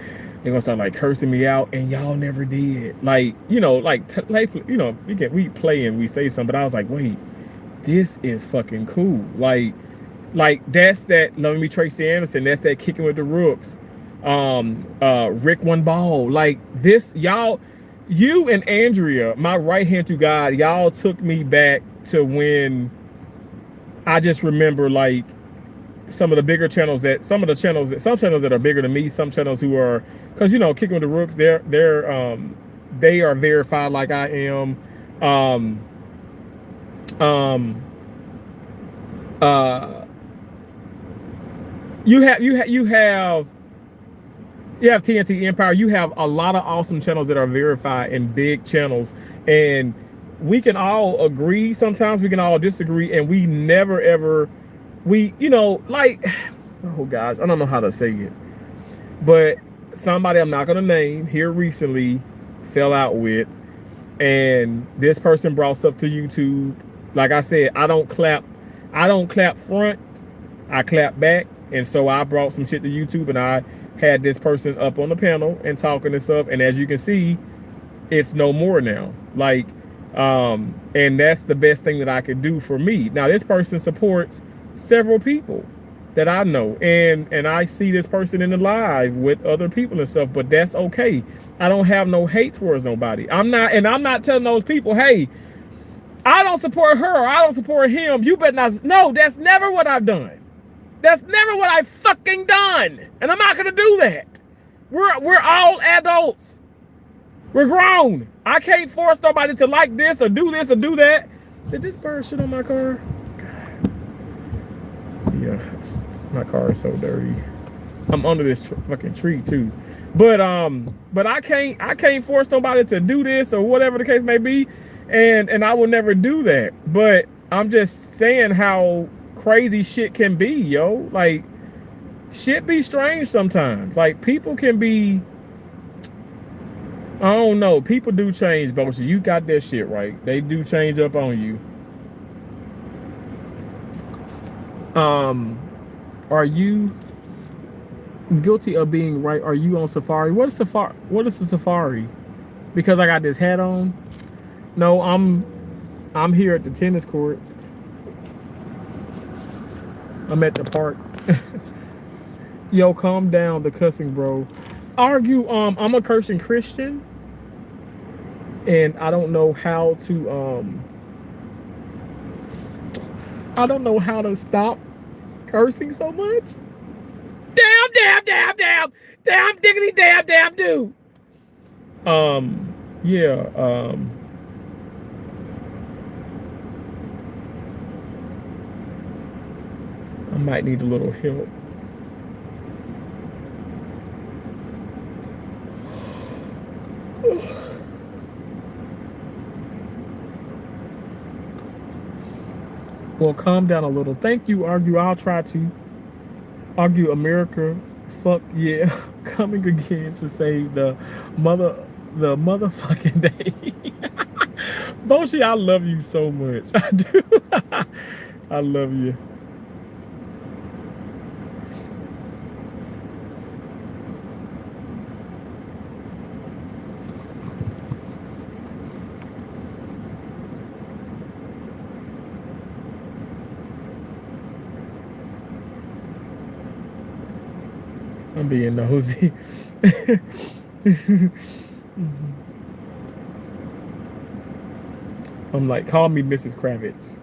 they gonna start like cursing me out, and y'all never did. Like like play, we play and we say something, but I was like, wait, this is fucking cool. Like that's that. Let me Tracy Anderson. That's that kicking with the rooks. Rick one ball. Like this, y'all. You and Andrea, my right hand to God, y'all took me back to when I just remember like some of the bigger channels some channels that are bigger than me, some channels who are, because kicking with the rooks, they are verified like I am. You have TNT Empire. You have a lot of awesome channels that are verified and big channels, and we can all agree. Sometimes we can all disagree, and we never ever, like, oh gosh, I don't know how to say it, but somebody I'm not gonna name here recently fell out with, and this person brought stuff to YouTube. Like I said, I don't clap front, I clap back. And so I brought some shit to YouTube, and I had this person up on the panel and talking and stuff. And as you can see, it's no more now. Like, and that's the best thing that I could do for me. Now, this person supports several people that I know, and I see this person in the live with other people and stuff, but that's okay. I don't have no hate towards nobody. I'm not telling those people, hey, I don't support her or I don't support him. You better not. No, that's never what I've done. That's never what I fucking done. And I'm not gonna do that. We're all adults. We're grown. I can't force nobody to like this or do that. Did this bird shit on my car? God. Yeah, my car is so dirty. I'm under this fucking tree too. But I can't force nobody to do this or whatever the case may be. And I will never do that. But I'm just saying how crazy shit can be, yo. Like, shit be strange sometimes. Like, people can be, I don't know, people do change, but you got that shit right. They do change up on you. Are you guilty of being right? Are you on safari? What is a safari? Because I got this hat on. No, I'm here at the tennis court. I'm at the park. Yo, calm down, the cussing, bro. Argue, I'm a cursing Christian, and I don't know how to stop cursing so much. Damn, diggity, damn, dude. Yeah, I might need a little help. Well, calm down a little. Thank you, Argue. I'll try to. Argue America. Fuck yeah. Coming again to save the motherfucking day. Boshi, I love you so much. I do. I love you. I'm being nosy. I'm like, call me Mrs. Kravitz.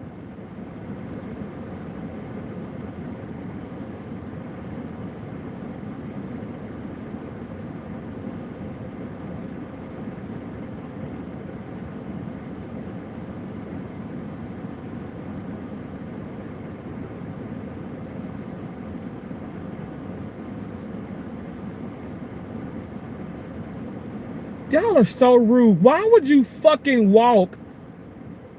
Y'all are so rude. Why would you fucking walk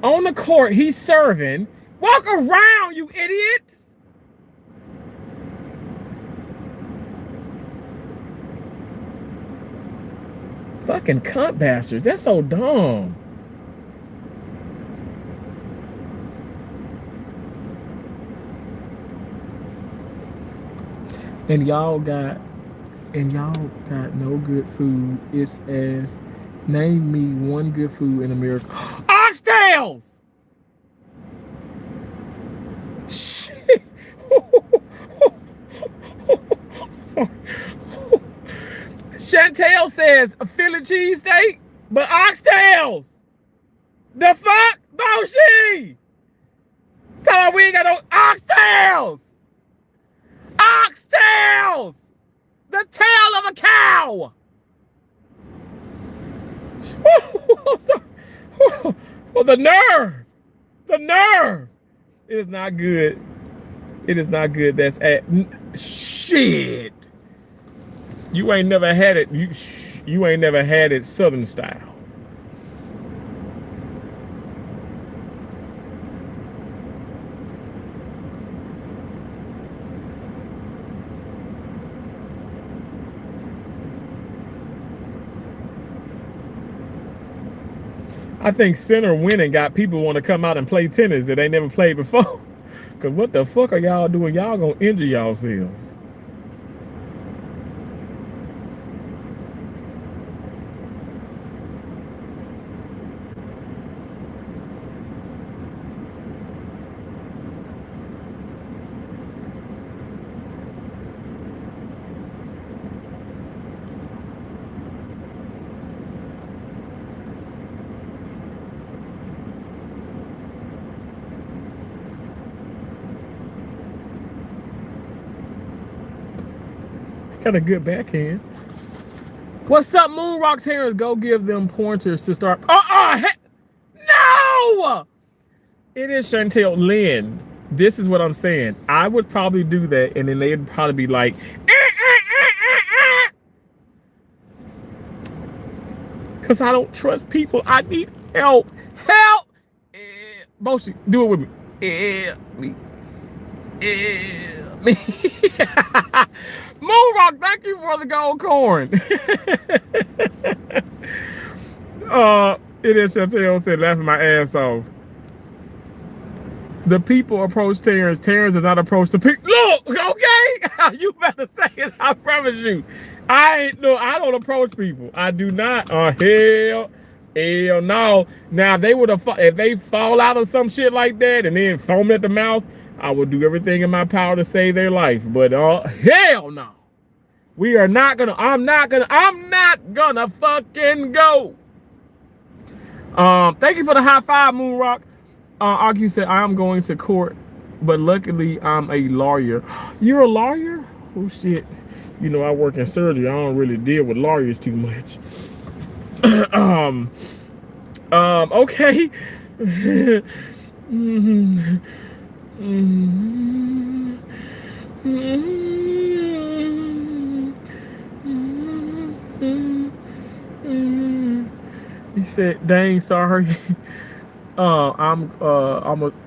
on the court he's serving? Walk around, you idiots! Fucking cunt bastards. That's so dumb. And y'all got no good food. It's as name me one good food in America. Oxtails! Shit. Sorry. Chantel says a Philly cheesesteak, but oxtails. The fuck? Boshi! So we ain't got no oxtails! Oxtails! The tail of a cow! Well, the nerve! The nerve! It is not good. It is not good. That's at shit. You ain't never had it. You ain't never had it Southern style. I think center winning got people want to come out and play tennis that they never played before. Cause what the fuck are y'all doing? Y'all gonna injure yourselves. Got a good backhand. What's up, Moonrock's Harris? Go give them pointers to start. No! It is Chantel Lynn. This is what I'm saying. I would probably do that, and then they'd probably be like, because I don't trust people. I need help. Help! Boshi, do it with me. Me. Moonrock, thank you for the gold corn. It is Chantel said, laughing my ass off. The people approach Terrence. Terrence does not approach the people. Look, okay? You better say it. I promise you. I don't approach people. I do not. Hell no. Now, if they fall out of some shit like that and then foam at the mouth, I will do everything in my power to save their life. But hell no. We are not gonna, I'm not gonna fucking go. Thank you for the high five, Moonrock. Argue said, I am going to court, but luckily I'm a lawyer. You're a lawyer? Oh shit. You know, I work in surgery. I don't really deal with lawyers too much. Okay. He said, dang, sorry. I'm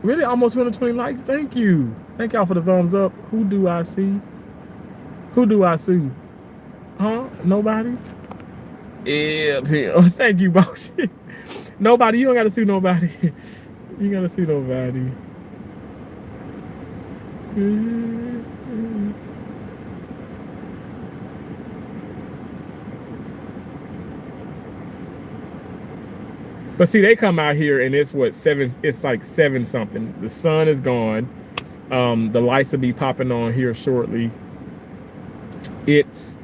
really almost 120 likes. Thank you. Thank y'all for the thumbs up. Who do I see? Who do I sue? Huh? Nobody? Yeah, thank you, boss. Nobody. You don't gotta sue nobody. You gotta sue nobody. But see, they come out here and it's what, 7, it's like 7 something. The sun is gone. The lights will be popping on here shortly. It's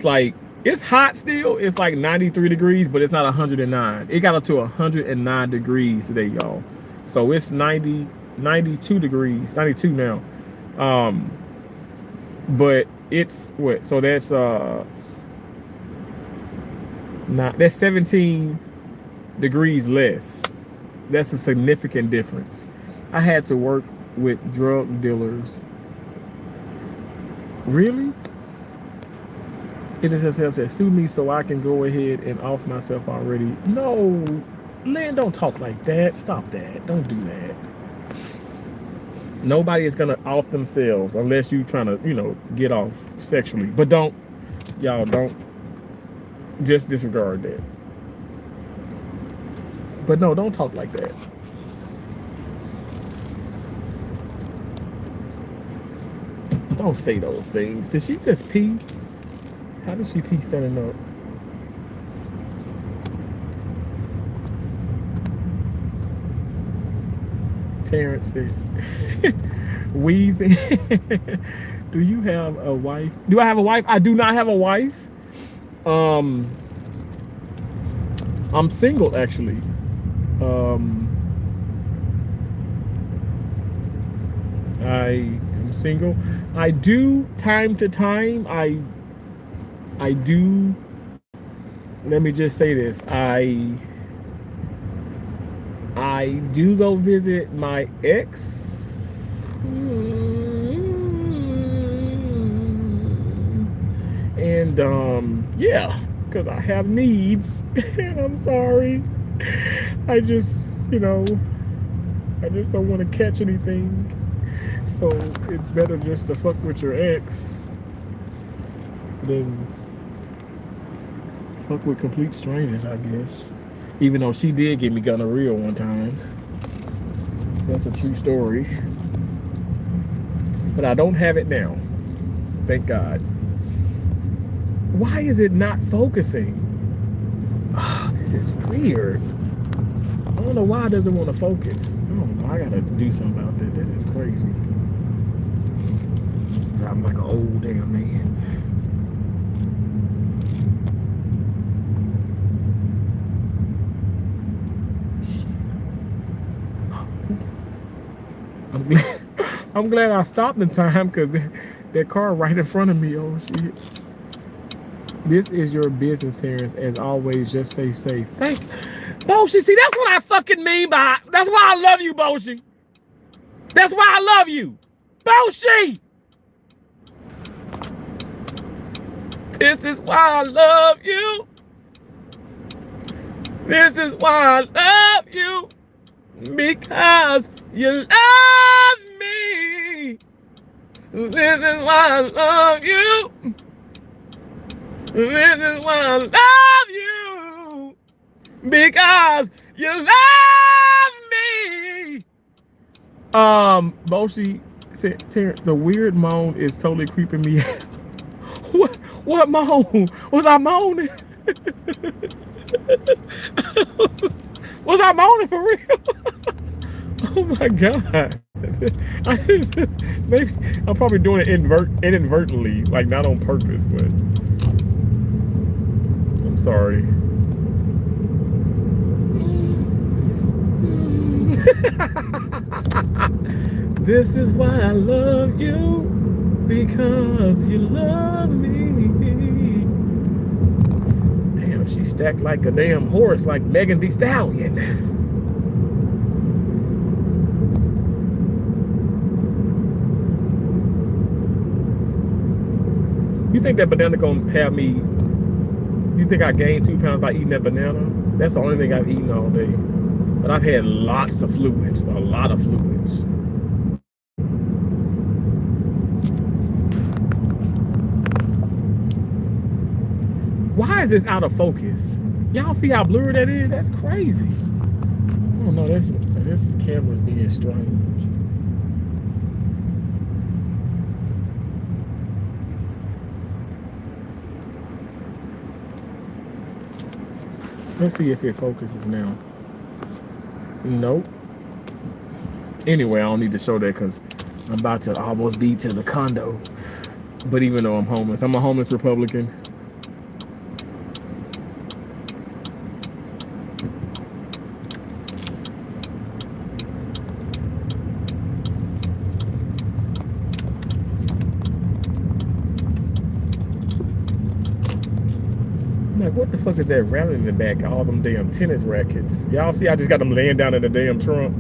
like, it's hot still. It's like 93 degrees, but it's not 109. It got up to 109 degrees today, y'all. So it's 92 degrees, 92 now. But it's what? So that's that's 17 degrees less. That's a significant difference. I had to work with drug dealers. Really? It is just said, sue me so I can go ahead and off myself already. No, Lynn, don't talk like that. Stop that. Don't do that. Nobody is gonna off themselves unless you trying to, get off sexually. But y'all don't just disregard that. But no, don't talk like that. Don't say those things. Did she just pee? How did she pee standing up? Terrence said, wheezing. Do you have a wife? Do I have a wife? I do not have a wife. I'm single actually. I am single. I do time to time. I do. Let me just say this. I do go visit my ex. And yeah, because I have needs. And I'm sorry. I just don't want to catch anything. So it's better just to fuck with your ex than fuck with complete strangers, I guess. Even though she did give me gonorrhea one time. That's a true story. But I don't have it now. Thank God. Why is it not focusing? Oh, this is weird. I don't know why it doesn't want to focus. I don't know. I gotta do something about that. That is crazy. I'm like an old damn man. I'm glad I stopped in time because that car right in front of me. Oh shit. This is your business, Terrence. As always, just stay safe. Thank Boshi. See, that's what I fucking mean by. That's why I love you, Boshi. That's why I love you, Boshi. This is why I love you. This is why I love you. Because you love me. This is why I love you. This is why I love you. Because you love me. Boshi said, Terrence, the weird moan is totally creeping me out. What moan? Was I moaning? Was I moaning for real? Oh my God. Maybe I'm probably doing it inadvertently, like not on purpose, but I'm sorry. This is why I love you, because you love me. Damn, she stacked like a damn horse, like Megan Thee Stallion. You think that banana gonna have me? You think I gained 2 pounds by eating that banana? That's the only thing I've eaten all day. But I've had lots of fluids, a lot of fluids. Why is this out of focus? Y'all see how blurry that is? That's crazy. I don't know, this camera's being strange. Let's see if it focuses now. Nope. Anyway, I don't need to show that because I'm about to almost be to the condo. But even though I'm homeless, I'm a homeless Republican. What the fuck is that rattling in the back? All them damn tennis rackets. Y'all see I just got them laying down in the damn trunk.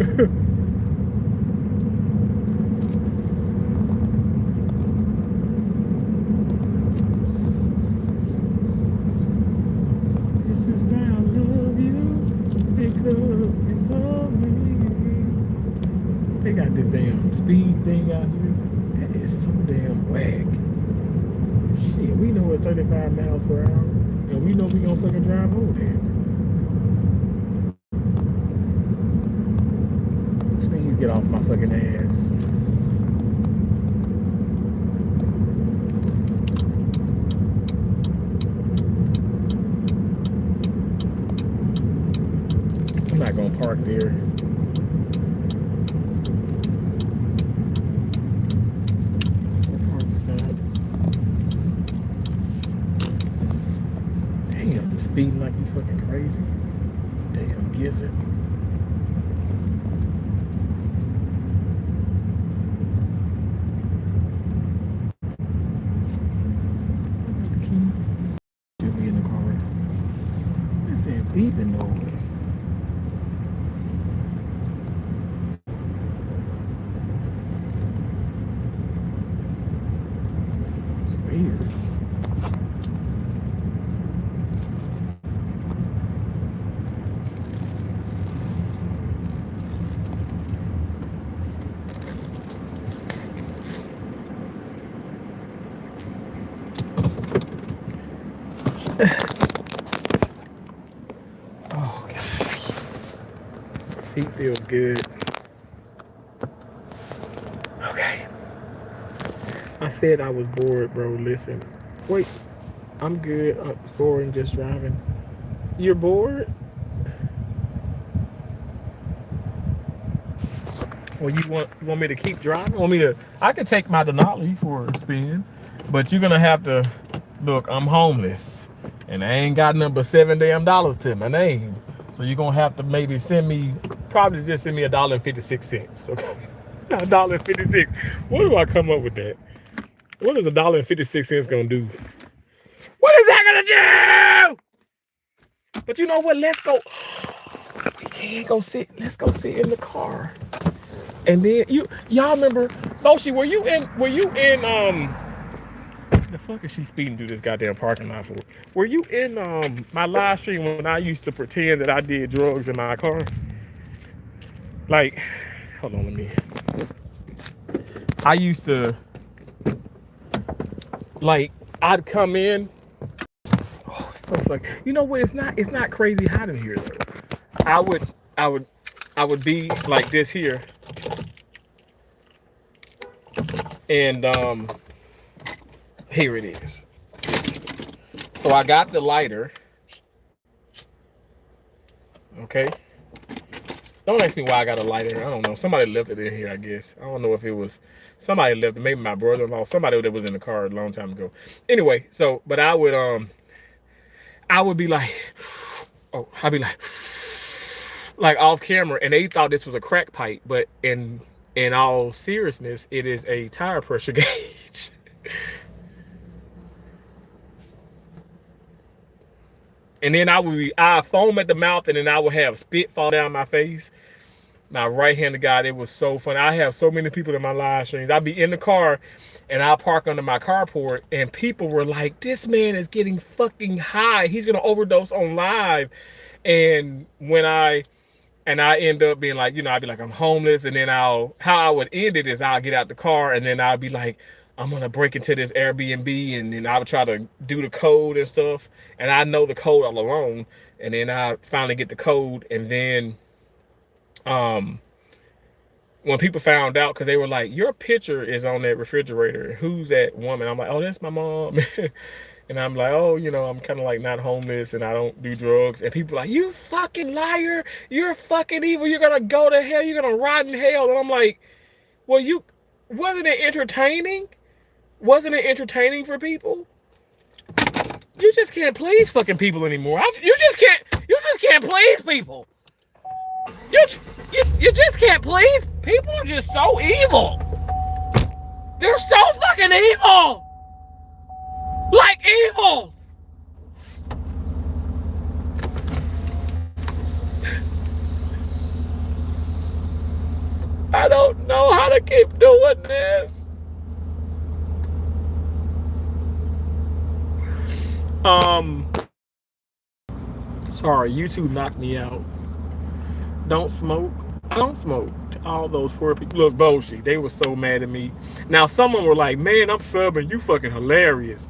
this damn speed thing out here. That is so damn whack. Shit, we know it's 35 miles per hour, and we know we gonna fucking drive over there. Please get off my fucking ass. I'm not gonna park there. Park beside. Damn, speeding like you fucking crazy. Damn gizzard. Should be in the car. What is that beeping noise? It's weird. Oh gosh. Seat feels good. Okay. I said I was bored, bro. Listen. Wait. I'm good. I'm boring just driving. You're bored? Well, you want me to keep driving? Want me to? I could take my Denali for a spin, but you're gonna have to. Look, I'm homeless, and I ain't got nothing but $7 damn to my name. So you're gonna have to maybe probably just send me $1.56. Okay, $1.56. What do I come up with that? What is $1.56 gonna do? What is that gonna do? But you know what? Let's go. We can't go sit. Let's go sit in the car. And then y'all remember, Foshi, were you in the fuck is she speeding through this goddamn parking lot for? Were you in my live stream when I used to pretend that I did drugs in my car? Like, hold on, let me. I used to, like, I'd come in. Oh, it's so fucking. You know what? It's not crazy hot in here though. I would be like this here. And here it is. So I got the lighter. Okay. Don't ask me why I got a lighter. I don't know. Somebody left it in here, I guess. I don't know if it was somebody left it, maybe my brother-in-law, somebody that was in the car a long time ago. Anyway, so but I would be like, oh, I'd be like off camera, and they thought this was a crack pipe, but in all seriousness, it is a tire pressure gauge. And then I foam at the mouth, and then I would have spit fall down my face. My right-handed guy, it was so funny. I have so many people in my live streams. I'd be in the car, and I'll park under my carport, and people were like, this man is getting fucking high. He's going to overdose on live. And I end up being like, I'd be like, I'm homeless. And then how I would end it is I'll get out the car, and then I'll be like, I'm going to break into this Airbnb, and then I would try to do the code and stuff. And I know the code all along. And then I finally get the code. And then when people found out, because they were like, your picture is on that refrigerator. Who's that woman? I'm like, oh, that's my mom. And I'm like, oh, I'm kind of like not homeless, and I don't do drugs. And people are like, you fucking liar. You're fucking evil. You're going to go to hell. You're going to rot in hell. And I'm like, well, wasn't it entertaining? Wasn't it entertaining for people? You just can't please fucking people anymore. You just can't please people. You just can't please. People are just so evil. They're so fucking evil. Like evil. I don't know how to keep doing this. Sorry, YouTube knocked me out. Don't smoke. I don't smoke. All those poor people. Look, bullshit. They were so mad at me. Now, some of them were like, man, I'm subbing. You fucking hilarious.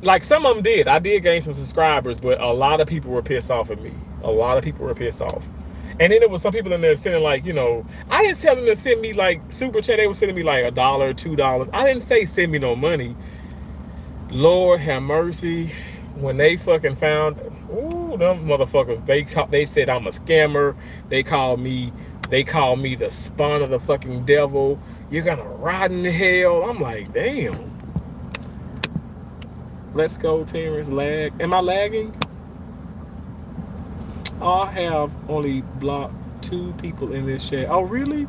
Like, some of them did. I did gain some subscribers, but a lot of people were pissed off at me. A lot of people were pissed off. And then there was some people in there sending, like, you know, I didn't tell them to send me, like, super chat. They were sending me, like, $1, $2. I didn't say send me no money. Lord have mercy. When they fucking found, ooh, them motherfuckers, they said I'm a scammer. They called me the spawn of the fucking devil. You're gonna rot in hell. I'm like, damn. Let's go, Terrence. Lag. Am I lagging? I have only blocked 2 people in this chat. Oh, really?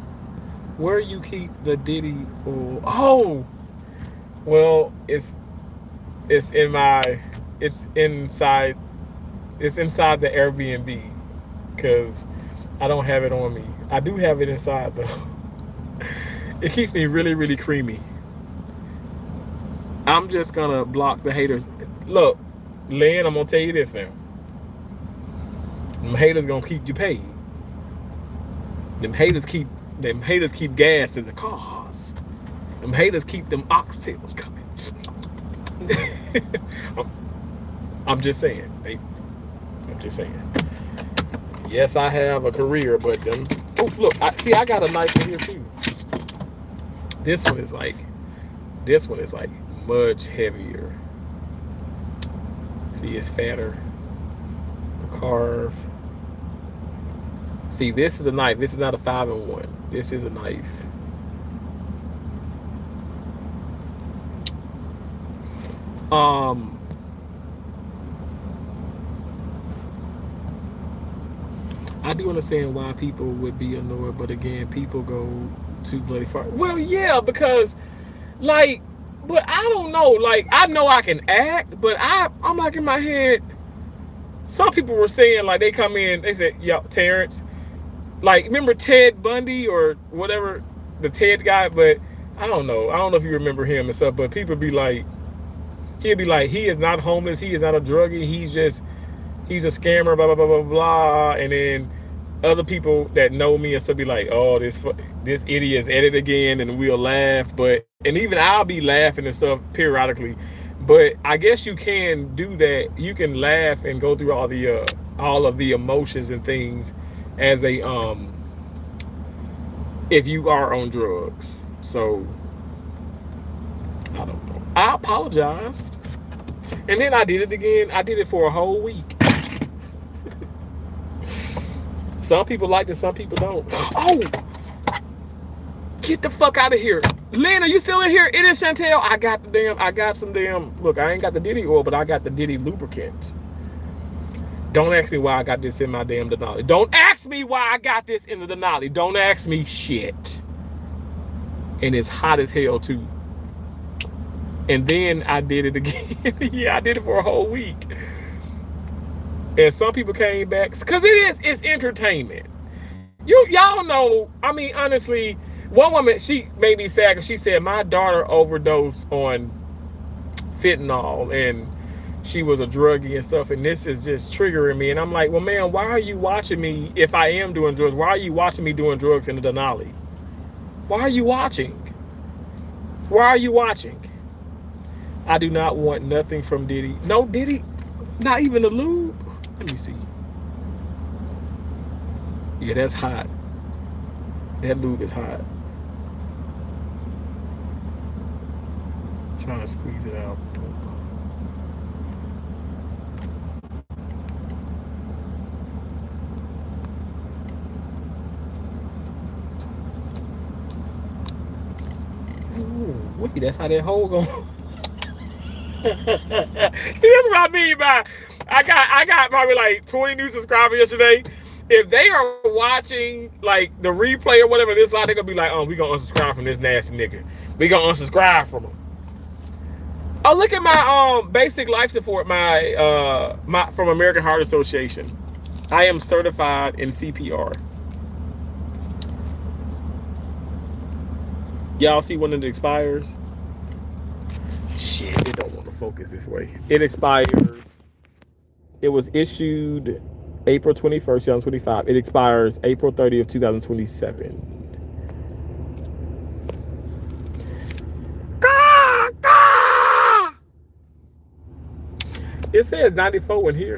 Where you keep the Diddy? Oh, well, it's inside the Airbnb, because I don't have it on me. I do have it inside though. It keeps me really, really creamy. I'm just gonna block the haters. Look, Lynn, I'm gonna tell you this now. Them haters gonna keep you paid. Them haters keep gas in the cars. Them haters keep them oxtails coming. I'm just saying. I'm just saying. Yes, I have a career, but them. Oh, look! I got a knife in here too. This one is like much heavier. See, it's fatter. The carve. See, this is a knife. This is not a 5-in-1. This is a knife. I do understand why people would be annoyed, but again, people go too bloody far. Well, yeah, because, like, but I don't know. Like, I know I can act, but I'm like in my head. Some people were saying, like, they come in, they said, yo, Terrence, like, remember Ted Bundy or whatever, the Ted guy? But I don't know. I don't know if you remember him and stuff, but people be like, he'll be like, he is not homeless, he is not a druggie, he's a scammer, blah, blah, blah, blah, blah. And then other people that know me and stuff be like, oh, this idiot's at it again, and we'll laugh. And even I'll be laughing and stuff periodically. But I guess you can do that. You can laugh and go through all of the emotions and things as a if you are on drugs. So I don't know. I apologized. And then I did it again. I did it for a whole week. Some people like it, some people don't. Oh! Get the fuck out of here. Lynn, are you still in here? It is Chantel. I got some damn, look, I ain't got the Diddy oil, but I got the Diddy lubricant. Don't ask me why I got this in my damn Denali. Don't ask me why I got this in the Denali. Don't ask me shit. And it's hot as hell too. And then I did it again. Yeah, I did it for a whole week. And some people came back, because it's entertainment. Y'all know, I mean, honestly, one woman, she made me sad because she said my daughter overdosed on fentanyl and she was a druggie and stuff, and this is just triggering me. And I'm like, well, man, why are you watching me if I am doing drugs? Why are you watching me doing drugs in the Denali? Why are you watching? Why are you watching? I do not want nothing from Diddy. No, Diddy, not even the lube. Let me see. Yeah, that's hot. That lube is hot. Trying to squeeze it out. Ooh, wait, that's how that hole goes. See, that's what I mean by I got probably like 20 new subscribers yesterday. If they are watching like the replay or whatever this live, they're gonna be like, oh, we gonna unsubscribe from this nasty nigga. We gonna unsubscribe from him. Oh, look at my basic life support, my from American Heart Association. I am certified in CPR. Y'all see when it expires? Shit, it don't want to focus this way. It expires. It was issued April 21st, 2025. It expires April 30th, 2027. It says 94 in here.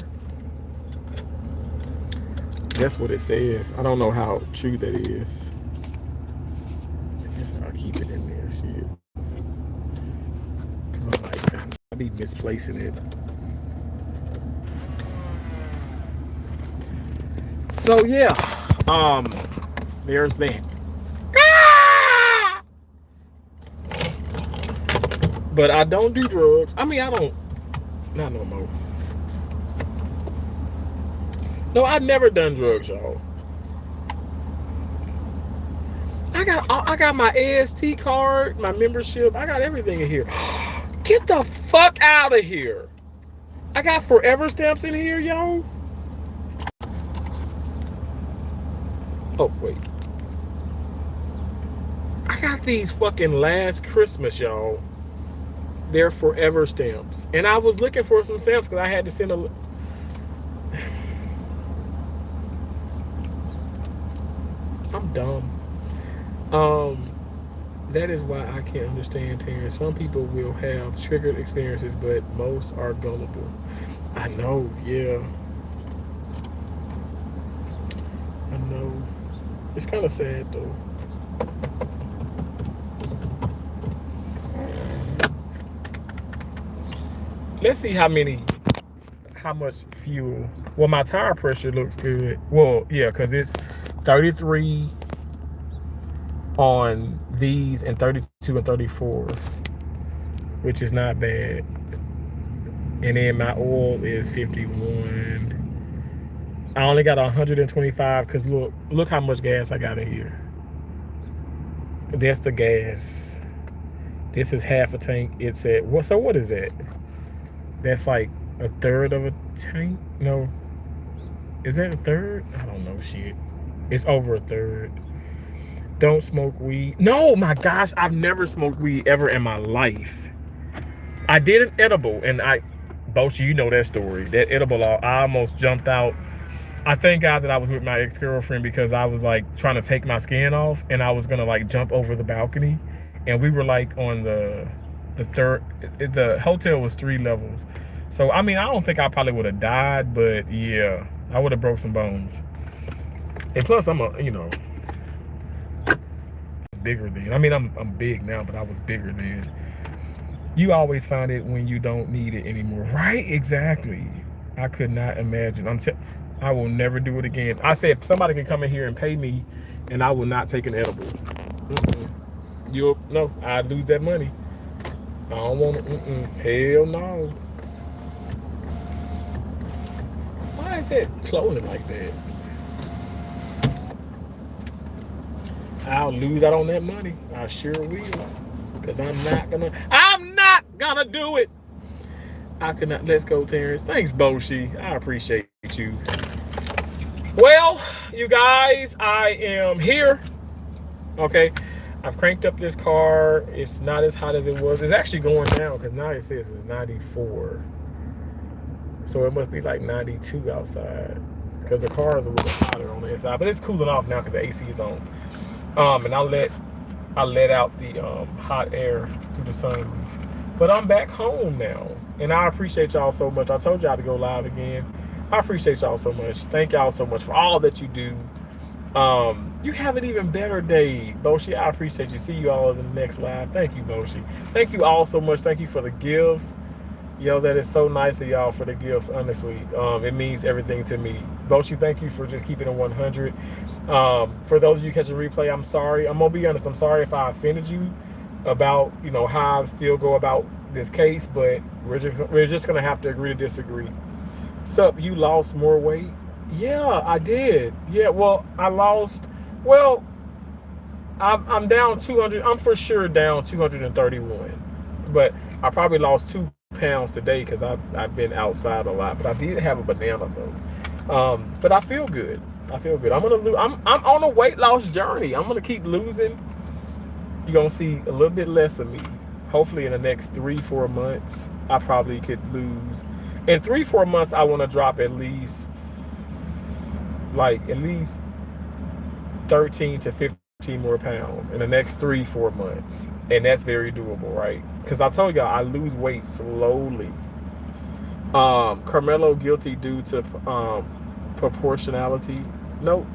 That's what it says. I don't know how true that is. I guess I'll keep it in there. Shit. Cause I'm like, I be misplacing it. So yeah, there's that. But I don't do drugs. I mean, I don't. Not no more. No, I've never done drugs, y'all. I got my AST card, my membership. I got everything in here. Get the fuck out of here. I got forever stamps in here, yo. Oh, wait. I got these fucking last Christmas, y'all. They're forever stamps. And I was looking for some stamps because I had to send a... I'm dumb. That is why I can't understand Terrence. Some people will have triggered experiences, but most are gullible. I know, yeah. I know. It's kind of sad though. Let's see how much fuel. Well, my tire pressure looks good. Well, yeah, because it's 33 on these and 32 and 34, which is not bad. And then my oil is 51. I only got 125 because look how much gas I got in here. That's the gas. This is half a tank. It's at what? So what is that? That's like a third of a tank. No, is that a third? I don't know. Shit, it's over a third. Don't smoke weed. No, my gosh, I've never smoked weed ever in my life. I did an edible, and Boshi, you know that story. That edible, I almost jumped out. I thank God that I was with my ex-girlfriend because I was like trying to take my skin off, and I was gonna like jump over the balcony, and we were like on the third. The hotel was 3 levels, so I mean I don't think I probably would have died, but yeah, I would have broke some bones. And plus, I'm bigger then. I mean, I'm big now, but I was bigger then. You always find it when you don't need it anymore, right? Exactly. I could not imagine. I will never do it again. I said somebody can come in here and pay me, and I will not take an edible. No, I lose that money. I don't want it. Hell no. Why is that closing like that? I'll lose out on that money. I sure will. Because I'm not gonna do it. I could not. Let's go, Terrence. Thanks, Boshi. I appreciate you. Well, you guys, I am here. Okay. I've cranked up this car. It's not as hot as it was. It's actually going down because now it says it's 94. So it must be like 92 outside. Because the car is a little hotter on the inside. But it's cooling off now because the AC is on. And I let out the hot air through the sunroof. But I'm back home now, and I appreciate y'all so much. I told y'all to go live again. I appreciate y'all so much. Thank y'all so much for all that you do. You have an even better day, Boshi. I appreciate you. See you all in the next live. Thank you, Boshi. Thank you all so much. Thank you for the gifts. Yo, that is so nice of y'all for the gifts, honestly. It means everything to me. Boshi, thank you for just keeping it 100. For those of you catching replay, I'm sorry. I'm going to be honest. I'm sorry if I offended you about, how I still go about this case, but we're just going to have to agree to disagree. Sup, you lost more weight? Yeah, I did. Yeah, well, I'm down 200. I'm for sure down 231. But I probably lost 2 pounds today because I've been outside a lot, but I did have a banana though. But I feel good. I'm on a weight loss journey. I'm gonna keep losing. You're gonna see a little bit less of me. Hopefully in the next 3-4 months, I probably could lose. In 3-4 months, I want to drop at least 13 to 15 more pounds in the next 3-4 months, and that's very doable, right? Because I told y'all I lose weight slowly. Carmelo guilty due to proportionality. Nope.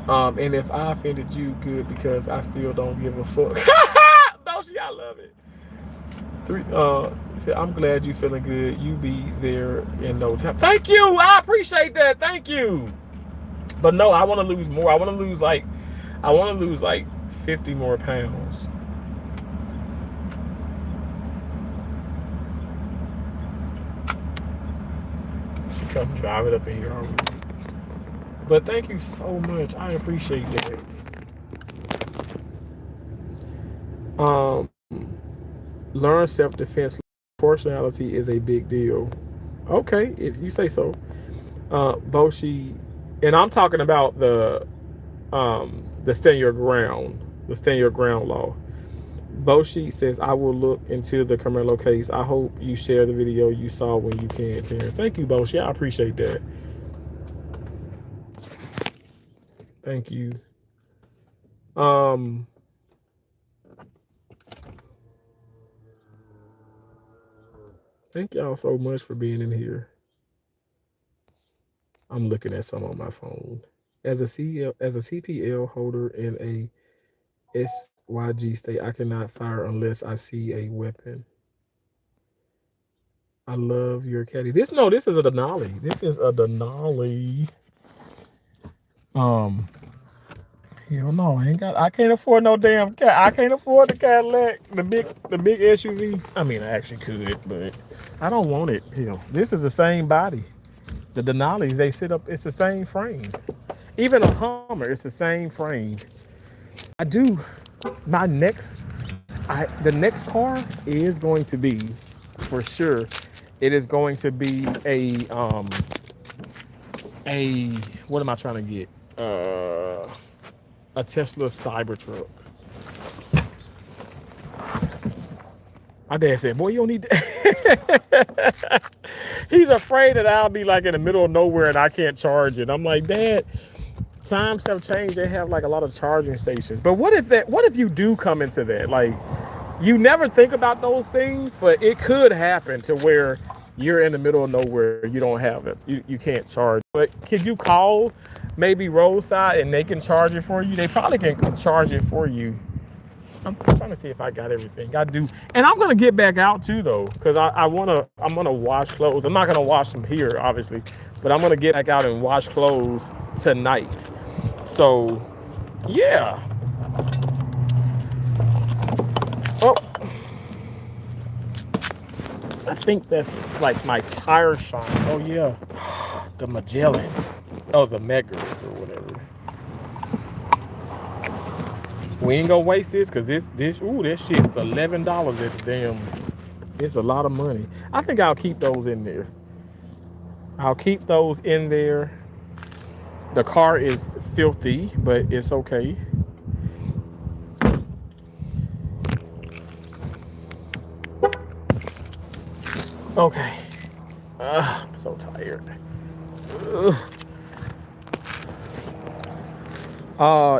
And if I offended you, good because I still don't give a fuck. Bossy, I love it. Three. Said, I'm glad you feeling good. You be there in no time. Thank you. I appreciate that. Thank you. But no, I want to lose more. I want to lose like 50 more pounds. She come drive it up in here already. But thank you so much. I appreciate that. Learn self-defense. Proportionality is a big deal. Okay, if you say so. Boshi, and I'm talking about the stand your ground, the stand your ground law. Boshi says, I will look into the Carmelo case. I hope you share the video you saw when you can, Terrence. Thank you, Boshi. I appreciate that. Thank you. Um, Thank y'all so much for being in here. I'm looking at some on my phone. As a CPL holder in a SYG state, I cannot fire unless I see a weapon. I love your caddy. This is a Denali. This is a Denali. Um, hell no, I can't afford no damn cat. I can't afford the Cadillac, the big SUV. I mean, I actually could, but I don't want it. Hell, this is the same body. The Denali's, they sit up. It's the same frame. Even a Hummer, it's the same frame. I do. My next, the next car is going to be, for sure. It is going to be a what am I trying to get? A Tesla Cybertruck. My dad said, "Boy, you don't need that." He's afraid that I'll be like in the middle of nowhere and I can't charge it. I'm like, Dad, times have changed. They have like a lot of charging stations. But what if you do come into that? Like, you never think about those things, but it could happen to where you're in the middle of nowhere. You don't have it. You can't charge. But could you call maybe roadside and they can charge it for you? They probably can charge it for you. I'm trying to see if I got everything. I do, and I'm gonna get back out too though, because I'm gonna wash clothes. I'm not gonna wash them here, obviously, but I'm gonna get back out and wash clothes tonight. So, yeah. Oh, I think that's like my tire shine. Oh yeah, the Magellan. Oh, the Megger or whatever. We ain't gonna waste this because this shit is $11 at the damn. It's a lot of money. I think I'll keep those in there. I'll keep those in there. The car is filthy, but it's okay. Okay. I'm so tired. Ugh.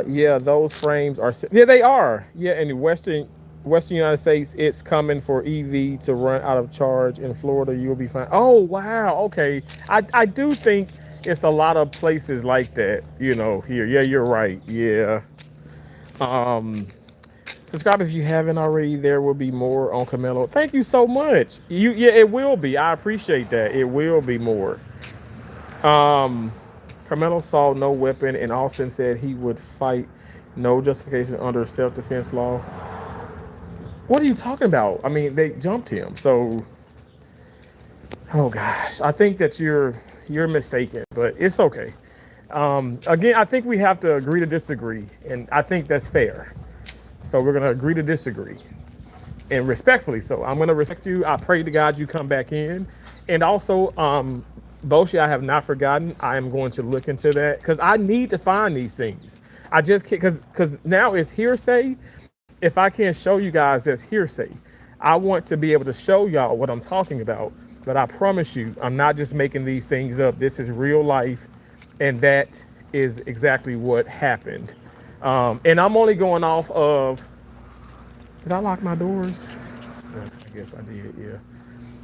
Yeah, those frames are. Yeah, they are. Yeah, in the Western United States, it's coming for EV to run out of charge. In Florida, you'll be fine. Oh wow. Okay. I do think it's a lot of places like that. Here. Yeah, you're right. Yeah. Um. Subscribe if you haven't already. There will be more on Karmelo. Thank you so much. Yeah, it will be. I appreciate that. It will be more. Um. Karmelo saw no weapon, and Austin said he would fight. No justification under self-defense law. What are you talking about? I mean, they jumped him. So, oh gosh, I think that you're mistaken, but it's okay. Again, I think we have to agree to disagree, and I think that's fair. So we're gonna agree to disagree, and respectfully. So I'm gonna respect you. I pray to God you come back in, and also, Boshi, I have not forgotten. I am going to look into that because I need to find these things. I just can't because now it's hearsay. If I can't show you guys that's hearsay, I want to be able to show y'all what I'm talking about. But I promise you, I'm not just making these things up. This is real life, and that is exactly what happened. And I'm only going off of. Did I lock my doors? I guess I did. Yeah.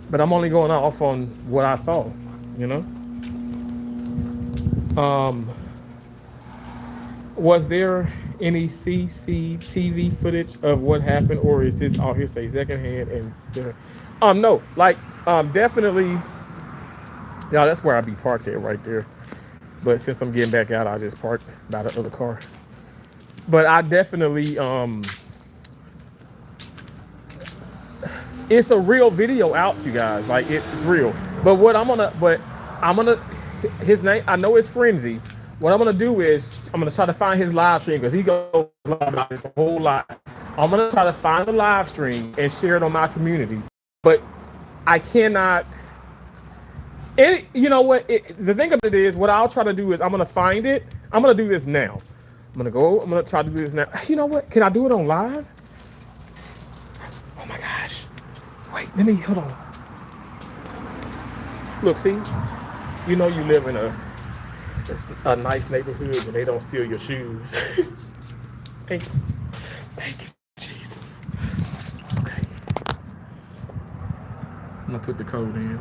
But I'm only going off on what I saw, you know. Um, was there any CCTV footage of what happened, or is this all hearsay, secondhand? And no, like definitely, yeah, that's where I be parked at right there. But since I'm getting back out, I just parked by the other car. But I definitely it's a real video out, you guys. Like it's real. But I'm gonna his name. I know it's Frenzy. What I'm gonna do is I'm gonna try to find his live stream because he goes about this a whole lot. I'm gonna try to find the live stream and share it on my community. But I cannot. You know what? The thing of it is, what I'll try to do is I'm gonna find it. I'm gonna do this now. I'm gonna try to do this now. You know what? Can I do it on live? Oh my gosh. Wait, let me hold on. Look, see, you know you live in a nice neighborhood when they don't steal your shoes. Thank you. Thank you, Jesus. Okay. I'm gonna put the code in.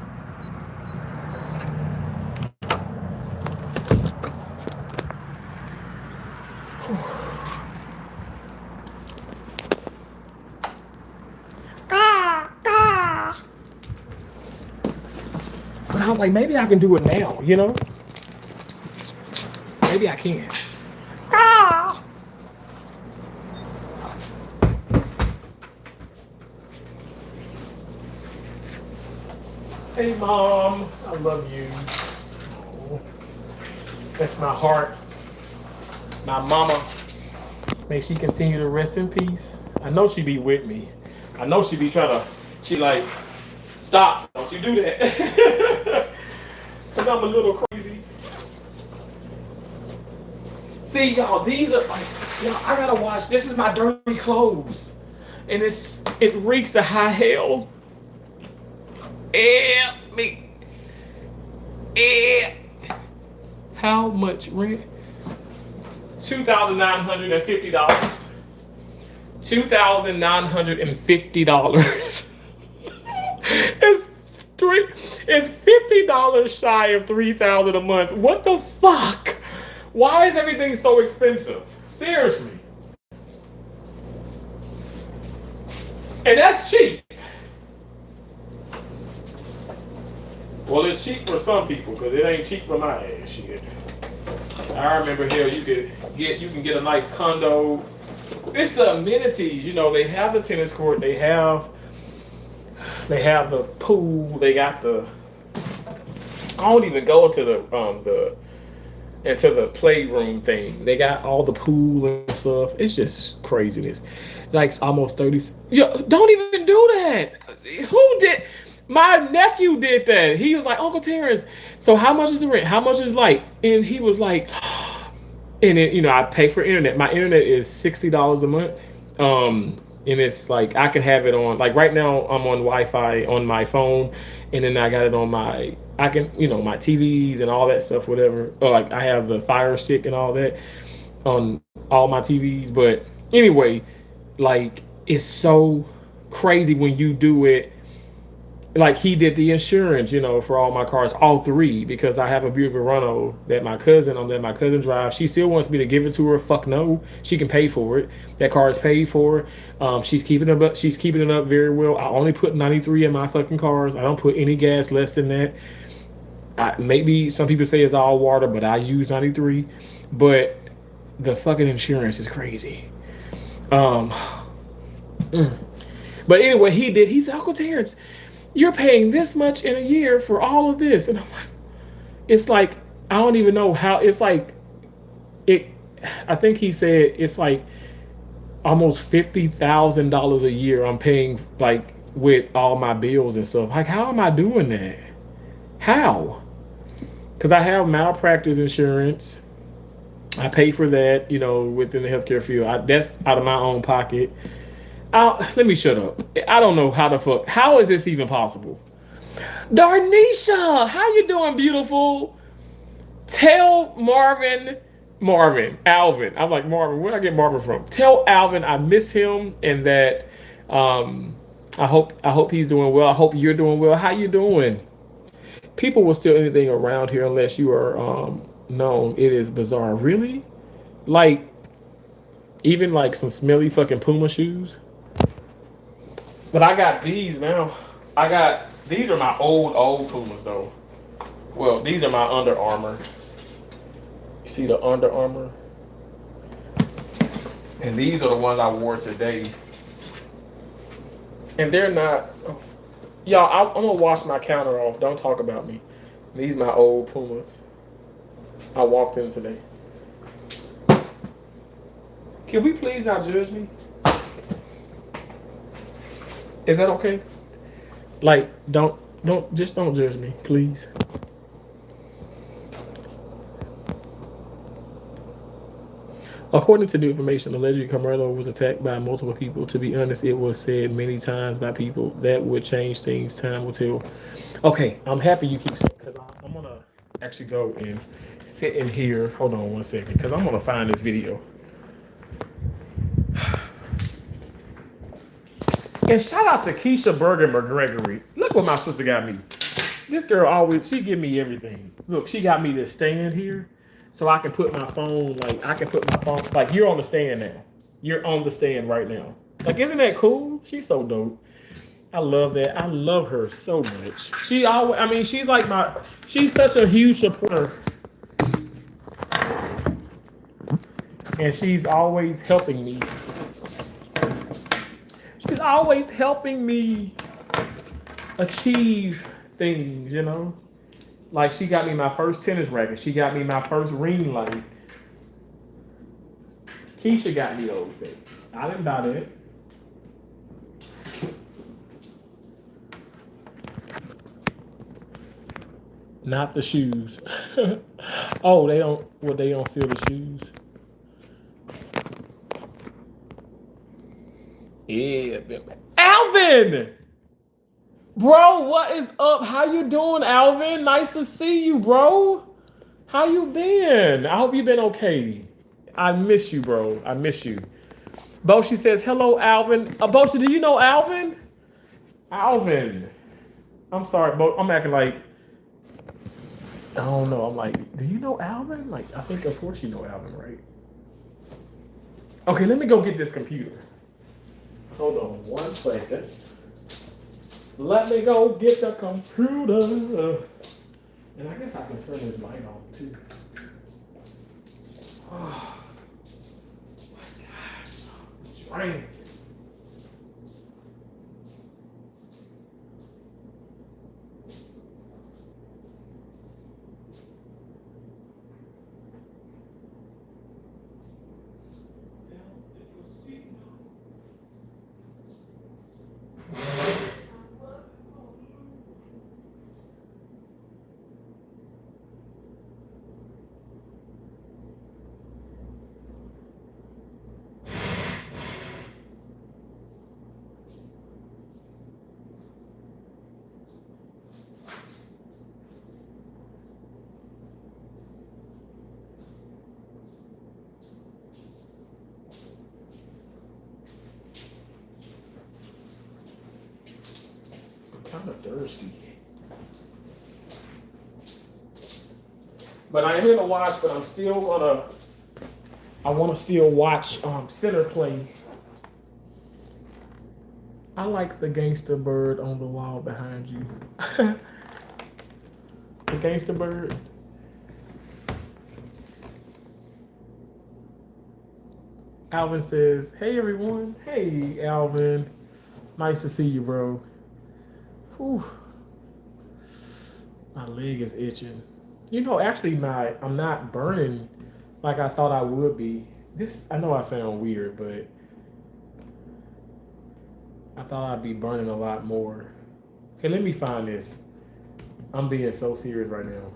But I was like, maybe I can do it now, you know? Maybe I can. Ah! Hey, Mom. I love you. Oh, that's my heart. My mama. May she continue to rest in peace. I know she be with me. I know she be trying to, she like, stop. Don't you do that. Because I'm a little crazy. See, y'all, these are like, y'all, I gotta watch. This is my dirty clothes. And it reeks of high hell. Me. How much rent? $2,950. $2,950. It's $50 shy of $3,000 a month. What the fuck? Why is everything so expensive? Seriously. And that's cheap. Well, it's cheap for some people because it ain't cheap for my ass shit. I remember here you can get a nice condo. It's the amenities, you know. They have the tennis court. They have the pool. They got the. I don't even go into the playroom thing. They got all the pool and stuff. It's just craziness. Like it's almost 30. Yo, don't even do that. Who did? My nephew did that. He was like, Uncle Terrence, so how much is the rent? How much is light? And he was like, and then, you know, I pay for internet. My internet is $60 a month. And it's like I can have it on, like right now I'm on Wi-Fi on my phone, and then I got it on my my TVs and all that stuff, whatever. Or like I have the Fire Stick and all that on all my TVs. But anyway, like it's so crazy when you do it. Like he did the insurance, you know, for all my cars, all three, because I have a Buick Verano that my cousin drives. She still wants me to give it to her. Fuck no, she can pay for it. That car is paid for. She's keeping it up. She's keeping it up very well. I only put 93 in my fucking cars. I don't put any gas less than that. Maybe some people say it's all water, but I use 93. But the fucking insurance is crazy. But anyway, he said, Uncle Terrence, you're paying this much in a year for all of this. And I'm like, it's like, I don't even know how, it's like, I think he said it's like almost $50,000 a year I'm paying, like, with all my bills and stuff. Like, how am I doing that? How? Because I have malpractice insurance. I pay for that, you know, within the healthcare field. That's out of my own pocket. Let me shut up. I don't know how the fuck. How is this even possible? Darnisha, how you doing, beautiful? Tell Alvin. I'm like, Marvin, where did I get Marvin from? Tell Alvin I miss him and that I hope he's doing well. I hope you're doing well. How you doing? People will steal anything around here unless you are known. It is bizarre. Really? Like even like some smelly fucking Puma shoes. But I got these now. I got these are my old Pumas though. Well, these are my Under Armour. You see the Under Armour? And these are the ones I wore today. And they're not. Y'all, I'm gonna wash my counter off. Don't talk about me. These my old Pumas. I walked in today. Can we please not judge me? Is that okay? Like, don't judge me, please. According to new information, allegedly Karmelo was attacked by multiple people. To be honest, it was said many times by people that would change things. Time will tell. Okay, I'm happy you keep saying because I'm gonna actually go and sit in here. Hold on one second, because I'm gonna find this video. And shout out to Keisha Bergen McGregory. Look what my sister got me. This girl always, she give me everything. Look, she got me this stand here so I can put my phone, like you're on the stand now. You're on the stand right now. Like, isn't that cool? She's so dope. I love that. I love her so much. She always, I mean, she's such a huge supporter. And she's always helping me. She's always helping me achieve things, you know? Like she got me my first tennis racket. She got me my first ring light. Keisha got me those things. I didn't buy that. Not the shoes. Oh, they don't steal the shoes. Yeah, Alvin! Bro, what is up? How you doing, Alvin? Nice to see you, bro. How you been? I hope you've been okay. I miss you, bro. I miss you. Boshi says, hello, Alvin. Boshi, do you know Alvin? Alvin. I'm sorry, Bo. I'm acting like, I don't know. I'm like, do you know Alvin? Like, I think, of course you know Alvin, right? Okay, let me go get this computer. Hold on one second. Let me go get the computer. And I guess I can turn this light on too. Oh my gosh. It's raining. Kind of thirsty. But I am gonna watch, but I wanna still watch Center play. I like the gangster bird on the wall behind you. The gangster bird. Alvin says, hey everyone. Hey Alvin. Nice to see you, bro. Whew. My leg is itching. You know, actually, I'm not burning like I thought I would be. I know I sound weird, but I thought I'd be burning a lot more. Okay, let me find this. I'm being so serious right now.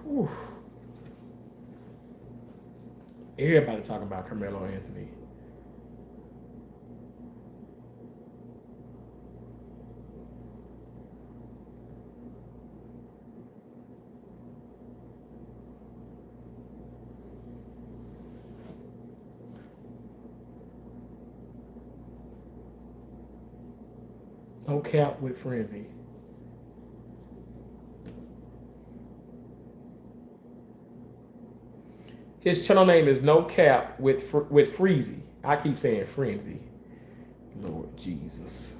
Whew. Everybody talking about Karmelo Anthony. No cap with frenzy. His channel name is No Cap with Freezy. I keep saying Frenzy. Lord Jesus.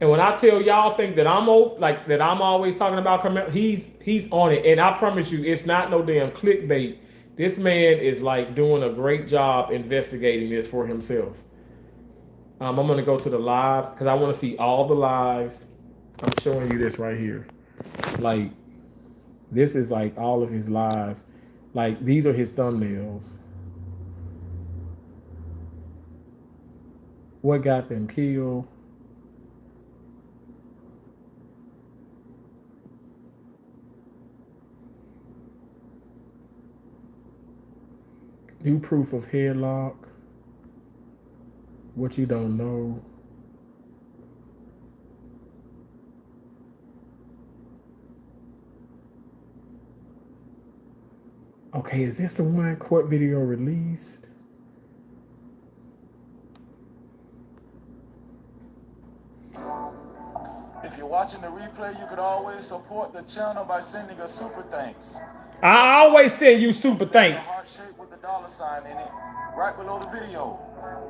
And when I tell y'all think that I'm always talking about Karmelo, he's on it. And I promise you, it's not no damn clickbait. This man is like doing a great job investigating this for himself. I'm gonna go to the lives because I want to see all the lives. I'm showing you this right here. Like this is like all of his lives. Like these are his thumbnails. What got them killed? New proof of headlock. What you don't know. Okay, is this the one court video released? If you're watching the replay, you could always support the channel by sending a super thanks. I always send you super thanks. Heart shape with the $sign in it, right below the video.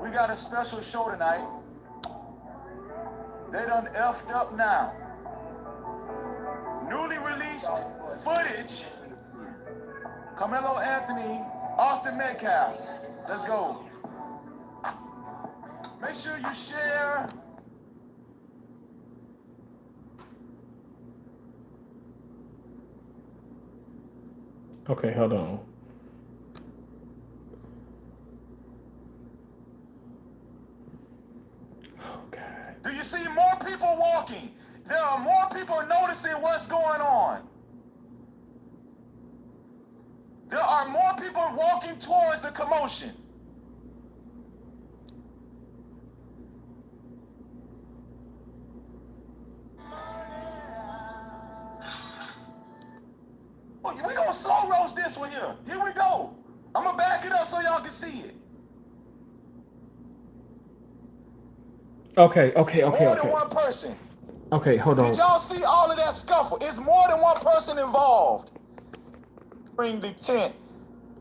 We got a special show tonight. They done effed up now. Newly released footage. Karmelo Anthony, Austin Metcalf. Let's go. Make sure you share. Okay, hold on. Oh, God. Do you see more people walking? There are more people noticing what's going on. There are more people walking towards the commotion. We gonna slow roast this one here. Here we go. I'm gonna back it up so y'all can see it. Okay. More than one person. Okay, hold on. Did y'all see all of that scuffle? It's more than one person involved. Bring the tent,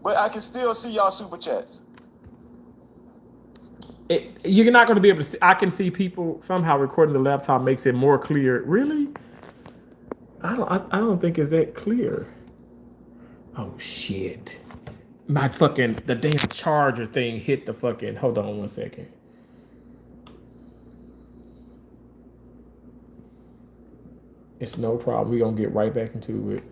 but I can still see y'all super chats. You're not going to be able to see. I can see people somehow recording the laptop makes it more clear. Really? I don't think it's that clear. Oh shit! The damn charger thing hit the fucking. Hold on 1 second. It's no problem. We're gonna get right back into it.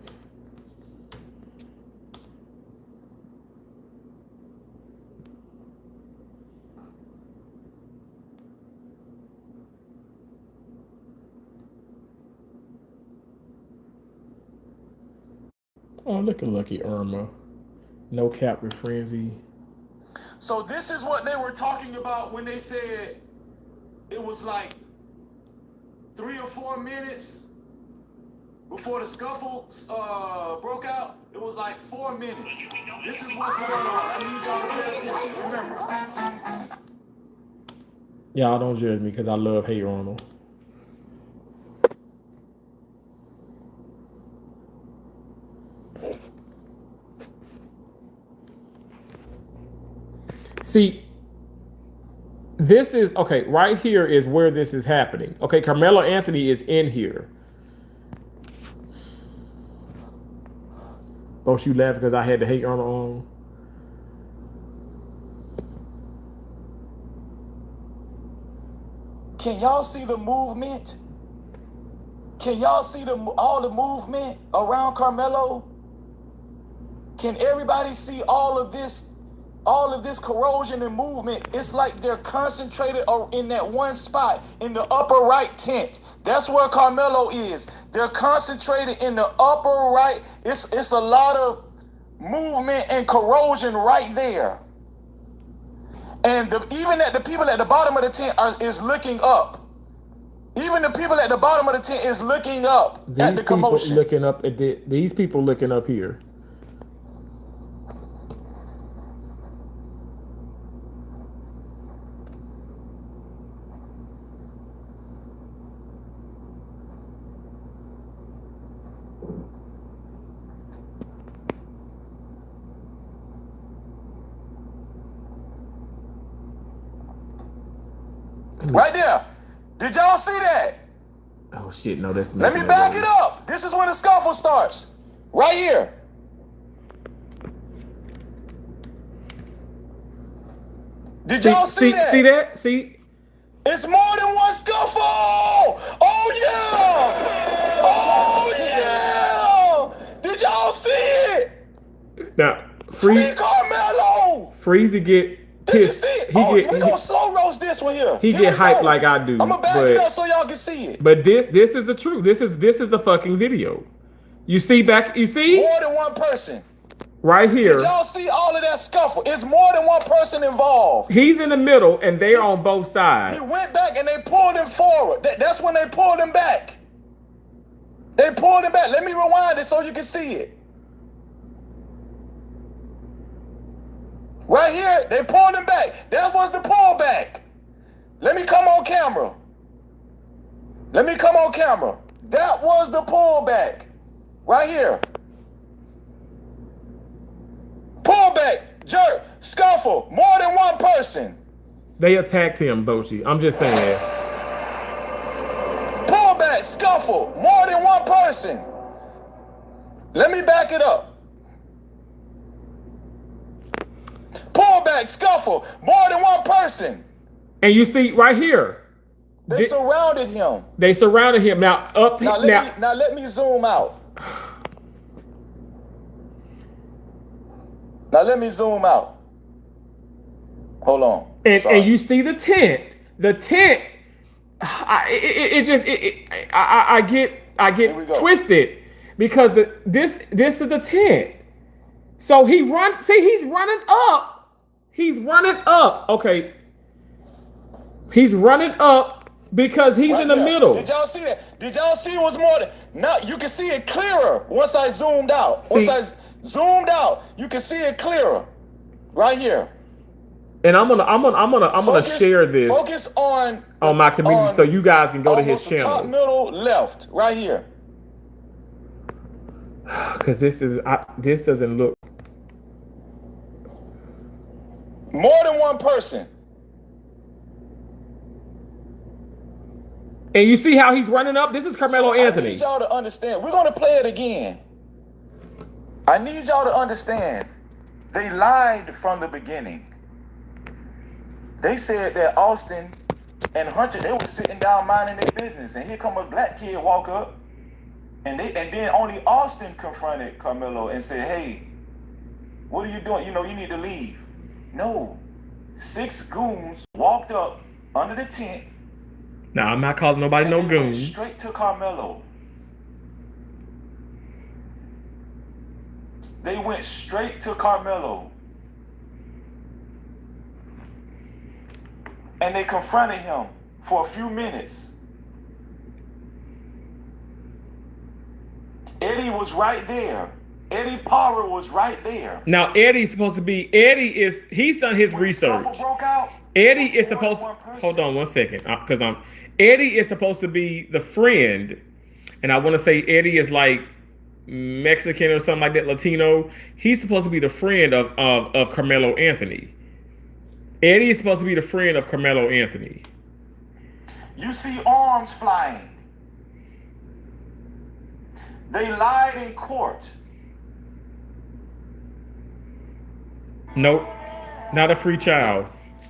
Oh, look at Lucky Irma. No cap with frenzy. So this is what they were talking about when they said it was like 3 or 4 minutes before the scuffle broke out. It was like 4 minutes. This is what's going on. I need y'all to pay attention. Remember. Y'all don't judge me because I love Hey Arnold. See, this is, okay, right here is where this is happening. Okay, Karmelo Anthony is in here. Both you laugh because I had the Hey Arnold on. Can y'all see the movement? Can y'all see all the movement around Karmelo? Can everybody see all of this corrosion and movement? It's like they're concentrated in that one spot in the upper right tent. That's where Karmelo is. They're concentrated in the upper right. It's a lot of movement and corrosion right there. And even the people at the bottom of the tent is looking up. Even the people at the bottom of the tent is looking up at the commotion. Looking up at these people looking up here. Right there. Did y'all see that? Oh shit, no, that's Let me back it up. This is when the scuffle starts. Right here. Did y'all see that? See that? See? It's more than one scuffle. Oh yeah. Oh yeah. Did y'all see it? Now, Free Karmelo. Freezy get Did you pissed. see it? We gonna slow roast this one here. He get hyped like I do. I'm gonna back it up so y'all can see it. But this is the truth. This is the fucking video. You see back? You see? More than one person. Right here. Did y'all see all of that scuffle? It's more than one person involved. He's in the middle, and they're on both sides. He went back and they pulled him forward. That's when they pulled him back. They pulled him back. Let me rewind it so you can see it. Right here, they pulled him back. That was the pullback. Let me come on camera. Let me come on camera. That was the pullback. Right here. Pullback, jerk, scuffle, more than one person. They attacked him, Boshi. I'm just saying. Pullback, scuffle, more than one person. Let me back it up. Pullback, scuffle, more than one person. And you see right here. They surrounded him. They surrounded him. Now up now let me zoom out. Now let me zoom out. Hold on. And you see the tent. The tent. I get twisted because this is the tent. So he runs. See, he's running up. He's running up. Okay. He's running up because he's in the middle. Did y'all see that? Did y'all see what's more than now? You can see it clearer once I zoomed out. Once I zoomed out, you can see it clearer. Right here. And I'm gonna share this. Focus on my community so you guys can go to his channel. Top middle left, right here. Because this doesn't look more than one person. And you see how he's running up? This is Karmelo Anthony. I need y'all to understand. We're gonna play it again. I need y'all to understand. They lied from the beginning. They said that Austin and Hunter, they were sitting down minding their business, and here come a black kid walk up, and then only Austin confronted Karmelo and said, "Hey, what are you doing? You know, you need to leave." No, 6 goons walked up under the tent. Now I'm not calling nobody no goon. Straight to Karmelo. They went straight to Karmelo. And they confronted him for a few minutes. Eddie was right there. Eddie Power was right there. Now he's done his research. Broke out, Eddie is supposed to, hold on one second, because Eddie is supposed to be the friend, and I want to say Eddie is like Mexican or something like that, Latino. He's supposed to be the friend of Karmelo Anthony. Eddie is supposed to be the friend of Karmelo Anthony. You see arms flying. They lied in court. Nope, not a free child.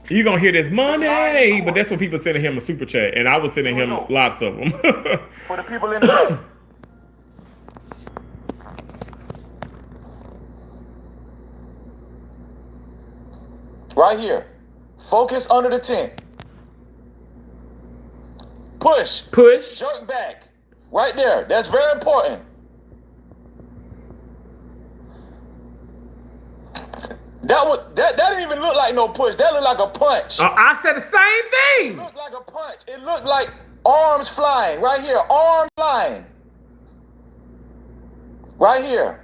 You're going to hear this money, but that's what people sending him a super chat, and I was sending him lots of them. For the people in the back. Right here. Focus under the tent. Push. Jerk back. Right there. That's very important. That didn't even look like no push. That looked like a punch. I said the same thing. It looked like a punch. It looked like arms flying. Right here. Arms flying. Right here.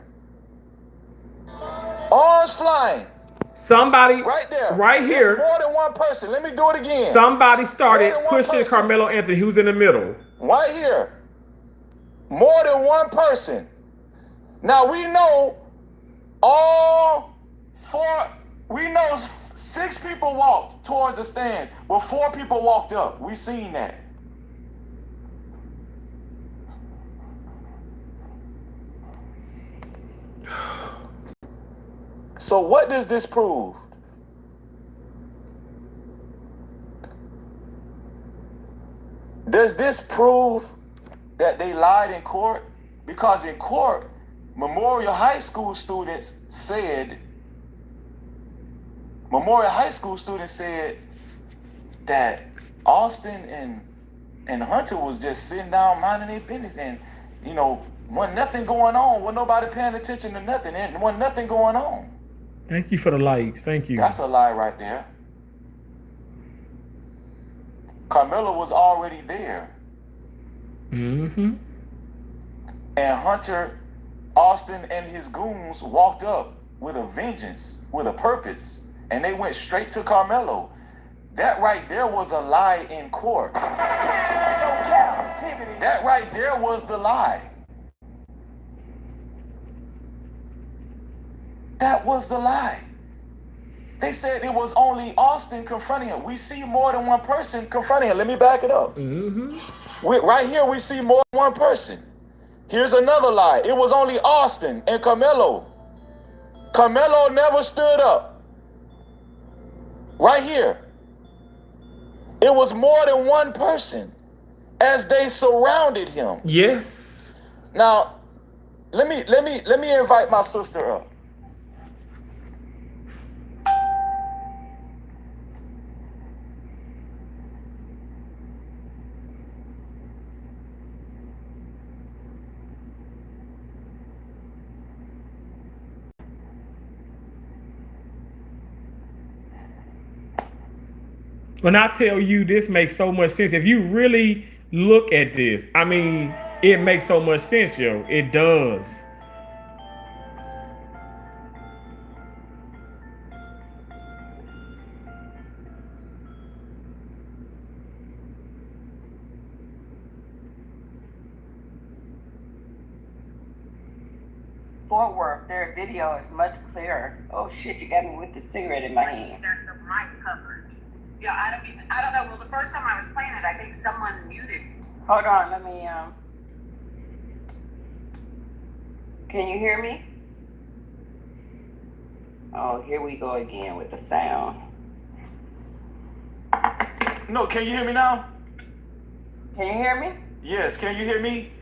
Arms flying. Somebody right there. Right here. It's more than one person. Let me do it again. Somebody started pushing Karmelo Anthony, who's in the middle. Right here. More than one person. Now we know all 4 We know 6 people walked towards the stand, but 4 people walked up. We seen that. So what does this prove? Does this prove that they lied in court? Because in court, Memorial High School students said that Austin and Hunter was just sitting down minding their business, and wasn't nothing going on, wasn't nobody paying attention to nothing, and wasn't nothing going on. Thank you for the likes. Thank you. That's a lie right there. Karmelo was already there. Mm-hmm. And Hunter, Austin, and his goons walked up with a vengeance, with a purpose, and they went straight to Karmelo. That right there was a lie in court. No captivity. That right there was the lie. That was the lie. They said it was only Austin confronting him. We see more than one person confronting him. Let me back it up. Mm-hmm. Right here, we see more than one person. Here's another lie. It was only Austin and Karmelo. Karmelo never stood up. Right here. It was more than one person as they surrounded him. Yes. Now, let me invite my sister up. When I tell you this makes so much sense, if you really look at this, I mean, it makes so much sense, yo. It does. Fort Worth, their video is much clearer. Oh shit, you got me with the cigarette in my hand. The mic coverage. Yeah, I don't know. Well, the first time I was playing it, I think someone muted. Hold on, let me, can you hear me? Oh, here we go again with the sound. No, can you hear me now? Can you hear me? Yes, can you hear me?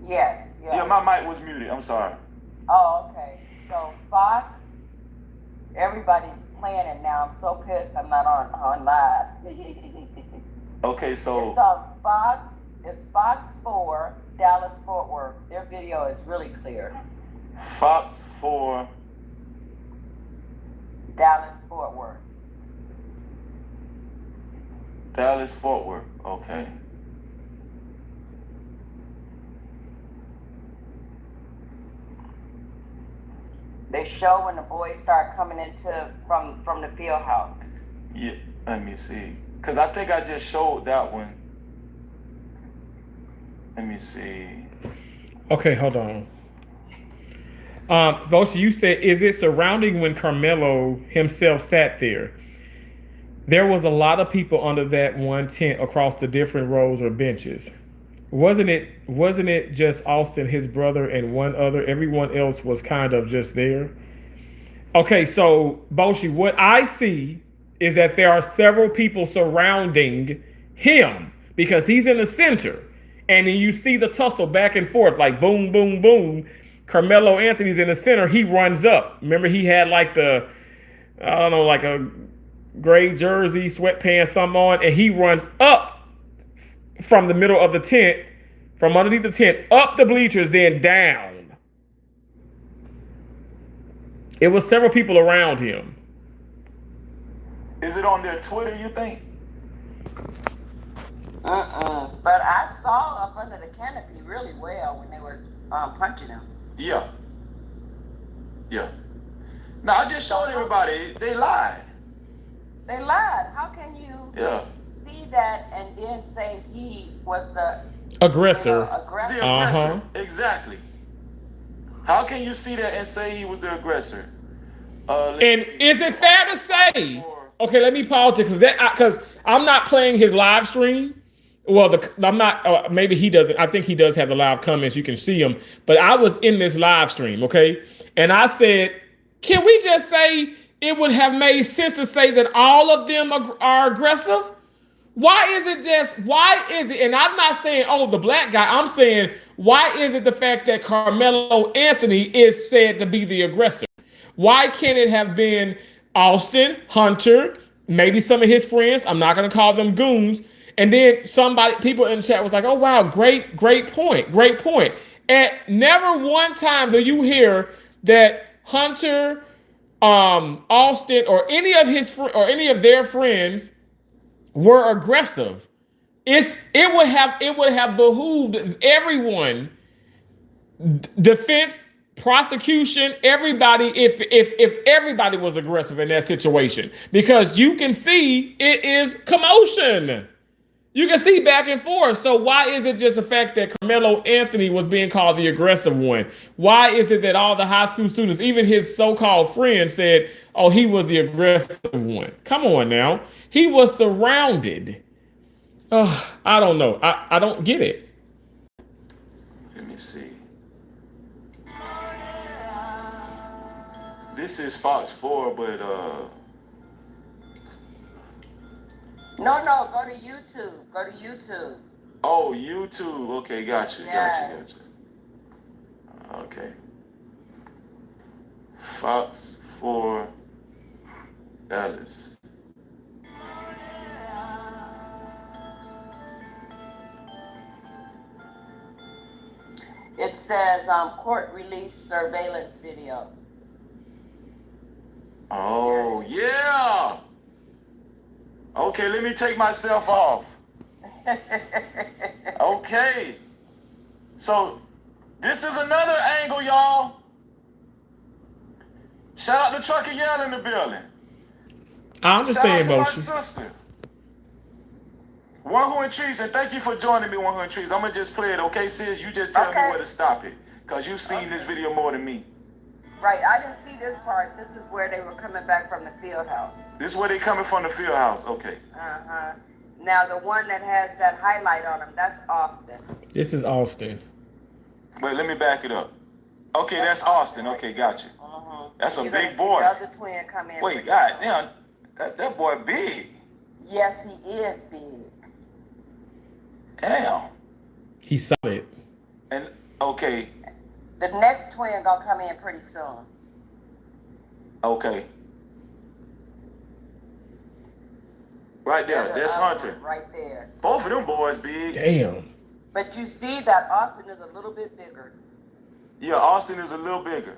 Yes. Yeah, my mic was muted. I'm sorry. Oh, okay. So Fox, everybody's playing it now. I'm so pissed I'm not on live. Okay, so It's Fox. It's Fox 4, Dallas Fort Worth. Their video is really clear. Fox 4, Dallas Fort Worth. Dallas Fort Worth. Okay. They show when the boys start coming into from the field house. Yeah, let me see. Because I think I just showed that one. Let me see. Okay, hold on. Bosa, you said, is it surrounding when Karmelo himself sat there? There was a lot of people under that one tent across the different rows or benches. Wasn't it just Austin, his brother, and one other? Everyone else was kind of just there. Okay, so Boshi, what I see is that there are several people surrounding him because he's in the center. And then you see the tussle back and forth, like boom, boom, boom. Carmelo Anthony's in the center. He runs up. Remember, he had like like a gray jersey, sweatpants, something on, and he runs up from the middle of the tent, from underneath the tent, up the bleachers, then down. It was several people around him. Is it on their Twitter, you think? But I saw up under the canopy really well when they was punching him. Yeah. Yeah. No, I just showed everybody. They lied. They lied. How can you see that and then say he was the aggressor? The aggressor. Exactly. How can you see that and say he was the aggressor? And Let's see. is it fair to say? Four. Okay, let me pause it because I'm not playing his live stream. Well, I'm not. Maybe he doesn't. I think he does have the live comments. You can see them. But I was in this live stream, okay, and I said, can we just say it would have made sense to say that all of them are aggressive? Why is it, and I'm not saying, oh, the black guy, I'm saying, why is it the fact that Carmelo Anthony is said to be the aggressor? Why can't it have been Austin, Hunter, maybe some of his friends? I'm not going to call them goons. And then people in the chat was like, oh, wow, great point, great point. At never one time do you hear that Hunter, Austin, or any of their friends were aggressive. It would have behooved everyone, defense, prosecution, everybody, if everybody was aggressive in that situation, because you can see it is commotion. You can see back and forth. So why is it just the fact that Carmelo Anthony was being called the aggressive one? Why is it that all the high school students, even his so-called friends, said, oh, he was the aggressive one? Come on now. He was surrounded. Oh, I don't know. I don't get it. Let me see. This is Fox 4, but No, go to YouTube. Go to YouTube. oh, YouTube. Okay, gotcha. Yes. Okay. Fox 4 Dallas. It says court release surveillance video. Oh, yeah. Okay, let me take myself off. Okay. So, this is another angle, y'all. Shout out to Trucker Yell in the building. I understand, Shout out to Motion. my sister. One Who in Trees, and thank you for joining me, One Who in Trees. I'm going to just play it, okay, sis? You just tell me where to stop it, because you've seen this video more than me. Right, I didn't see this part. This is where they were coming back from the field house. This is where they coming from, the field house. Okay. Uh-huh. Now, the one that has that highlight on him, that's Austin. This is Austin. Wait, let me back it up. Okay, that's Austin. Okay, gotcha. That's a big boy. The other twin come in. Wait, God damn, that boy big. Yes, he is big. Damn. He's solid. And okay, The next twin gonna come in pretty soon. okay. Right there, There's the that's other Hunter. one right there. Both of them boys big. Damn. But you see that Austin is a little bit bigger. Yeah, Austin is a little bigger.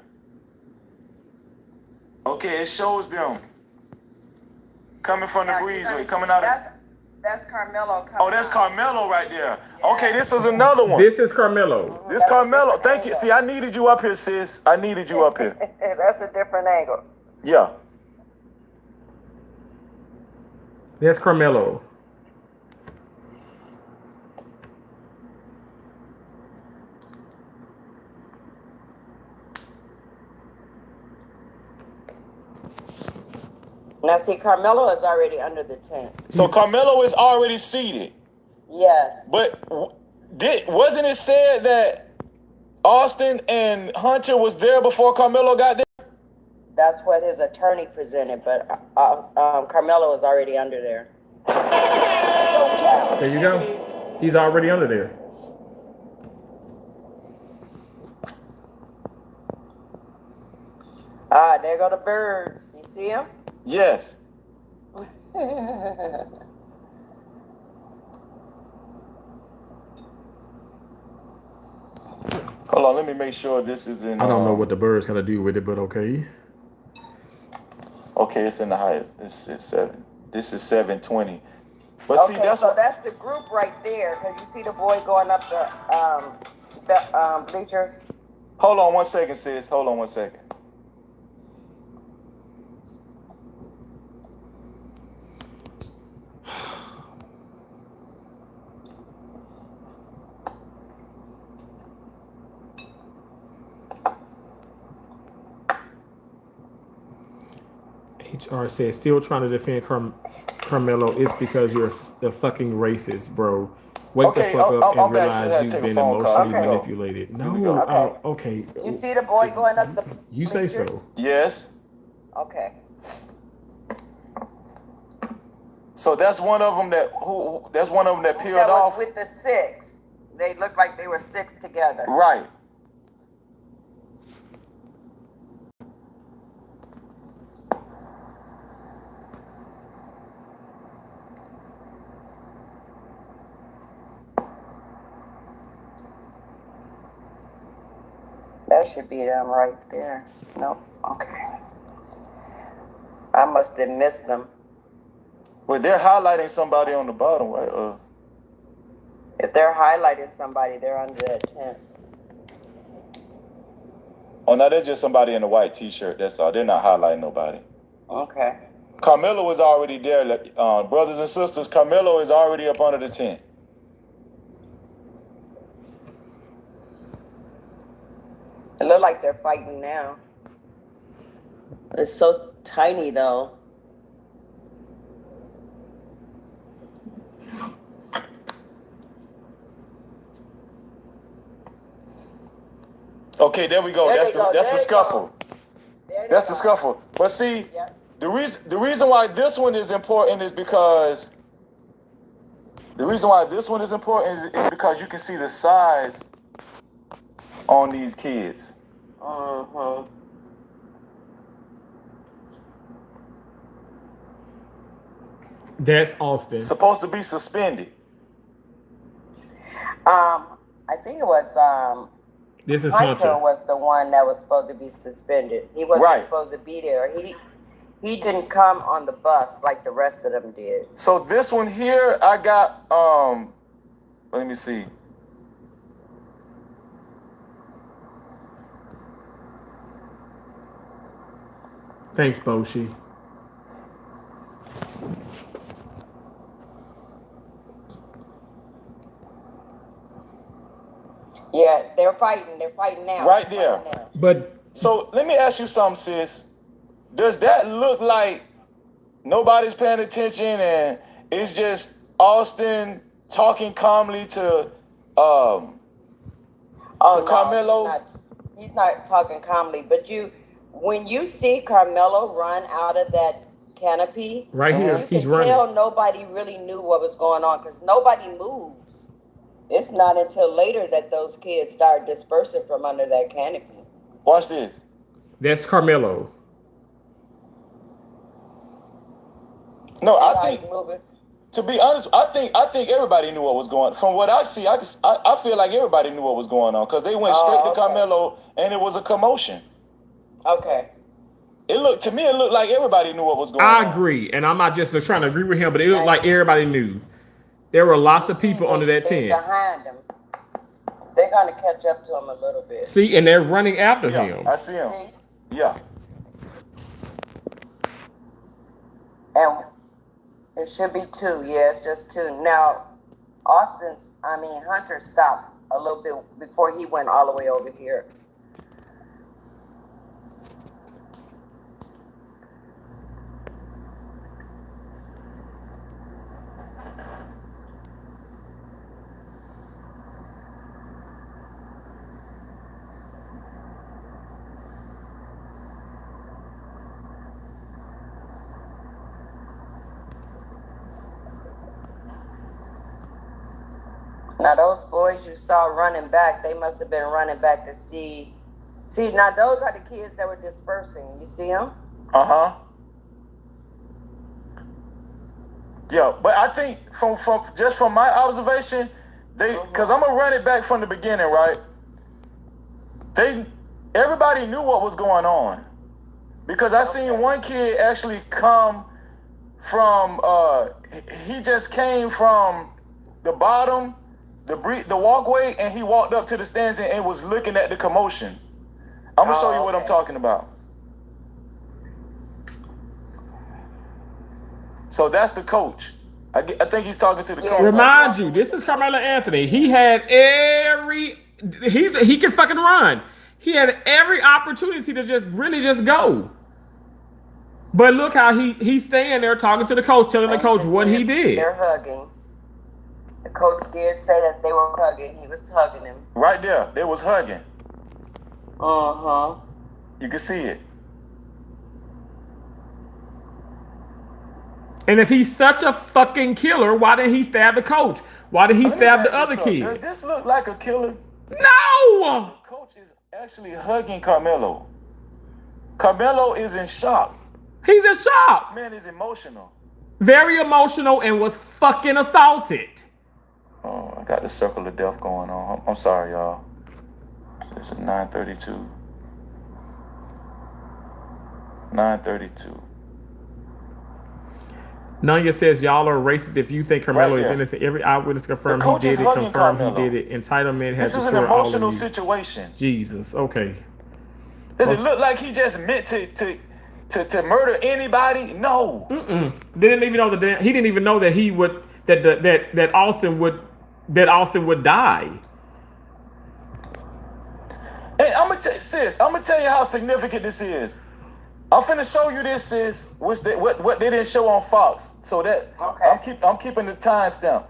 Okay, it shows them coming from the Now, you're gonna breezeway, see coming out of. That's Carmelo coming. Oh, that's out. Karmelo right there. Okay, this is another one. This is Carmelo. This Karmelo. Thank you. See, I needed you up here, sis. I needed you up here. That's a different angle. Yeah. That's Carmelo. Now, see, Carmelo is already under the tent. So Karmelo is already seated. Yes. But wasn't it said that Austin and Hunter was there before Karmelo got there? That's what his attorney presented, but Carmelo is already under there. There you go. He's already under there. Ah, there go the birds. You see them? Yes. Hold on, let me make sure this is in. I don't know what the birds got to do with it, but okay. Okay, it's in the highest. It's 7. This is 720. But Okay, see, that's so what. that's the group right there. Cause you see the boy going up the bleachers. Hold on 1 second, sis. Hold on 1 second. Or said still trying to defend Carmelo. It's because you're the fucking racist, bro. Wake the Okay, fuck up I'm and back. So I realize had to you've take a been phone call. emotionally Okay. manipulated. Here we No, go. Okay. okay. You see the boy going up the You say bleachers? so. Yes. Okay. So that's one of them that that's one of them that peeled That was off. with the 6. They looked like they were 6 together. Right. That should be them right there. Nope. Okay. I must have missed them. But they're highlighting somebody on the bottom, right? If they're highlighting somebody, they're under that tent. Oh, no, there's just somebody in a white T-shirt. That's all. They're not highlighting nobody. Okay. Karmelo is already there. Brothers and sisters, Karmelo is already up under the tent. It look like they're fighting now. It's so tiny though. Okay, there we go. There That's they go. that's There the they go. scuffle. There they That's the go. scuffle. But see, Yeah. the reason why this one is important is because because you can see the size on these kids. Mm-hmm. That's Austin. Supposed to be suspended. I think it was This is Hunter Hunter. was the one that was supposed to be suspended. He wasn't Right. supposed to be there. He didn't come on the bus like the rest of them did. So this one here, I got let me see. Thanks, Boshi. Yeah, they're fighting. They're fighting now. Right They're there. fighting now. But So let me ask you something, sis. Does that look like nobody's paying attention and it's just Austin talking calmly to Oh, no, Karmelo? he's not talking calmly. But when you see Karmelo run out of that canopy, right here, you he's can running. tell nobody really knew what was going on because nobody moves. It's not until later that those kids start dispersing from under that canopy. Watch this. That's Carmelo. No, I Guys think, moving. to be honest, I think everybody knew what was going on. From what I see, I feel like everybody knew what was going on because they went straight to okay. Karmelo and it was a commotion. Okay. It looked like everybody knew what was going on. I agree, and I'm not just trying to agree with him, but it looked like everybody knew. There were lots of people under that They're tent. behind him. They're going to catch up to him a little bit. See, and they're running after Yeah, him. I see him. See? Yeah. And it should be 2. Yeah, it's just 2. Now, Hunter stopped a little bit before he went all the way over here. Now those boys you saw running back, they must have been running back to see. See, now those are the kids that were dispersing. You see them? Uh-huh. Yeah, but I think from my observation, because I'm gonna run it back from the beginning, right? Everybody knew what was going on. Because I seen one kid actually come from he just came from the bottom, the walkway, and he walked up to the stands and was looking at the commotion. I'm gonna show you what I'm talking about. So that's the coach. I think he's talking to the coach. Remind you, this is Carmelo Anthony. He had he can fucking run. He had every opportunity to just go. But look how he's staying there talking to the coach, telling the And coach you what see he They're did. hugging. The coach did say that they were hugging. He was hugging him. Right there, they was hugging. Uh-huh. You can see it. And if he's such a fucking killer, why didn't he stab the coach? Why did he Let me stab the back other this up. Does kids? this look like a killer? No! Coach is actually hugging Karmelo. Karmelo is in shock. He's in shock. This man is emotional. Very emotional and was fucking assaulted. Oh, I got the circle of death going on. I'm sorry, y'all. It's a 9:32. 9:32. Nanya says y'all are racist if you think Karmelo Right is there. innocent. Every eyewitness confirmed The coach he is did it. hugging Confirmed he Karmelo. did it. Entitlement has This is an destroyed all emotional of you. situation. Jesus. Okay. Does it look like he just meant to murder anybody? No. Didn't even know that he didn't even know that he would that Austin would die. Hey, I'm gonna tell you how significant this is. I'm finna show you this, sis, what they didn't show on Fox. So that Okay. I'm keeping the timestamp.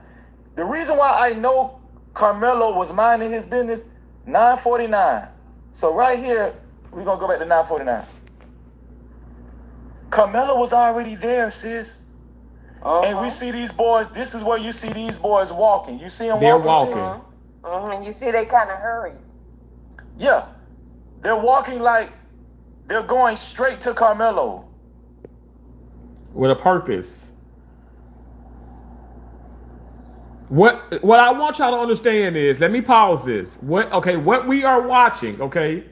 The reason why I know Karmelo was minding his business, 9:49. So right here, we're gonna go back to 9:49. Karmelo was already there, sis. And we see these boys. This is where you see these boys walking. You see them They're walking, sis? walking. And you see they kind of hurry. Yeah. They're walking like they're going straight to Karmelo. With a purpose. What I want y'all to understand is, let me pause this. What we are watching, okay?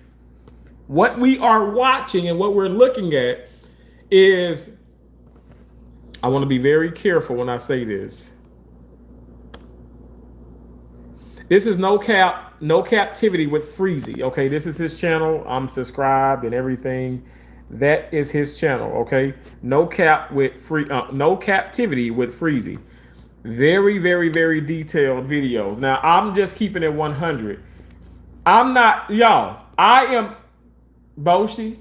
What we are watching and what we're looking at is, I want to be very careful when I say this. This is no captivity with Freezy. Okay, this is his channel. I'm subscribed and everything. That is his channel. Okay, no captivity with Freezy. Very, very, very detailed videos. Now I'm just keeping it 100. I'm not, y'all. I am Boshi.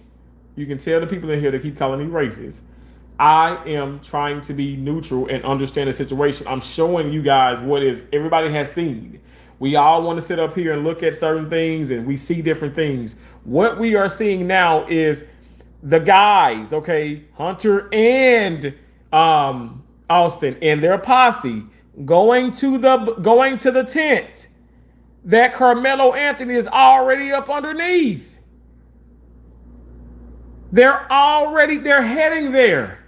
You can tell the people in here that keep calling me racist. I am trying to be neutral and understand the situation. I'm showing you guys what is everybody has seen. We all want to sit up here and look at certain things and we see different things. What we are seeing now is the guys, okay, Hunter and Austin and their posse going to the tent that Karmelo Anthony is already up underneath. They're heading there.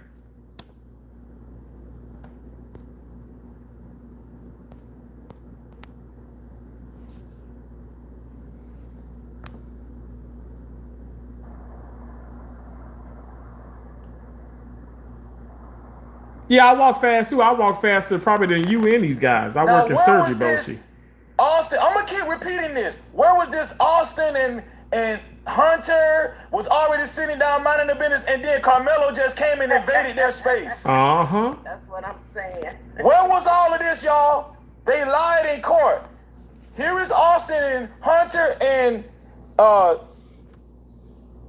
Yeah, I walk fast too. I walk faster probably than you and these guys. I work in surgery, Boshi. Austin, I'm gonna keep repeating this. Where was this Austin and Hunter was already sitting down minding the business, and then Karmelo just came and invaded their space? Uh-huh. That's what I'm saying. Where was all of this, y'all? They lied in court. Here is Austin and Hunter and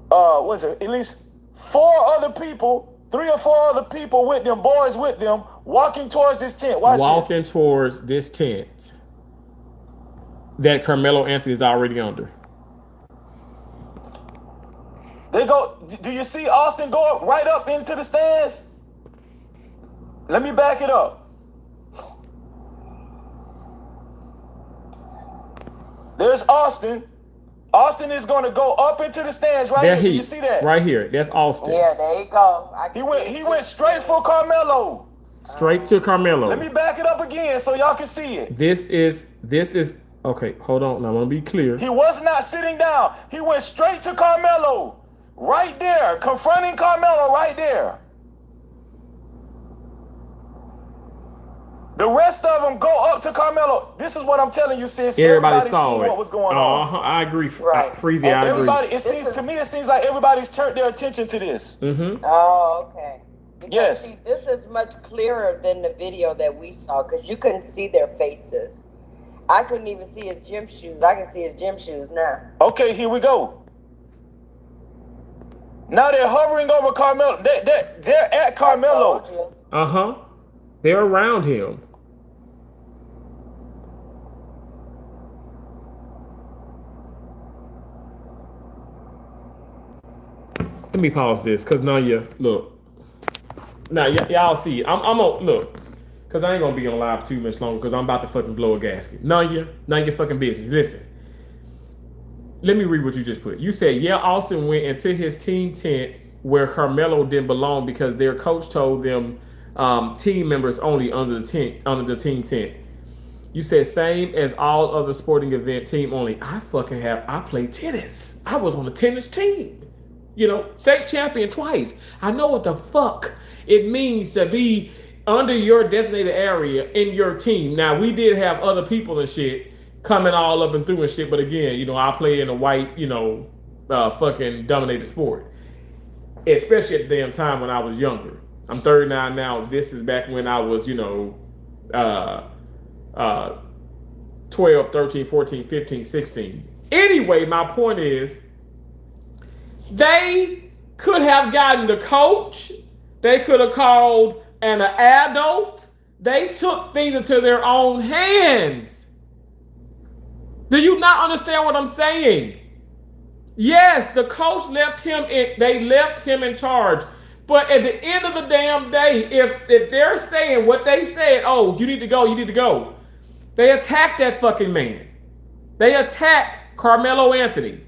what's it? At least 4 other people. 3 or 4 other people with them, boys with them, walking towards this tent. Walking towards this tent that Karmelo Anthony is already under. They go. Do you see Austin go right up into the stands? Let me back it up. There's Austin. Austin is going to go up into the stands right here. You see that? Right here. That's Austin. Yeah, there you go. He went straight for Karmelo. Straight to Karmelo. Let me back it up again so y'all can see it. This is okay, hold on. Now I want to be clear. He was not sitting down. He went straight to Karmelo. Right there, confronting Karmelo right there. The rest of them go up to Karmelo. This is what I'm telling you, sis. Everybody saw what was going on. I agree. Right. Freezy, I agree. It seems like everybody's turned their attention to this. Oh, okay. Because, Yes. see, this is much clearer than the video that we saw because you couldn't see their faces. I couldn't even see his gym shoes. I can see his gym shoes now. Okay, here we go. Now they're hovering over Karmelo. They're at I told Karmelo. you. Uh-huh. They're around him. Let me pause this, cause now you look. Now y'all see it. I'm gonna look, cause I ain't gonna be on live too much longer, cause I'm about to fucking blow a gasket. None your fucking business. Listen. Let me read what you just put. You said, yeah, Austin went into his team tent where Karmelo didn't belong because their coach told them team members only under the team tent. You said same as all other sporting event, team only. I played tennis. I was on the tennis team. You know, state champion twice. I know what the fuck it means to be under your designated area in your team. Now, we did have other people and shit coming all up and through and shit, but again, you know, I play in a white, fucking dominated sport. Especially at the damn time when I was younger. I'm 39 now. This is back when I was, 12, 13, 14, 15, 16. Anyway, my point is, they could have gotten the coach. They could have called an adult. They took things into their own hands. Do you not understand what I'm saying? Yes, the coach left him in. They left him in charge. But at the end of the damn day, if they're saying what they said, oh, you need to go. They attacked that fucking man. They attacked Karmelo Anthony.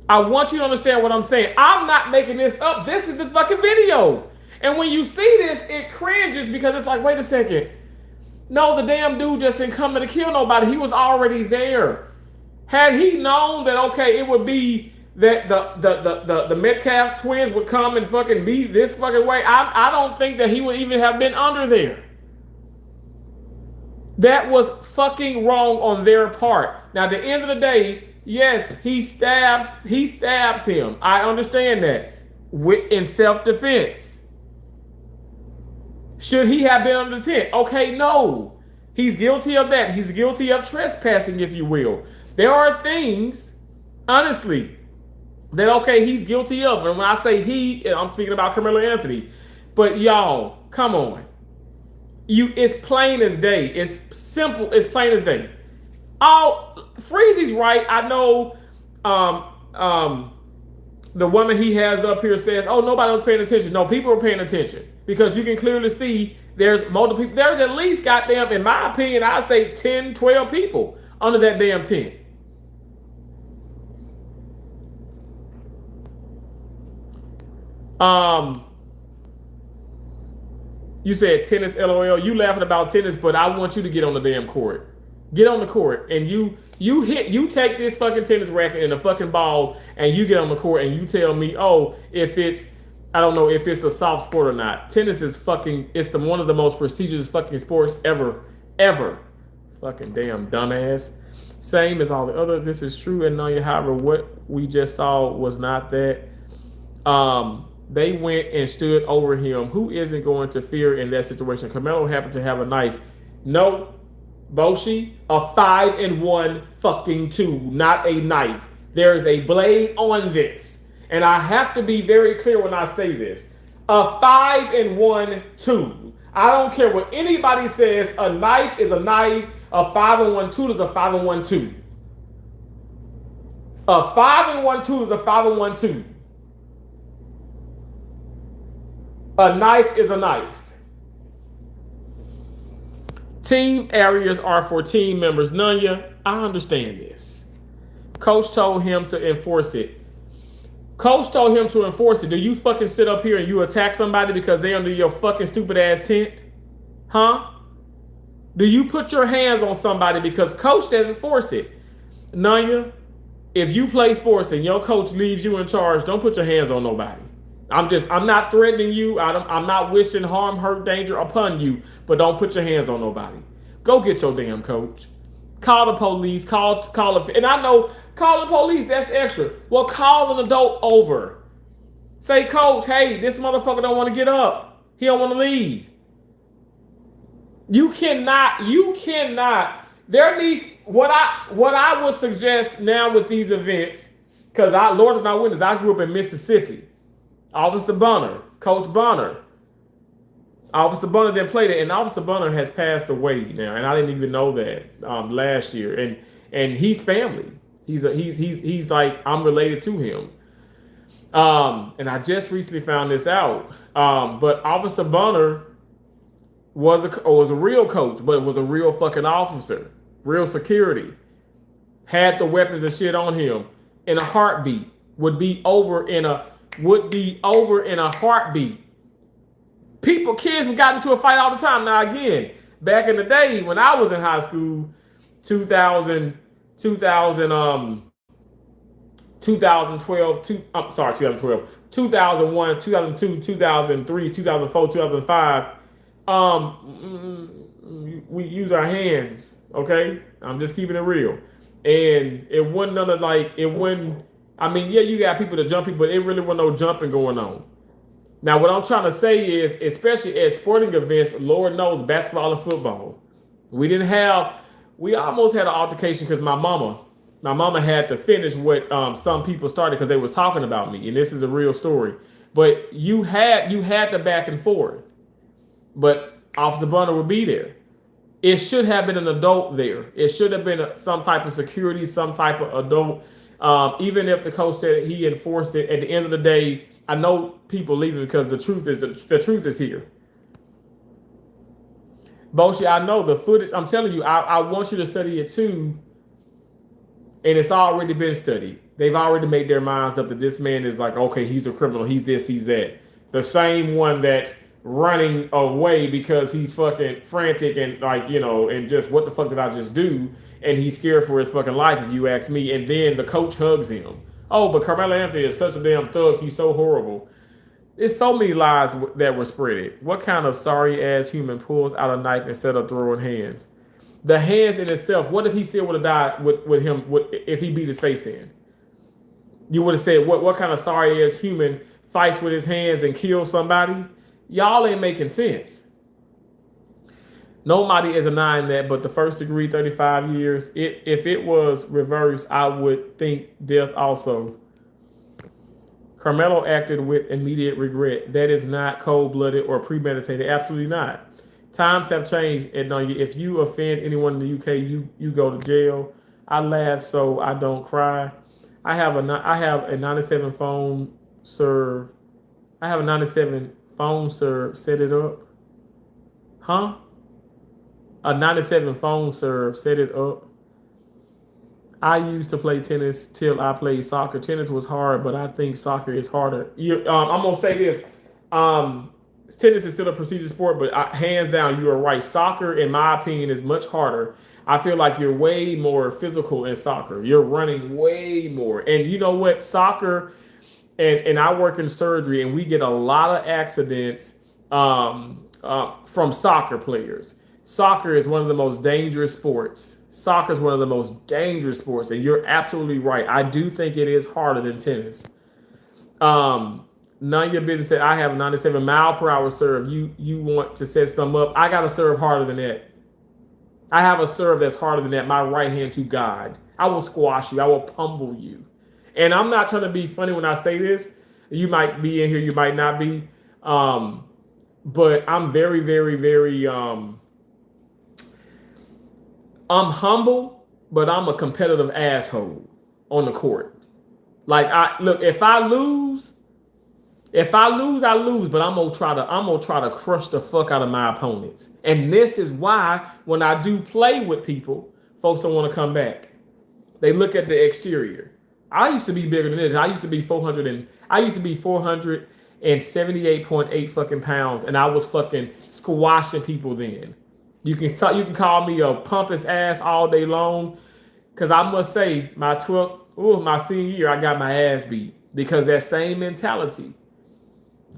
I want you to understand what I'm saying. I'm not making this up. This is the fucking video. And when you see this, it cringes because it's like, wait a second. No, the damn dude just didn't come to kill nobody. He was already there. Had he known that, okay, it would be that the Metcalf twins would come and fucking be this fucking way, I don't think that he would even have been under there. That was fucking wrong on their part. Now, at the end of the day, yes, he stabs him. I understand that. In self-defense. Should he have been under the tent? Okay, no. He's guilty of that. He's guilty of trespassing, if you will. There are things, honestly, that, okay, he's guilty of. And when I say he, I'm speaking about Karmelo Anthony. But y'all, come on. It's plain as day. It's simple. It's plain as day. Freezy's right. I know the woman he has up here says, oh, nobody was paying attention. No, people were paying attention. Because you can clearly see there's multiple people. There's at least, goddamn, in my opinion, I'd say 10, 12 people under that damn tent. You said tennis, LOL. You laughing about tennis, but I want you to get on the damn court. Get on the court and you take this fucking tennis racket and a fucking ball and you get on the court and you tell me, oh, I don't know if it's a soft sport or not. Tennis is it's one of the most prestigious fucking sports ever. Fucking damn dumbass. Same as all the other. This is true. And however, what we just saw was not that. They went and stood over him. Who isn't going to fear in that situation? Karmelo happened to have a knife. No, Boshi, a 5-1 fucking 2, not a knife. There is a blade on this. And I have to be very clear when I say this. A 5-1 2. I don't care what anybody says. A knife is a knife. A 5-1 2 is a 5-1 2. A 5-1 2 is a 5-1 2. A knife is a knife. Team areas are for team members. Nunya, I understand this. Coach told him to enforce it. Do you fucking sit up here and you attack somebody because they under your fucking stupid ass tent? Huh? Do you put your hands on somebody because coach didn't enforce it? Nunya, if you play sports and your coach leaves you in charge, don't put your hands on nobody. I'm not threatening you. I'm not wishing harm, hurt, danger upon you, but don't put your hands on nobody. Go get your damn coach. Call the police. And I know call the police, that's extra. Well, call an adult over. Say, coach, hey, this motherfucker don't want to get up. He don't want to leave. You cannot. There needs, what I would suggest now with these events Because Lord is not witness, I grew up in Mississippi. Officer Bunner, Coach Bunner. Officer Bunner didn't play that, and Officer Bunner has passed away now, and I didn't even know that last year. And he's family. He's like, I'm related to him. And I just recently found this out. But Officer Bunner was a real coach, but it was a real fucking officer, real security. Had the weapons and shit on him in a heartbeat. Would be over in a heartbeat. Kids got into a fight all the time. Now again, back in the day when I was in high school, 2012, 2001, 2002, 2003, 2004, 2005. We use our hands, okay? I'm just keeping it real. And it wasn't none of I mean, yeah, you got people to jump people, but it really wasn't no jumping going on. Now, what I'm trying to say is, especially at sporting events, Lord knows, basketball and football, we almost had an altercation because my mama had to finish what some people started because they was talking about me, and this is a real story. But you had the back and forth, but Officer Bunner would be there. It should have been an adult there. It should have been some type of security, some type of adult. Even if the coach said he enforced it, at the end of the day, I know people leaving because the truth is here. Boshi, I know the footage. I'm telling you, I want you to study it too. And it's already been studied. They've already made their minds up that this man is like, okay, he's a criminal. He's this, he's that. The same one that's running away because he's fucking frantic and and just what the fuck did I just do? And he's scared for his fucking life, if you ask me. And then the coach hugs him. Oh, but Karmelo Anthony is such a damn thug. He's so horrible. There's so many lies that were spreaded. What kind of sorry ass human pulls out a knife instead of throwing hands? The hands in itself. What if he still would have died with him? If he beat his face in? You would have said, what kind of sorry ass human fights with his hands and kills somebody? Y'all ain't making sense. Nobody is denying that, but the first degree, 35 years. If it was reversed, I would think death also. Karmelo acted with immediate regret. That is not cold-blooded or premeditated. Absolutely not. Times have changed, and if you offend anyone in the UK, you go to jail. I laugh so I don't cry. I have a 97 phone serve. I have a 97 phone serve. Set it up. Huh? A 97 phone serve. Set it up. I used to play tennis till I played soccer. Tennis was hard, but I think soccer is harder. I'm gonna say this. Tennis is still a prestigious sport, but hands down, you are right. Soccer, in my opinion, is much harder. I feel like you're way more physical in soccer. You're running way more. And you know what? Soccer, and I work in surgery, and we get a lot of accidents from soccer players. Soccer is one of the most dangerous sports. Soccer is one of the most dangerous sports, and you're absolutely right. I do think it is harder than tennis. None of your business said I have a 97 mile per hour serve. You want to set some up. I got to serve harder than that. I have a serve that's harder than that. My right hand to God. I will squash you. I will pummel you. And I'm not trying to be funny when I say this. You might be in here. You might not be. But I'm very, very, very... I'm humble, but I'm a competitive asshole on the court. Like if I lose, I lose, but I'm gonna try to crush the fuck out of my opponents. And this is why when I do play with people, folks don't want to come back. They look at the exterior. I used to be bigger than this. I used to be 478.8 fucking pounds, and I was fucking squashing people then. You can call me a pompous ass all day long, because I must say my senior year I got my ass beat because that same mentality.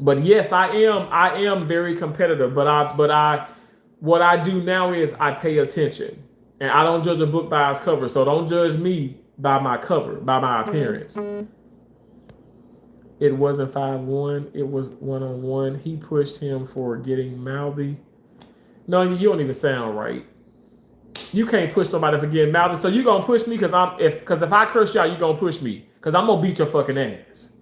But yes, I am very competitive. But what I do now is I pay attention, and I don't judge a book by its cover. So don't judge me by my cover, by my appearance. It wasn't 5-1. It was 1-on-1. He pushed him for getting mouthy. No, you don't even sound right. You can't push somebody for getting mouthy. So you gonna push me because if I curse y'all, you gonna push me. Because I'm gonna beat your fucking ass.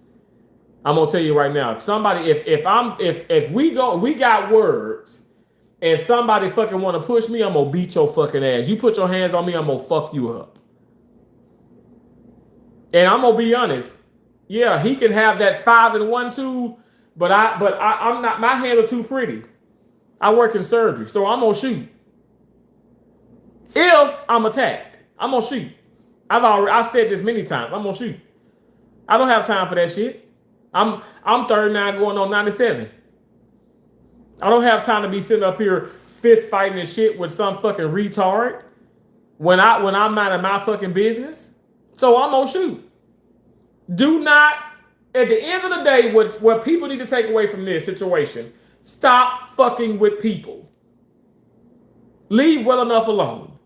I'm gonna tell you right now. If we got words and somebody fucking want to push me, I'm gonna beat your fucking ass. You put your hands on me, I'm gonna fuck you up. And I'm gonna be honest. Yeah, he can have that 5-1-2, but I'm not. My hands are too pretty. I work in surgery, so I'm gonna shoot. If I'm attacked, I'm gonna shoot. I've said this many times. I'm gonna shoot. I don't have time for that shit. I'm 39 going on 97. I don't have time to be sitting up here fist fighting and shit with some fucking retard when I'm minding my fucking business. So I'm gonna shoot. Do not, at the end of the day, what people need to take away from this situation, stop fucking with people. Leave well enough alone.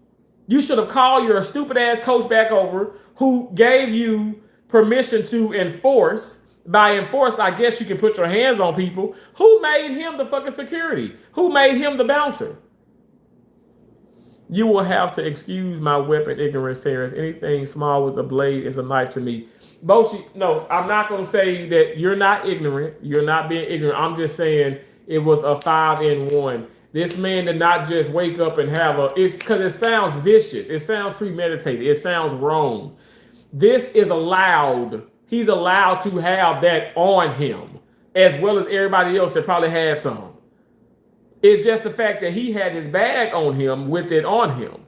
You should have called your stupid ass coach back over who gave you permission to enforce. By enforce, I guess you can put your hands on people. Who made him the fucking security? Who made him the bouncer? You will have to excuse my weapon ignorance, Terrence. Anything small with a blade is a knife to me. Boshi, no, I'm not going to say that you're not ignorant. You're not being ignorant. I'm just saying it was a 5-1. This man did not just wake up and have it's because it sounds vicious. It sounds premeditated. It sounds wrong. This is allowed. He's allowed to have that on him, as well as everybody else that probably had some. It's just the fact that he had his bag on him with it on him.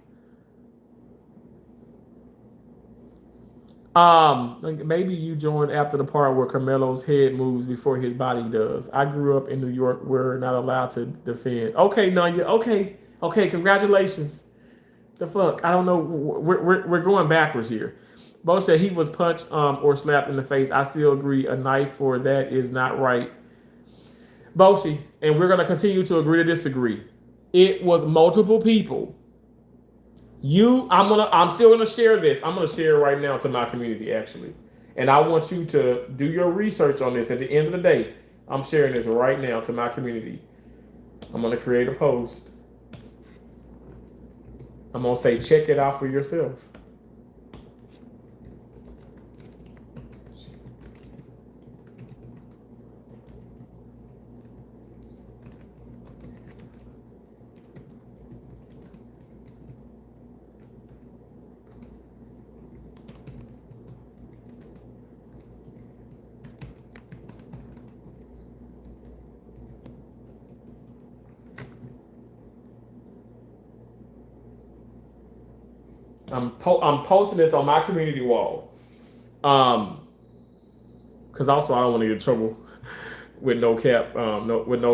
Maybe you joined after the part where Karmelo's head moves before his body does. I grew up in New York. We're not allowed to defend. Okay, Nanya. Okay. Congratulations. The fuck? I don't know. We're going backwards here. Bo said he was punched or slapped in the face. I still agree. A knife for that is not right. Boshi, and we're going to continue to agree to disagree. It was multiple people. I'm still gonna share this. I'm gonna share it right now to my community, actually. And I want you to do your research on this. At the end of the day, I'm sharing this right now to my community. I'm gonna create a post. I'm gonna say, check it out for yourself. I'm posting this on my community wall. Because also I don't want to get in trouble with no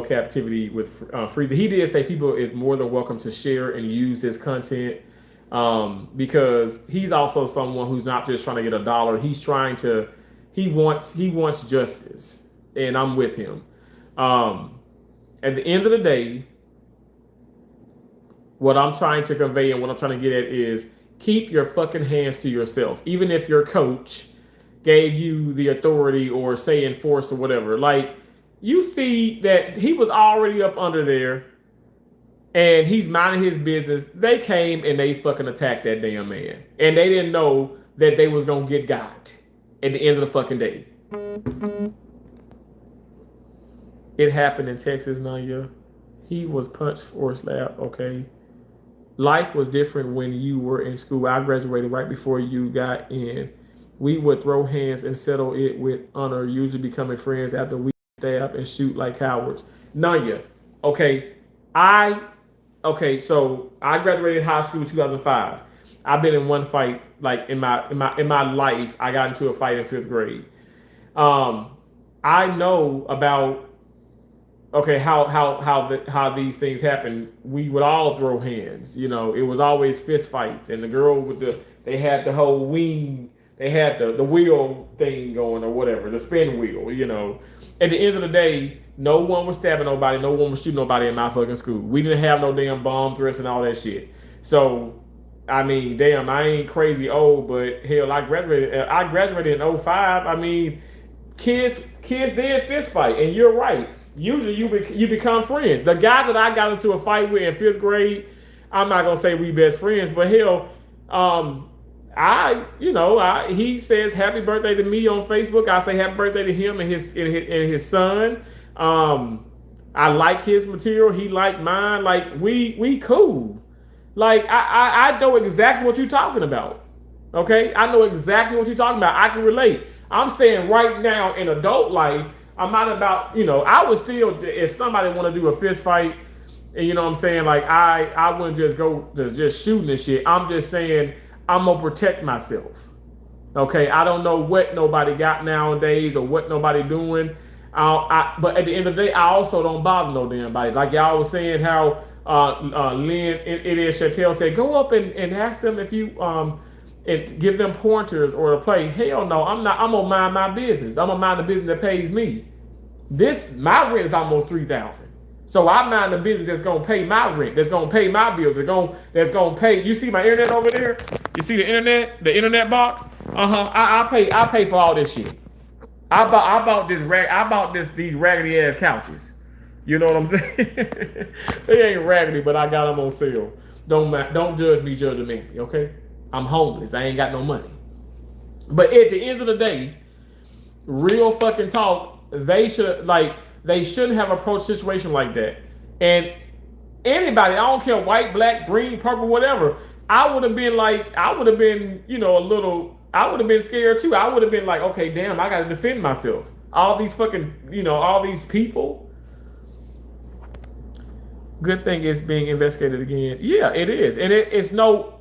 captivity with Freezer. He did say people is more than welcome to share and use this content because he's also someone who's not just trying to get a dollar. He wants justice, and I'm with him. At the end of the day, what I'm trying to convey and what I'm trying to get at is keep your fucking hands to yourself. Even if your coach gave you the authority or say enforce or whatever. Like, you see that he was already up under there and he's minding his business. They came and they fucking attacked that damn man. And they didn't know that they was going to get got at the end of the fucking day. It happened in Texas, Nanya. He was punched or slapped, okay? Life was different when you were in school. I graduated right before you got in. We would throw hands and settle it with honor, usually becoming friends after we stab and shoot like cowards. Nanya, okay, so I graduated high school in 2005. I've been in one fight, like in my life. I got into a fight in 5th grade. I know about how these things happen. We would all throw hands. You know, it was always fist fights, and the girl they had the whole wing. They had the wheel thing going or whatever, the spin wheel, you know. At the end of the day, no one was stabbing nobody. No one was shooting nobody in my fucking school. We didn't have no damn bomb threats and all that shit. So, I mean, damn, I ain't crazy old, but hell, I graduated in 05. I mean, kids did fist fight, and you're right. Usually you become friends. The guy that I got into a fight with in 5th grade, I'm not going to say we best friends, but hell, he says happy birthday to me on Facebook. I say happy birthday to him and his son. I like his material. He like mine. Like we cool. Like I know exactly what you're talking about. Okay, I know exactly what you're talking about. I can relate. I'm saying right now in adult life, I'm not about I would still, if somebody want to do a fist fight, and you know what I'm saying, like I wouldn't just go to just shooting and shit. I'm just saying I'm gonna protect myself. Okay, I don't know what nobody got nowadays or what nobody doing. But at the end of the day, I also don't bother no damn body. Like y'all was saying how Lynn, it is Chantel said, go up and ask them if you and give them pointers or to play. Hell no, I'm not. I'm gonna mind my business. I'm gonna mind the business that pays me. My rent is almost $3,000. So I mind the business that's gonna pay my rent, that's gonna pay my bills, that's gonna pay. You see my internet over there? You see the internet box? I pay for all this shit. I bought these raggedy ass couches. You know what I'm saying? They ain't raggedy, but I got them on sale. Don't judge me, judging me. Okay? I'm homeless. I ain't got no money. But at the end of the day, real fucking talk, they shouldn't have approached a situation like that. And anybody, I don't care, white, black, green, purple, whatever, I would have been, I would have been scared too. I would have been like, okay, damn, I gotta defend myself. All these fucking, all these people. Good thing it's being investigated again. Yeah, it is. And it's no,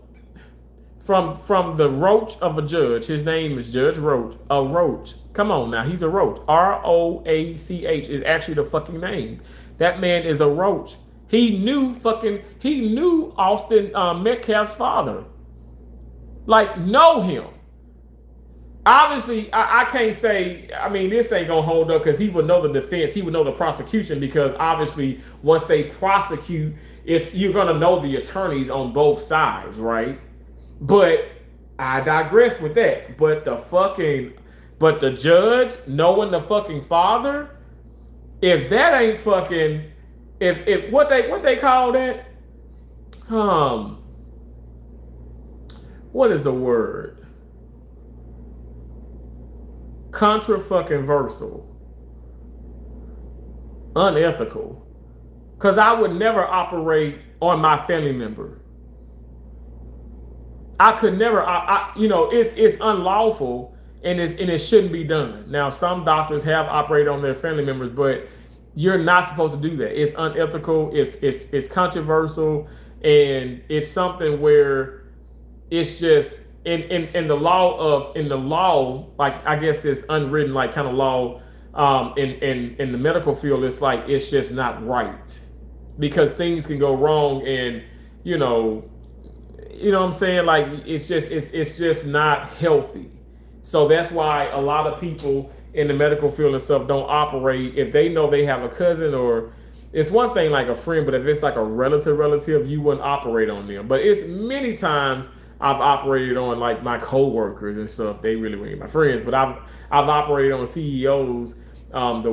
from the roach of a judge. His name is Judge Roach. A roach. Come on now, he's a roach. ROACH is actually the fucking name. That man is a roach. He knew Austin Metcalf's father. Like, know him. Obviously, I can't say, this ain't gonna hold up because he would know the defense, he would know the prosecution, because obviously once they prosecute, you're gonna know the attorneys on both sides, right? But I digress with that. But the judge knowing the fucking father, if that ain't fucking, if what they call that, what is the word? Contra fucking versal. Unethical. Because I would never operate on my family member. I could never, it's unlawful and it shouldn't be done. Now, some doctors have operated on their family members, but you're not supposed to do that. It's unethical. It's controversial, and it's something where it's just in the law, like I guess this unwritten like kind of law in the medical field. It's like it's just not right because things can go wrong, and you know what I'm saying? Like it's just not healthy. So that's why a lot of people in the medical field and stuff don't operate if they know they have a cousin, or it's one thing like a friend, but if it's like a relative, you wouldn't operate on them. But it's many times I've operated on like my coworkers and stuff. They really weren't my friends, but I've operated on CEOs. The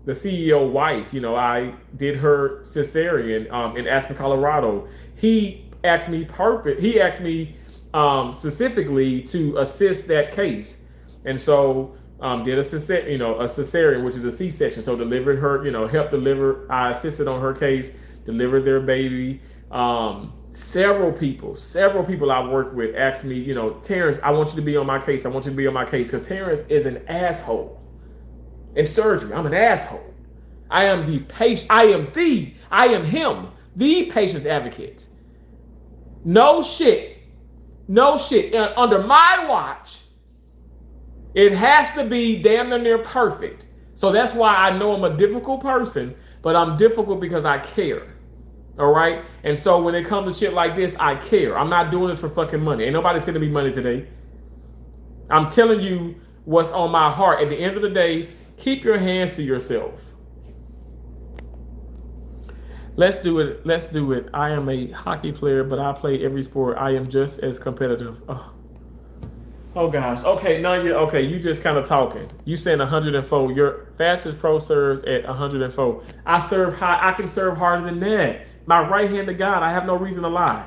CEO wife, I did her cesarean in Aspen, Colorado. He asked me specifically to assist that case, and so did a cesarean, which is a C-section. So delivered her, helped deliver. I assisted on her case, delivered their baby. Several people I've worked with asked me, Terrence, I want you to be on my case. I want you to be on my case because Terrence is an asshole. In surgery, I'm an asshole. I am the patient. I am him, the patient's advocate. No shit. Under my watch, it has to be damn near perfect. So that's why I know I'm a difficult person, but I'm difficult because I care. All right? And so when it comes to shit like this, I care. I'm not doing this for fucking money. Ain't nobody sending me money today. I'm telling you what's on my heart. At the end of the day, keep your hands to yourself. Let's do it. I am a hockey player, but I play every sport. I am just as competitive. Oh gosh. Okay, you just kind of talking. You saying 104. Your fastest pro serves at 104. I serve high. I can serve harder than that. My right hand to God. I have no reason to lie.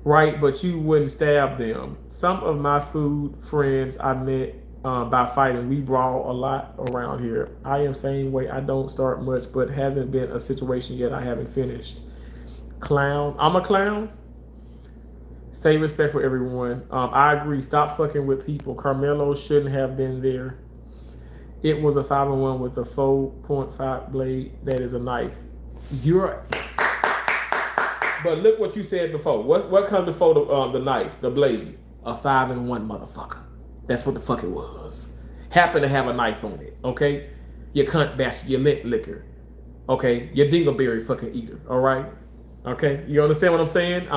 right? But you wouldn't stab them. Some of my food friends I met by fighting, we brawl a lot around here. I am same way. I don't start much, but hasn't been a situation yet I haven't finished. Clown. I'm a clown. Stay respectful, everyone. I agree. Stop fucking with people. Carmelo shouldn't have been there. It was a 5-on-1 with a 4.5 blade. That is a knife. You're. But look what you said before. What comes before the knife, the blade? A 5-in-1 motherfucker. That's what the fuck it was. Happened to have a knife on it. Okay, you cunt bastard. You lint liquor. Okay, you dingleberry fucking eater. All right. Okay, you understand what I'm saying?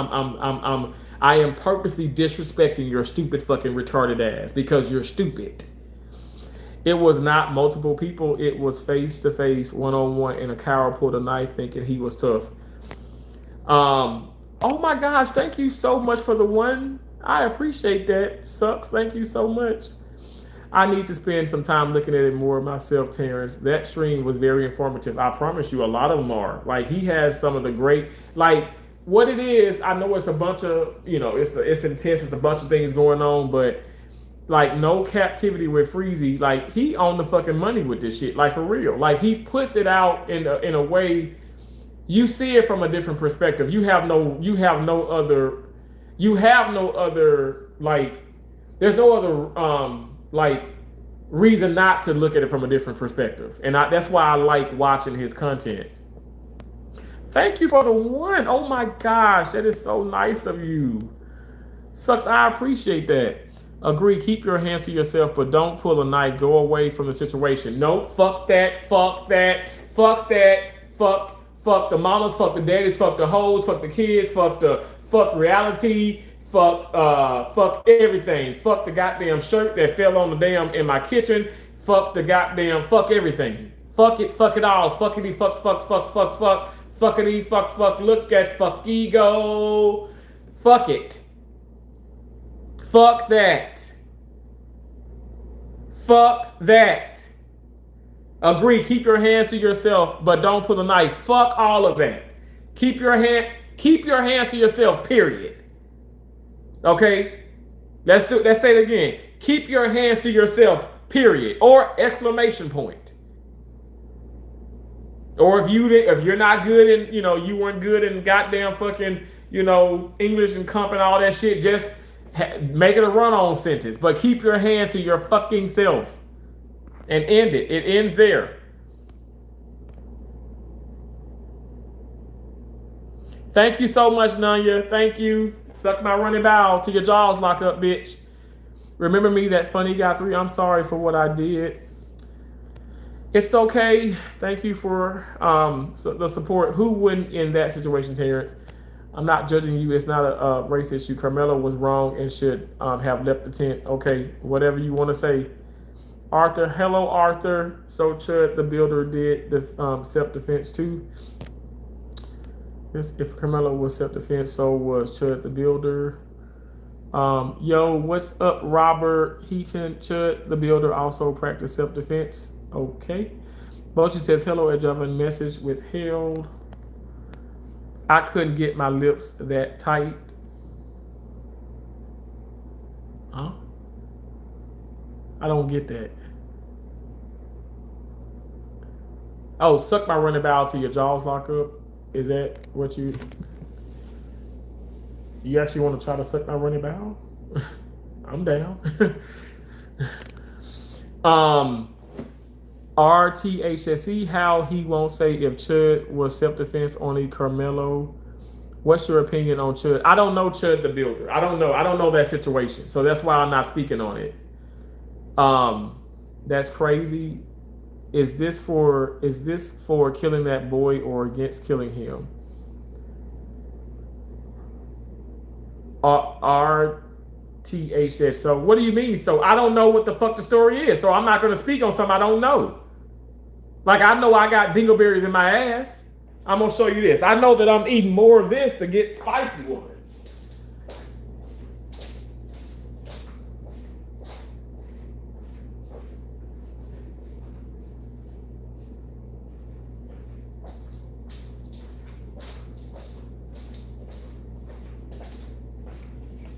I am purposely disrespecting your stupid fucking retarded ass because you're stupid. It was not multiple people. It was face to face, 1-on-1, and a coward pulled a knife thinking he was tough. Oh my gosh, thank you so much for the one. I appreciate that. Sucks. Thank you so much. I need to spend some time looking at it more myself, Terrence. That stream was very informative. I promise you, a lot of them are. Like, he has some of the great, like, what it is, I know it's a bunch of, it's intense, it's a bunch of things going on, but like, no captivity with Freezy. Like, he on the fucking money with this shit. Like, for real. Like, he puts it out in a way you see it from a different perspective. You have no other, like, there's no other, like, reason not to look at it from a different perspective. And that's why I like watching his content. Thank you for the one. Oh my gosh, that is so nice of you. Sucks, I appreciate that. Agree, keep your hands to yourself, but don't pull a knife. Go away from the situation. No, fuck that, fuck that, fuck that, fuck the mamas, fuck the daddies, fuck the hoes, fuck the kids, fuck reality, fuck everything. Fuck the goddamn shirt that fell on the damn in my kitchen. Fuck the goddamn, fuck everything. Fuck it all. Fuckity, fuck, fuckity, fuck, look at fuck ego. Fuck it. Fuck that. Fuck that. Agree, keep your hands to yourself, but don't pull a knife. Fuck all of that. Keep your hands to yourself, period. Okay? Let's say it again. Keep your hands to yourself, period. Or exclamation point. Or if you're not good in, you weren't good in goddamn fucking, English and comp and all that shit, just make it a run-on sentence. But keep your hands to your fucking self. And end it. It ends there. Thank you so much, Nanya. Thank you. Suck my running bow till your jaws lock up, bitch. Remember me, that funny guy 3. I'm sorry for what I did. It's okay. Thank you for the support. Who wouldn't in that situation, Terrence? I'm not judging you. It's not a race issue. Karmelo was wrong and should have left the tent. Okay, whatever you want to say. Arthur, hello, Arthur. So Chud the Builder did the self-defense too. Yes, if Karmelo was self-defense, so was Chud the Builder. Yo, what's up, Robert Heaton? Chud the Builder also practiced self-defense. Okay. Boshi says, hello, Edjavan, message withheld. I couldn't get my lips that tight. Huh? I don't get that. Oh, suck my running bow till your jaws lock up. Is that what you actually want to try to suck my running bow? I'm down. RTHSE, how he won't say if Chud was self-defense on a Karmelo. What's your opinion on Chud? I don't know Chud the Builder. I don't know that situation. So that's why I'm not speaking on it. That's crazy. Is this for killing that boy or against killing him? RTHS. So what do you mean? So I don't know what the fuck the story is. So I'm not going to speak on something I don't know. Like, I know I got dingleberries in my ass. I'm going to show you this. I know that I'm eating more of this to get spicy ones.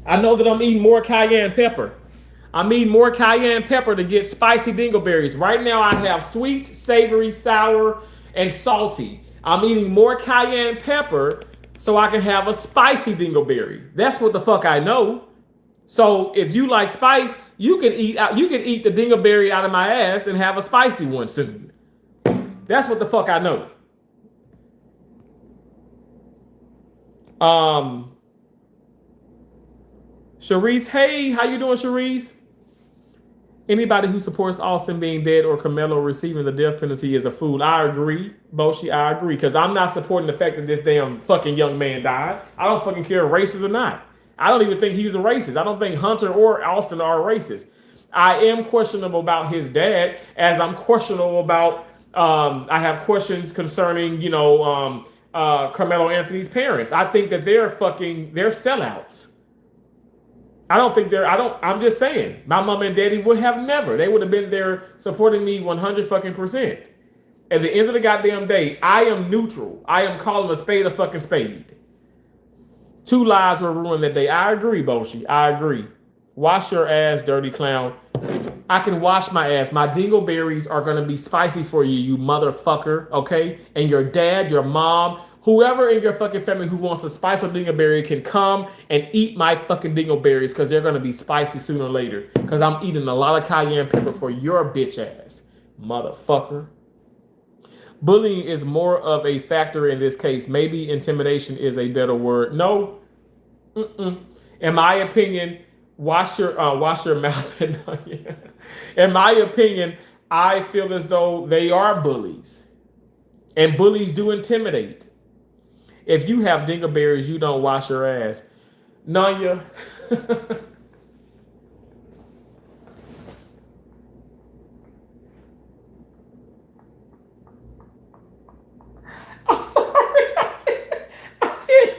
I know that I'm eating more cayenne pepper. I'm eating more cayenne pepper to get spicy dingleberries. Right now I have sweet, savory, sour, and salty. I'm eating more cayenne pepper so I can have a spicy dingleberry. That's what the fuck I know. So if you like spice, you can eat the dingleberry out of my ass and have a spicy one soon. That's what the fuck I know. Sharice, hey, how you doing, Sharice? Anybody who supports Austin being dead or Karmelo receiving the death penalty is a fool. I agree, Boshi. I agree, because I'm not supporting the fact that this damn fucking young man died. I don't fucking care if racist or not. I don't even think he was a racist. I don't think Hunter or Austin are racist. I am questionable about his dad, as I'm questionable about. I have questions concerning, Carmelo Anthony's parents. I think that they're sellouts. I'm just saying, my mom and daddy would have never. They would have been there supporting me 100 fucking percent. At the end of the goddamn day, I am neutral. I am calling a spade a fucking spade. 2 lives were ruined that day. I agree, Boshi. I agree. Wash your ass, dirty clown. I can wash my ass. My dingleberries are going to be spicy for you, you motherfucker, okay? And your dad, your mom, whoever in your fucking family who wants a spicy dingleberry can come and eat my fucking dingleberries, because they're going to be spicy sooner or later, because I'm eating a lot of cayenne pepper for your bitch ass, motherfucker. Bullying is more of a factor in this case. Maybe intimidation is a better word. No. In my opinion, wash your mouth. In my opinion, I feel as though they are bullies. And bullies do intimidate. If you have dingleberries, you don't wash your ass. Nanya. I'm sorry. I can't.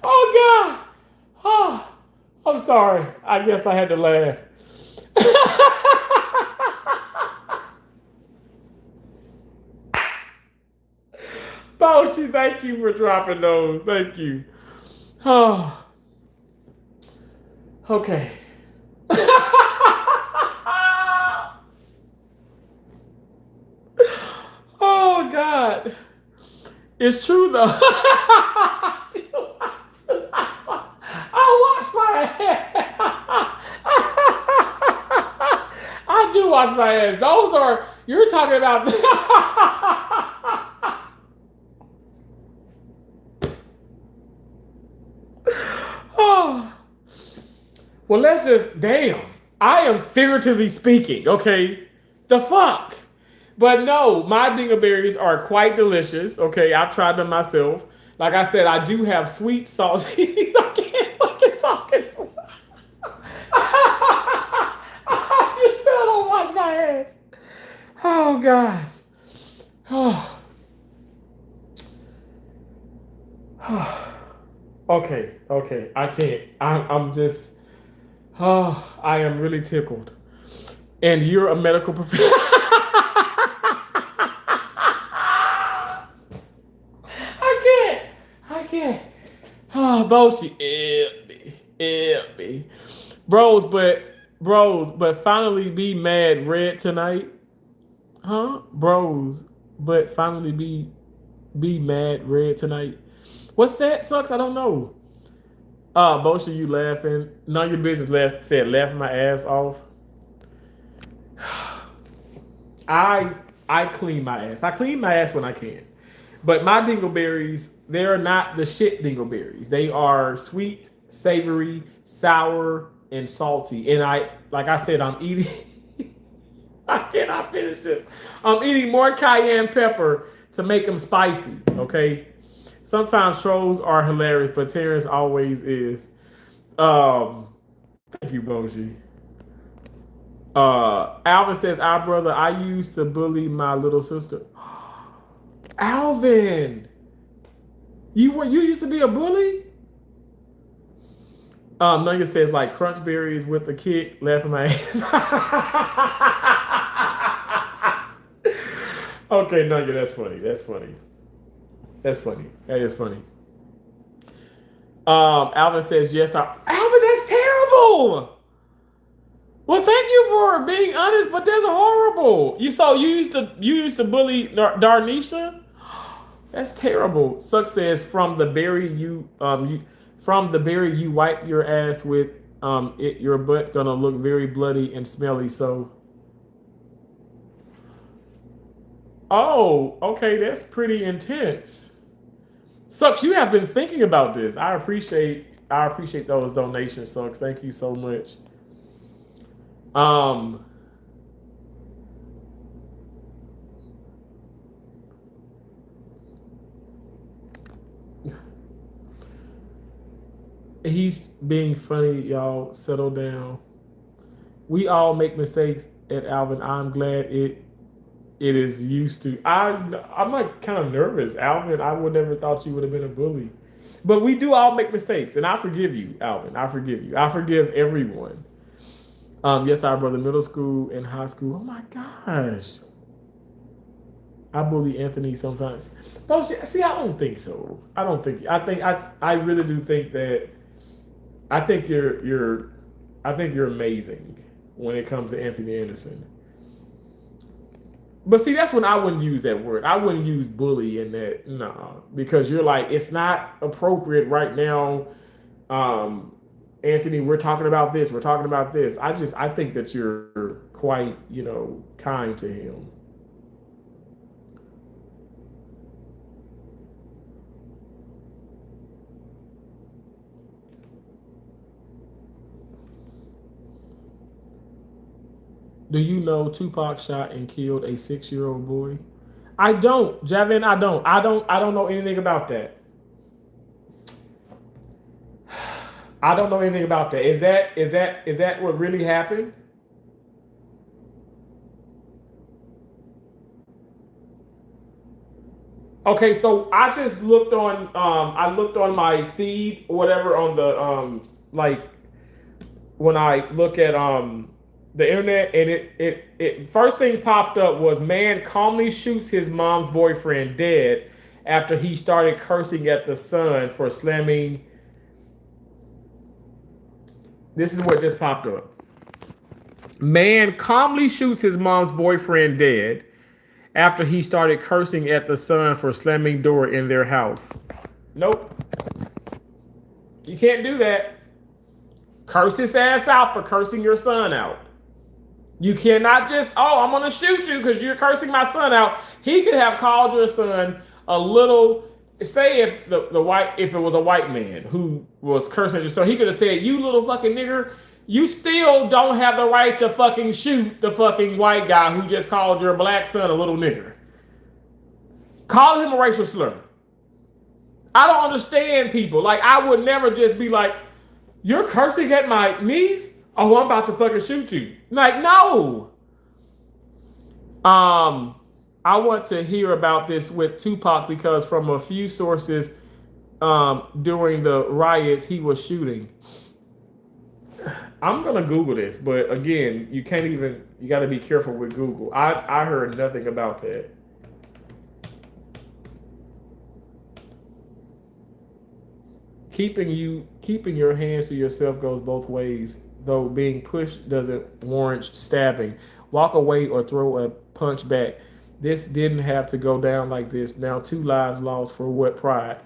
Oh God. Oh, I'm sorry. I guess I had to laugh. Boshi, thank you for dropping those. Thank you. Oh. Okay. Oh God. It's true though. I wash my ass. I do wash my ass. Those are, you're talking about. Oh. Well, let's just, damn. I am figuratively speaking, okay? The fuck? But no, my dingleberries are quite delicious, okay? I've tried them myself. Like I said, I do have sweet, salty. I can't fucking talk anymore. You still don't wash my ass. Oh, gosh. Oh. Okay. I can't. I'm just, I am really tickled. And you're a medical professional. I can't. Oh, Boshi, help me. Bros, but finally be mad red tonight. Huh? Bros, but finally be mad red tonight. What's that? Sucks? I don't know. Boshi, you laughing? None of your business said laughing my ass off. I clean my ass. I clean my ass when I can. But my dingleberries, they're not the shit dingleberries. They are sweet, savory, sour, and salty. And like I said, I'm eating. I cannot finish this. I'm eating more cayenne pepper to make them spicy, okay? Sometimes trolls are hilarious, but Terrence always is. Thank you, Boji. Alvin says, our brother, I used to bully my little sister. Alvin, you used to be a bully? Nugget says, like crunch berries with a kick, laughing my ass. Okay, no, yeah, that's funny. That's funny. That's funny. That is funny. Alvin says yes. Alvin, that's terrible. Well, thank you for being honest, but that's horrible. You used to bully Darnisha. That's terrible. Suck says from the berry you wipe your ass with your butt gonna look very bloody and smelly. So oh, okay, that's pretty intense. Sucks, you have been thinking about this. I appreciate those donations, Sucks. Thank you so much. Um he's being funny, y'all. Settle down. We all make mistakes at Alvin. I'm glad it is used to. I'm like kind of nervous, Alvin. I would never thought you would have been a bully, but we do all make mistakes, and I forgive you, Alvin. I forgive you. I forgive everyone. Yes, our brother, middle school and high school. Oh my gosh, I bully Anthony sometimes. Don't see? I don't think so. I don't think. I really do think that. I think you're amazing when it comes to Anthony Anderson. But see, that's when I wouldn't use that word. I wouldn't use bully in that, no, because you're like, it's not appropriate right now. Anthony, we're talking about this. We're talking about this. I think that you're quite, kind to him. Do you know Tupac shot and killed a 6-year-old boy? I don't, Javin. I don't. I don't know anything about that. I don't know anything about that. Is that what really happened? Okay, so I looked on my feed or whatever on the like when I look at the internet, and it first thing popped up was man calmly shoots his mom's boyfriend dead after he started cursing at the son for slamming. This is what just popped up. Man calmly shoots his mom's boyfriend dead after he started cursing at the son for slamming door in their house. Nope. You can't do that. Curse his ass out for cursing your son out. You cannot just, I'm going to shoot you because you're cursing my son out. He could have called your son a little, say if if it was a white man who was cursing at your son, he could have said, you little fucking nigger, you still don't have the right to fucking shoot the fucking white guy who just called your black son a little nigger. Call him a racial slur. I don't understand people. Like, I would never just be like, you're cursing at my niece? Oh, I'm about to fucking shoot you. Like, no. I want to hear about this with Tupac because from a few sources during the riots, he was shooting. I'm going to Google this, but again, you got to be careful with Google. I heard nothing about that. Keeping your hands to yourself goes both ways, though being pushed doesn't warrant stabbing. Walk away or throw a punch back. This didn't have to go down like this. Now 2 lives lost for what pride?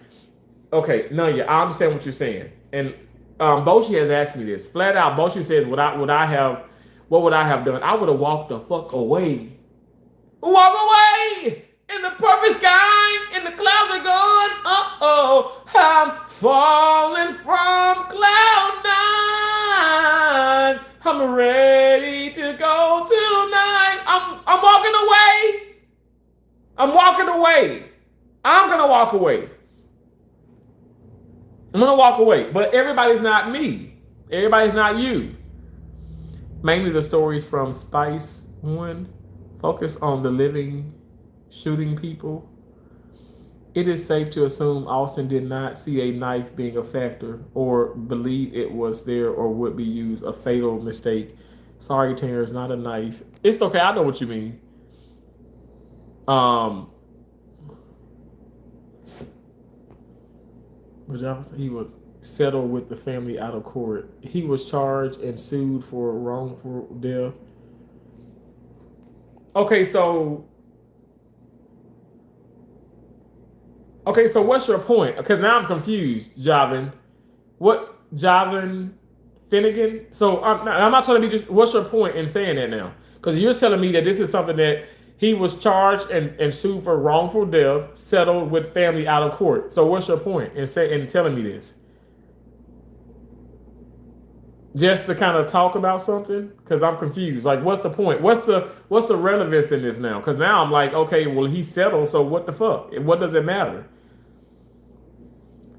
Okay, no, yeah, I understand what you're saying. And Boshi has asked me this. Flat out, Boshi says, what would I have done? I would have walked the fuck away. Walk away! In the perfect sky, and the clouds are gone. Uh-oh, I'm falling from cloud 9. I'm ready to go tonight. I'm walking away. I'm walking away. I'm gonna walk away. I'm gonna walk away. But everybody's not me. Everybody's not you. Mainly the stories from Spice One focus on the living shooting people. It is safe to assume Austin did not see a knife being a factor or believe it was there or would be used. A fatal mistake. Sorry, Terrence, not a knife. It's okay. I know what you mean. Um, he was settled with the family out of court. He was charged and sued for wrongful death. Okay, so what's your point? Because now I'm confused, Javin. What Javin Finnegan? So I'm not trying to be just. What's your point in saying that now? Because you're telling me that this is something that he was charged and sued for wrongful death, settled with family out of court. So what's your point in telling me this? Just to kind of talk about something? Because I'm confused. Like, what's the point? What's the relevance in this now? Because now I'm like, okay, well, he settled, so what the fuck? What does it matter?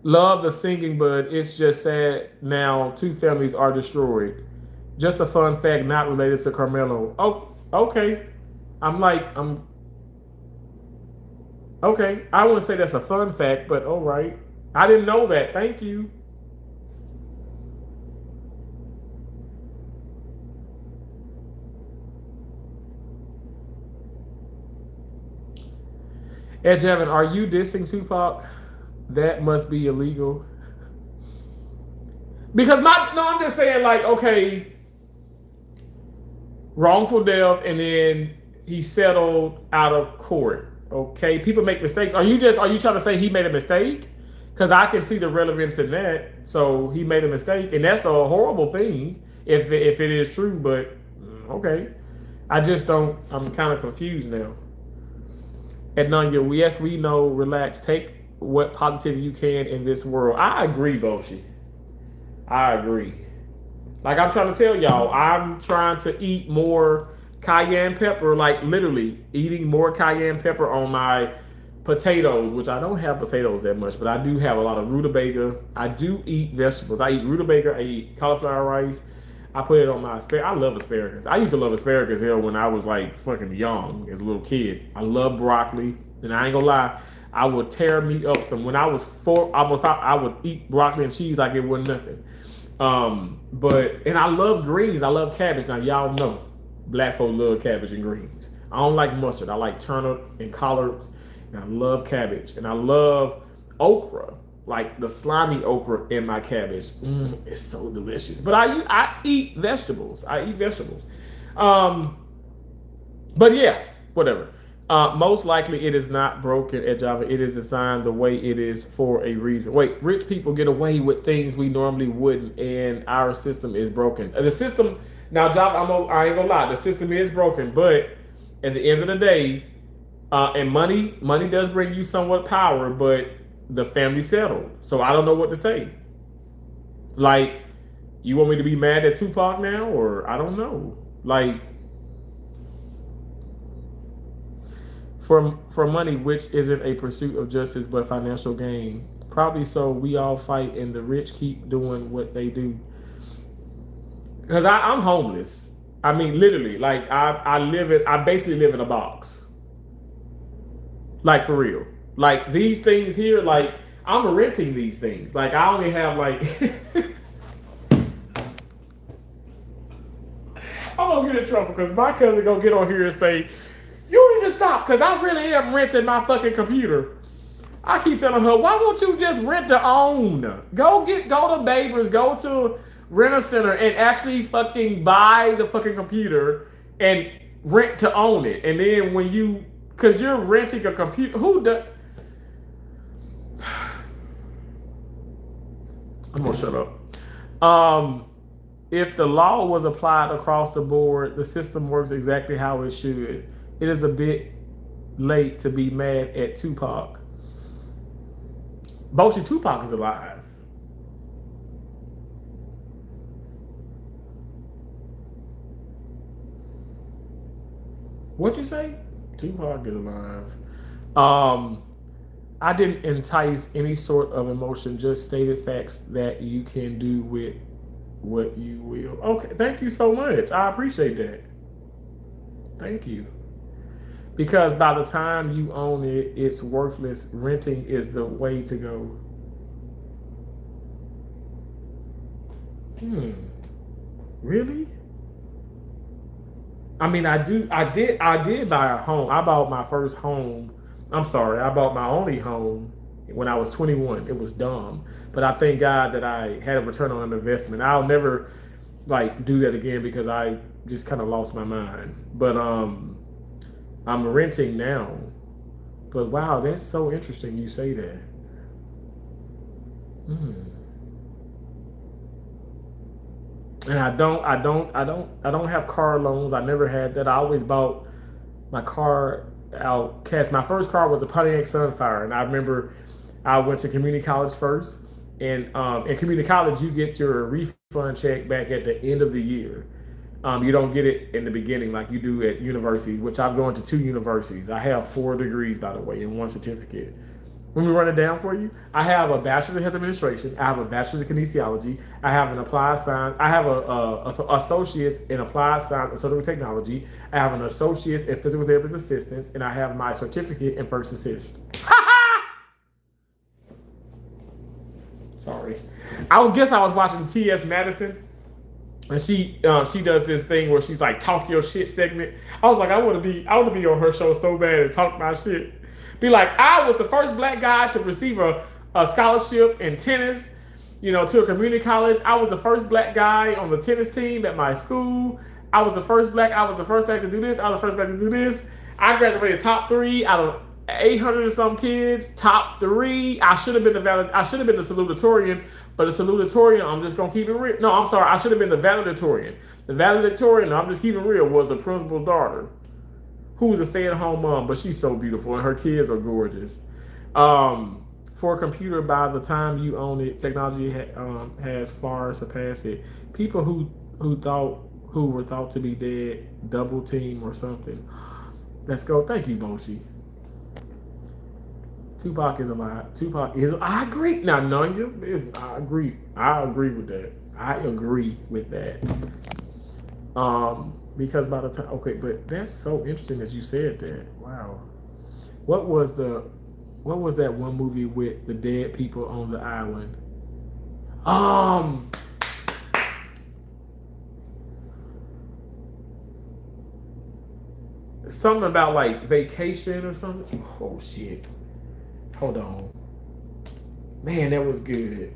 Love the singing, but it's just sad now 2 families are destroyed. Just a fun fact not related to Karmelo. Oh, okay. I'm okay. I wouldn't say that's a fun fact, but all right. I didn't know that. Thank you. Ed Javin, are you dissing Tupac? That must be illegal. Because I'm just saying, like, okay, wrongful death, and then he settled out of court. Okay, people make mistakes. Are you trying to say he made a mistake? Because I can see the relevance in that. So he made a mistake, and that's a horrible thing if it is true. But okay, I just don't. I'm kind of confused now. And Nanya, yes, we know. Relax. Take what positivity you can in this world. I agree, Boshi. I agree. Like I'm trying to tell y'all, I'm trying to eat more cayenne pepper, like literally eating more cayenne pepper on my potatoes, which I don't have potatoes that much, but I do have a lot of rutabaga. I do eat vegetables. I eat rutabaga, I eat cauliflower rice. I put it on my asparagus. I love asparagus. I used to love asparagus here when I was like fucking young as a little kid. I love broccoli, and I ain't gonna lie, I would tear me up some. When I was 4, I would eat broccoli and cheese like it wasn't nothing. But I love greens. I love cabbage. Now y'all know, black folk love cabbage and greens. I don't like mustard. I like turnip and collards, and I love cabbage, and I love okra. Like the slimy okra in my cabbage, it's so delicious. But I eat vegetables. I eat vegetables. But yeah, whatever. Most likely it is not broken at Java. It is designed the way it is for a reason. Wait, rich people get away with things we normally wouldn't, and our system is broken. The system now, Java. I ain't gonna lie. The system is broken, but at the end of the day, and money does bring you somewhat power, but the family settled. So I don't know what to say. Like, you want me to be mad at Tupac now, or I don't know. Like, for money, which isn't a pursuit of justice but financial gain. Probably so. We all fight, and the rich keep doing what they do. Because I'm homeless. I mean, literally, like I basically live in a box. Like for real. Like these things here, like I'm renting these things. Like I only have like I'm gonna get in trouble because my cousin gonna get on here and say, "You need to stop," because I really am renting my fucking computer. I keep telling her, "Why won't you just rent to own? Go to Babers, go to Rent a Center, and actually fucking buy the fucking computer and rent to own it." And then because you're renting a computer, who does? I'm gonna shut up. If the law was applied across the board, the system works exactly how it should. It is a bit late to be mad at Tupac. Boshi, Tupac is alive. What'd you say? Tupac is alive. I didn't entice any sort of emotion, just stated facts that you can do with what you will. Okay, thank you so much. I appreciate that. Thank you. Because by the time you own it, it's worthless. Renting is the way to go. Really? I mean, I did buy a home. I bought my first home. I'm sorry, I bought my only home when I was 21. It was dumb, but I thank God that I had a return on an investment. I'll never like do that again because I just kind of lost my mind. But I'm renting now. But wow, that's so interesting. You say that. Mm. And I don't have car loans. I never had that. I always bought my car out cash. My first car was a Pontiac Sunfire, and I remember I went to community college first, and in community college you get your refund check back at the end of the year. You don't get it in the beginning like you do at universities, which I've gone to 2 universities. I have 4 degrees, by the way, and 1 certificate. Let me run it down for you. I have a bachelor's in health administration. I have a bachelor's in kinesiology. I have an applied science. I have a associate's in applied science and surgical technology. I have an associate's in physical therapist assistance, and I have my certificate in first assist. Sorry, I guess I was watching T.S. Madison, and she does this thing where she's like talk your shit segment. I was like, I want to be on her show so bad and talk my shit. Be like, I was the first black guy to receive a scholarship in tennis, to a community college. I was the first black guy on the tennis team at my school. I was the first black to do this. I was the first black to do this. I graduated top 3 out of 800 and some kids, top 3. I should have been the salutatorian, but the salutatorian, I'm just gonna keep it real. No, I'm sorry, I should have been the valedictorian. The valedictorian, I'm just keeping it real, was the principal's daughter, who was a stay-at-home mom, but she's so beautiful and her kids are gorgeous. For a computer, by the time you own it, technology has far surpassed it. People who were thought to be dead, double team or something. Let's go. Thank you, Boshi. Tupac is alive. I agree. Now, Nunya, I agree. I agree with that. Because by the time, okay, but that's so interesting that you said that. Wow. What was that one movie with the dead people on the island? Something about like vacation or something. Oh shit. Hold on. Man, that was good.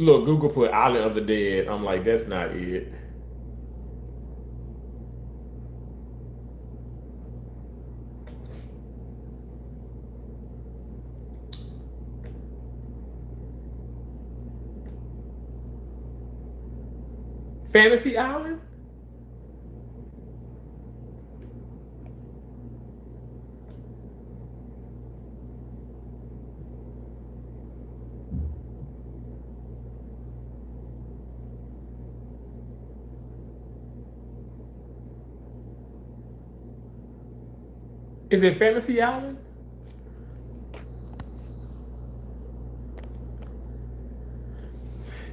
Look, Google put Island of the Dead. I'm like, that's not it. Fantasy Island? Is it Fantasy Island?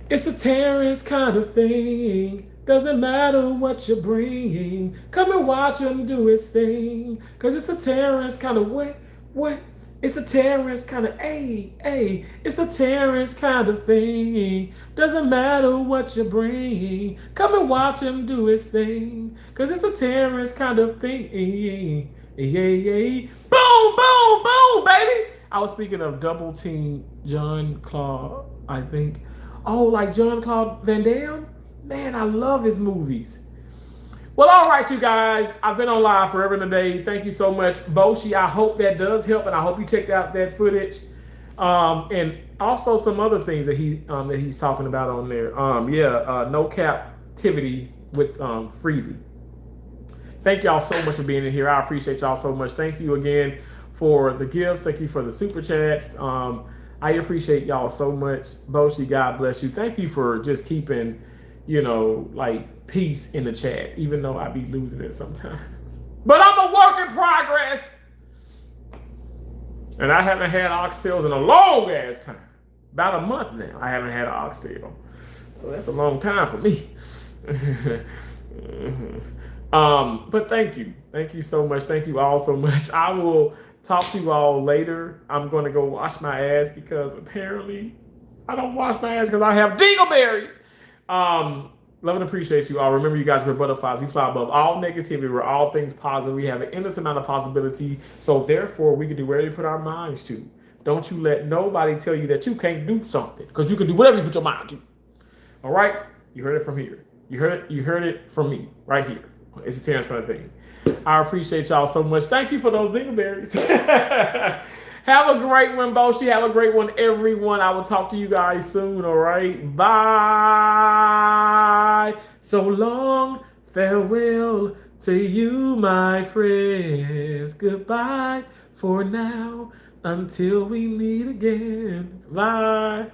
It's a Terrence kind of thing. Doesn't matter what you're bringing. Come and watch him do his thing. Cause it's a Terrence kind of what? It's a Terrence kind of It's a Terrence kind of thing. Doesn't matter what you bring. Come and watch him do his thing. Cause it's a Terrence kind of thing. Yeah. Boom, boom, boom, baby. I was speaking of Double Team John Claude, I think. Oh, like John Claude Van Damme? Man, I love his movies. Well, all right, you guys. I've been on live forever today. Thank you so much, Boshi. I hope that does help, and I hope you checked out that footage, and also some other things that he's talking about on there. No captivity with Freezy. Thank y'all so much for being in here. I appreciate y'all so much. Thank you again for the gifts. Thank you for the super chats. I appreciate y'all so much. Boshi, God bless you. Thank you for just keeping, like peace in the chat, even though I be losing it sometimes. But I'm a work in progress. And I haven't had oxtails in a long ass time. About a month now, I haven't had an oxtail. So that's a long time for me. But thank you. Thank you so much. Thank you all so much. I will talk to you all later. I'm going to go wash my ass because apparently I don't wash my ass because I have dingleberries. Love and appreciate you all. Remember, you guys, we're butterflies. We fly above all negativity. We're all things positive. We have an endless amount of possibility. So therefore, we can do whatever you put our minds to. Don't you let nobody tell you that you can't do something, because you can do whatever you put your mind to. All right? You heard it from here. You heard it from me right here. It's a Terrence kind of thing. I appreciate y'all so much. Thank you for those dingleberries. Have a great one, Boshi. Have a great one, everyone. I will talk to you guys soon, all right? Bye. So long. Farewell to you, my friends. Goodbye for now until we meet again. Bye.